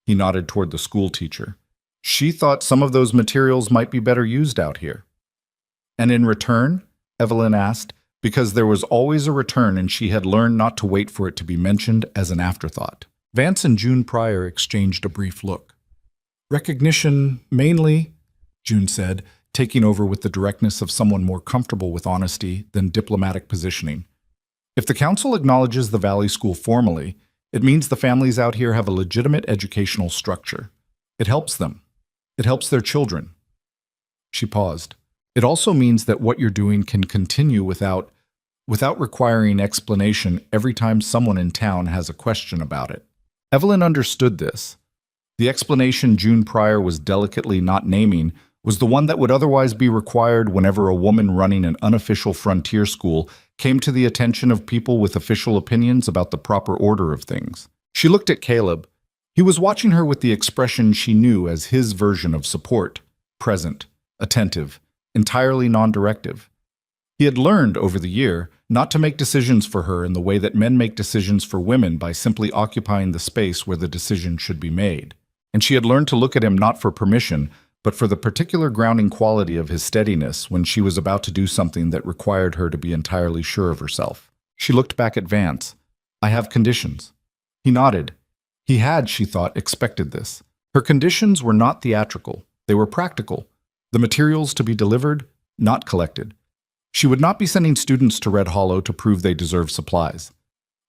he nodded toward the school teacher, "she thought some of those materials might be better used out here." "And in return?" Evelyn asked, because there was always a return and she had learned not to wait for it to be mentioned as an afterthought. Vance and June Pryor exchanged a brief look. "Recognition, mainly," June said, taking over with the directness of someone more comfortable with honesty than diplomatic positioning. "If the council acknowledges the Valley School formally, it means the families out here have a legitimate educational structure. It helps them. It helps their children." She paused. "It also means that what you're doing can continue without requiring explanation every time someone in town has a question about it." Evelyn understood this. The explanation June Pryor was delicately not naming was the one that would otherwise be required whenever a woman running an unofficial frontier school came to the attention of people with official opinions about the proper order of things. She looked at Caleb. He was watching her with the expression she knew as his version of support, present, attentive, entirely non-directive. He had learned over the year not to make decisions for her in the way that men make decisions for women by simply occupying the space where the decision should be made. And she had learned to look at him not for permission, but for the particular grounding quality of his steadiness when she was about to do something that required her to be entirely sure of herself. She looked back at Vance. "I have conditions." He nodded. He had, she thought, expected this. Her conditions were not theatrical. They were practical. The materials to be delivered, not collected. She would not be sending students to Red Hollow to prove they deserve supplies.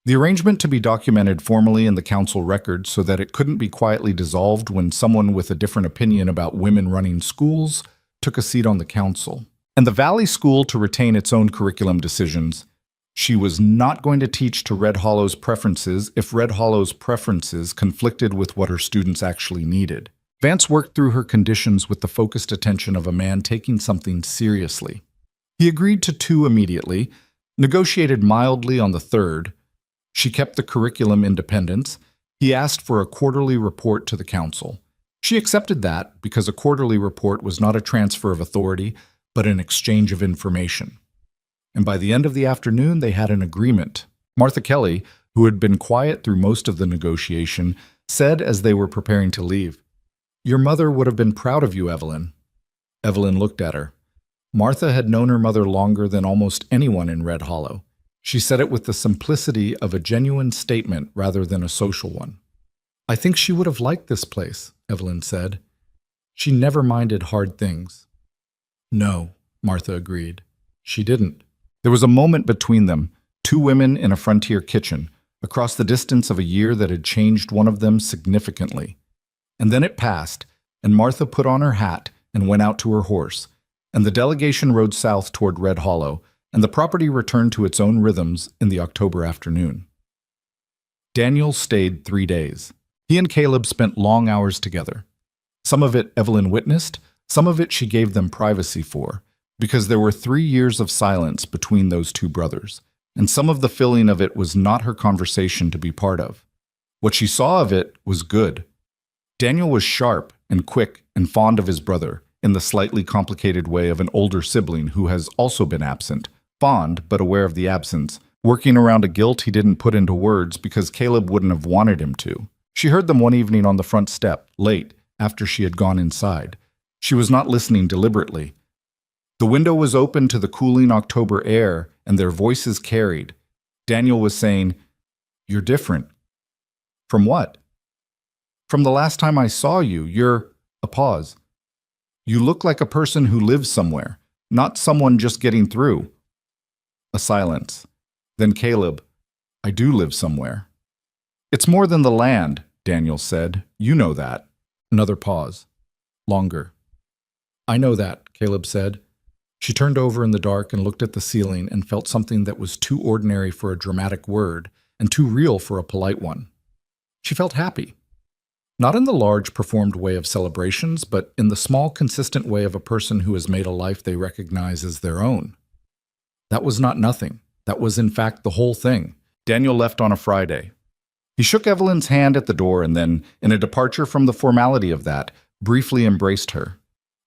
The arrangement to be documented formally in the council record so that it couldn't be quietly dissolved when someone with a different opinion about women running schools took a seat on the council. And the Valley School to retain its own curriculum decisions, She was not going to teach to Red Hollow's preferences if Red Hollow's preferences conflicted with what her students actually needed. Vance worked through her conditions with the focused attention of a man taking something seriously. He agreed to 2 immediately, negotiated mildly on the 3rd. She kept the curriculum independence. He asked for a quarterly report to the council. She accepted that because a quarterly report was not a transfer of authority, but an exchange of information. And by the end of the afternoon, they had an agreement. Martha Kelly, who had been quiet through most of the negotiation, said as they were preparing to leave, "Your mother would have been proud of you, Evelyn." Evelyn looked at her. Martha had known her mother longer than almost anyone in Red Hollow. She said it with the simplicity of a genuine statement rather than a social one. "I think she would have liked this place," Evelyn said. "She never minded hard things." "No," Martha agreed. "She didn't." There was a moment between them, 2 women in a frontier kitchen, across the distance of a year that had changed one of them significantly. And then it passed, and Martha put on her hat and went out to her horse, and the delegation rode south toward Red Hollow, and the property returned to its own rhythms in the October afternoon. Daniel stayed 3 days. He and Caleb spent long hours together. Some of it Evelyn witnessed, some of it she gave them privacy for, because there were 3 years of silence between those 2 brothers, and some of the filling of it was not her conversation to be part of. What she saw of it was good. Daniel was sharp and quick and fond of his brother, in the slightly complicated way of an older sibling who has also been absent, fond but aware of the absence, working around a guilt he didn't put into words because Caleb wouldn't have wanted him to. She heard them one evening on the front step, late, after she had gone inside. She was not listening deliberately. The window was open to the cooling October air, and their voices carried. Daniel was saying, "You're different." "From what?" "From the last time I saw you, you're—" A pause. "You look like a person who lives somewhere, not someone just getting through." A silence. Then Caleb, "I do live somewhere." "It's more than the land," Daniel said. "You know that." Another pause. Longer. "I know that," Caleb said. She turned over in the dark and looked at the ceiling and felt something that was too ordinary for a dramatic word and too real for a polite one. She felt happy. Not in the large, performed way of celebrations, but in the small, consistent way of a person who has made a life they recognize as their own. That was not nothing. That was, in fact, the whole thing. Daniel left on a Friday. He shook Evelyn's hand at the door and then, in a departure from the formality of that, briefly embraced her.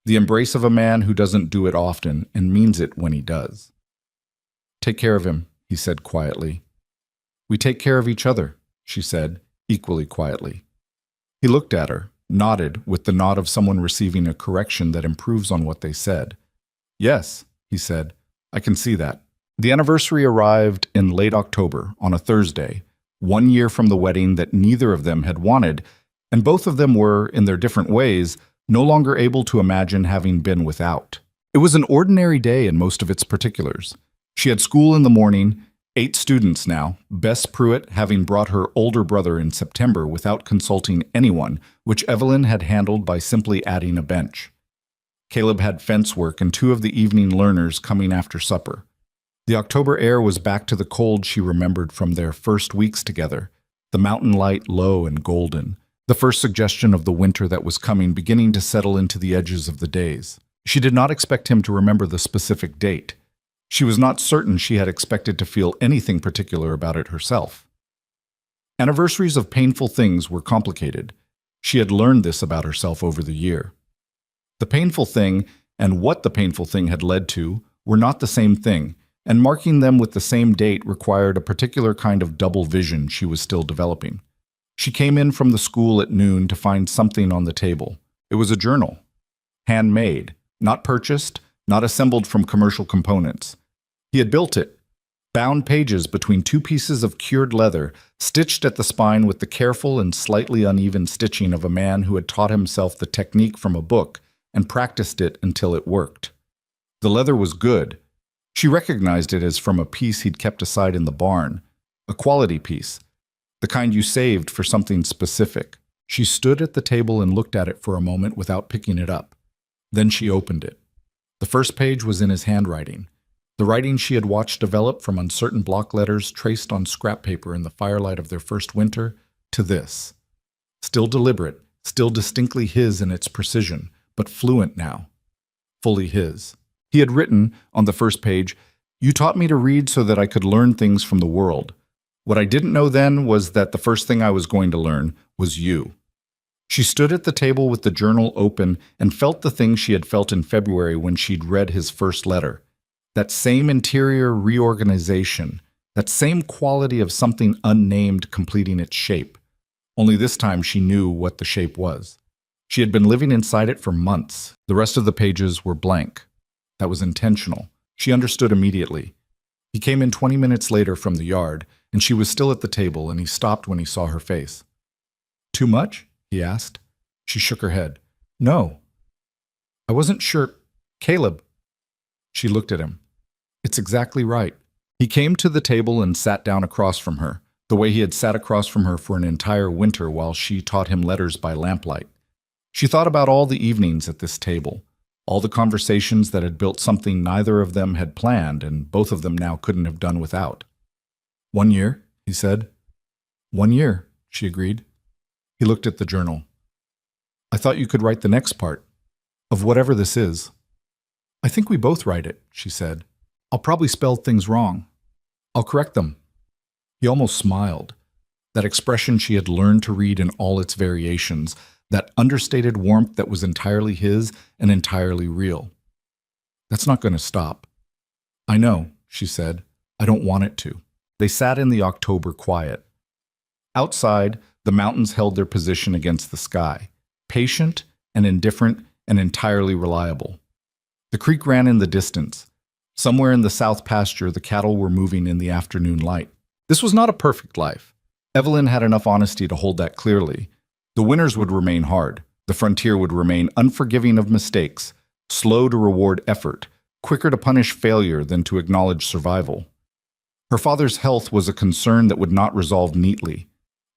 The embrace of a man who doesn't do it often and means it when he does. "Take care of him," he said quietly. "We take care of each other," she said, equally quietly. He looked at her, nodded with the nod of someone receiving a correction that improves on what they said. "Yes," he said, "I can see that." The anniversary arrived in late October, on a Thursday, 1 year from the wedding that neither of them had wanted, and both of them were, in their different ways, no longer able to imagine having been without. It was an ordinary day in most of its particulars. She had school in the morning, 8 students now, Bess Pruitt having brought her older brother in September without consulting anyone, which Evelyn had handled by simply adding a bench. Caleb had fence work and 2 of the evening learners coming after supper. The October air was back to the cold she remembered from their first weeks together, the mountain light low and golden, the first suggestion of the winter that was coming beginning to settle into the edges of the days. She did not expect him to remember the specific date. She was not certain she had expected to feel anything particular about it herself. Anniversaries of painful things were complicated. She had learned this about herself over the year. The painful thing and what the painful thing had led to were not the same thing, and marking them with the same date required a particular kind of double vision she was still developing. She came in from the school at noon to find something on the table. It was a journal. Handmade, not purchased, not assembled from commercial components. He had built it, bound pages between 2 pieces of cured leather, stitched at the spine with the careful and slightly uneven stitching of a man who had taught himself the technique from a book and practiced it until it worked. The leather was good. She recognized it as from a piece he'd kept aside in the barn, a quality piece, the kind you saved for something specific. She stood at the table and looked at it for a moment without picking it up. Then she opened it. The first page was in his handwriting. The writing she had watched develop from uncertain block letters traced on scrap paper in the firelight of their first winter to this. Still deliberate, still distinctly his in its precision, but fluent now. Fully his. He had written, on the first page, "You taught me to read so that I could learn things from the world. What I didn't know then was that the first thing I was going to learn was you." She stood at the table with the journal open and felt the thing she had felt in February when she'd read his first letter. That same interior reorganization, that same quality of something unnamed completing its shape. Only this time she knew what the shape was. She had been living inside it for months. The rest of the pages were blank. That was intentional. She understood immediately. He came in 20 minutes later from the yard, and she was still at the table, and he stopped when he saw her face. "Too much?" he asked. She shook her head. "No. I wasn't sure. Caleb." She looked at him. "It's exactly right." He came to the table and sat down across from her, the way he had sat across from her for an entire winter while she taught him letters by lamplight. She thought about all the evenings at this table, all the conversations that had built something neither of them had planned and both of them now couldn't have done without. "1 year," he said. "1 year," she agreed. He looked at the journal. "I thought you could write the next part, of whatever this is." "I think we both write it," she said. "I'll probably spell things wrong. I'll correct them." He almost smiled. That expression she had learned to read in all its variations, that understated warmth that was entirely his and entirely real. "That's not going to stop." "I know," she said. "I don't want it to." They sat in the October quiet. Outside, the mountains held their position against the sky, patient and indifferent and entirely reliable. The creek ran in the distance. Somewhere in the south pasture, the cattle were moving in the afternoon light. This was not a perfect life. Evelyn had enough honesty to hold that clearly. The winters would remain hard. The frontier would remain unforgiving of mistakes, slow to reward effort, quicker to punish failure than to acknowledge survival. Her father's health was a concern that would not resolve neatly.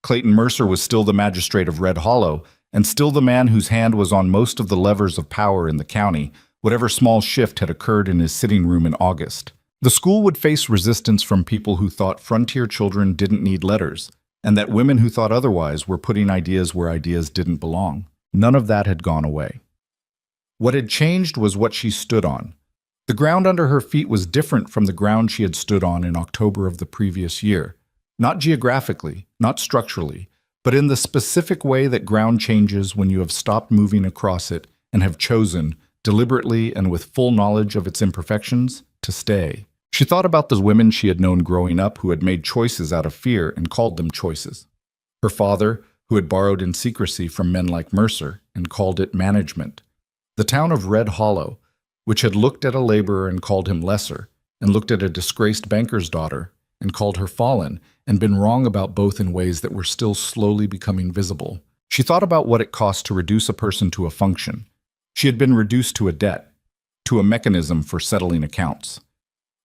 Clayton Mercer was still the magistrate of Red Hollow, and still the man whose hand was on most of the levers of power in the county, whatever small shift had occurred in his sitting room in August. The school would face resistance from people who thought frontier children didn't need letters, and that women who thought otherwise were putting ideas where ideas didn't belong. None of that had gone away. What had changed was what she stood on. The ground under her feet was different from the ground she had stood on in October of the previous year. Not geographically, not structurally, but in the specific way that ground changes when you have stopped moving across it and have chosen, deliberately and with full knowledge of its imperfections, to stay. She thought about the women she had known growing up who had made choices out of fear and called them choices. Her father, who had borrowed in secrecy from men like Mercer and called it management. The town of Red Hollow, which had looked at a laborer and called him lesser, and looked at a disgraced banker's daughter and called her fallen, and been wrong about both in ways that were still slowly becoming visible. She thought about what it cost to reduce a person to a function. She had been reduced to a debt, to a mechanism for settling accounts.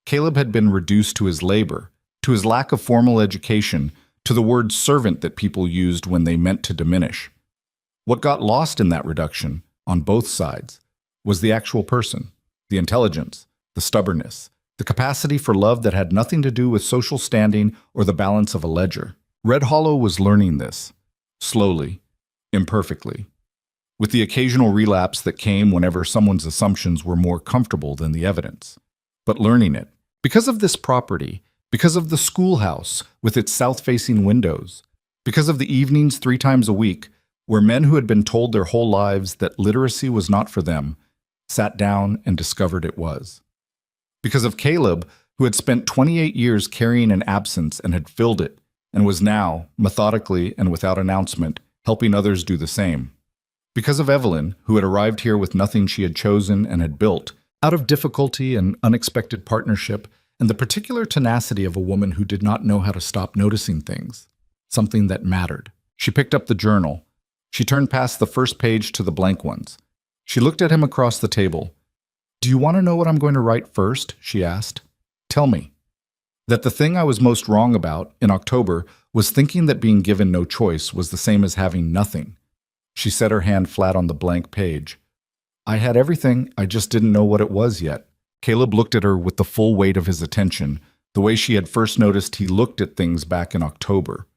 Caleb had been reduced to his labor, to his lack of formal education, to the word servant that people used when they meant to diminish. What got lost in that reduction, on both sides, was the actual person, the intelligence, the stubbornness, the capacity for love that had nothing to do with social standing or the balance of a ledger. Red Hollow was learning this, slowly, imperfectly, with the occasional relapse that came whenever someone's assumptions were more comfortable than the evidence. But learning it, because of this property, because of the schoolhouse with its south-facing windows, because of the evenings 3 times a week, where men who had been told their whole lives that literacy was not for them, sat down and discovered it was. Because of Caleb, who had spent 28 years carrying an absence and had filled it, and was now, methodically and without announcement, helping others do the same. Because of Evelyn, who had arrived here with nothing she had chosen and had built, out of difficulty and unexpected partnership, and the particular tenacity of a woman who did not know how to stop noticing things, something that mattered. She picked up the journal. She turned past the first page to the blank ones. She looked at him across the table. "Do you want to know what I'm going to write first?" she asked. "Tell me." That the thing I was most wrong about, in October, was thinking that being given no choice was the same as having nothing. She set her hand flat on the blank page. "I had everything, I just didn't know what it was yet." Caleb looked at her with the full weight of his attention, the way she had first noticed he looked at things back in October,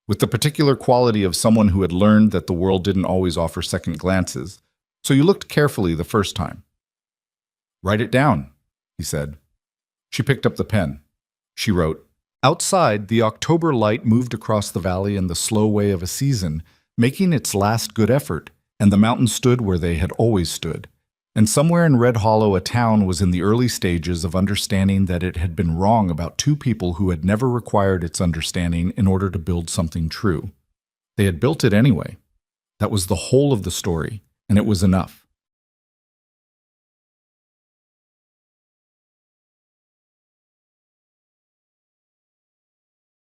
with the particular quality of someone who had learned that the world didn't always offer second glances, so you looked carefully the first time. "Write it down," he said. She picked up the pen. She wrote, "Outside, the October light moved across the valley in the slow way of a season, making its last good effort, and the mountains stood where they had always stood. And somewhere in Red Hollow, a town was in the early stages of understanding that it had been wrong about two people who had never required its understanding in order to build something true. They had built it anyway. That was the whole of the story, and it was enough.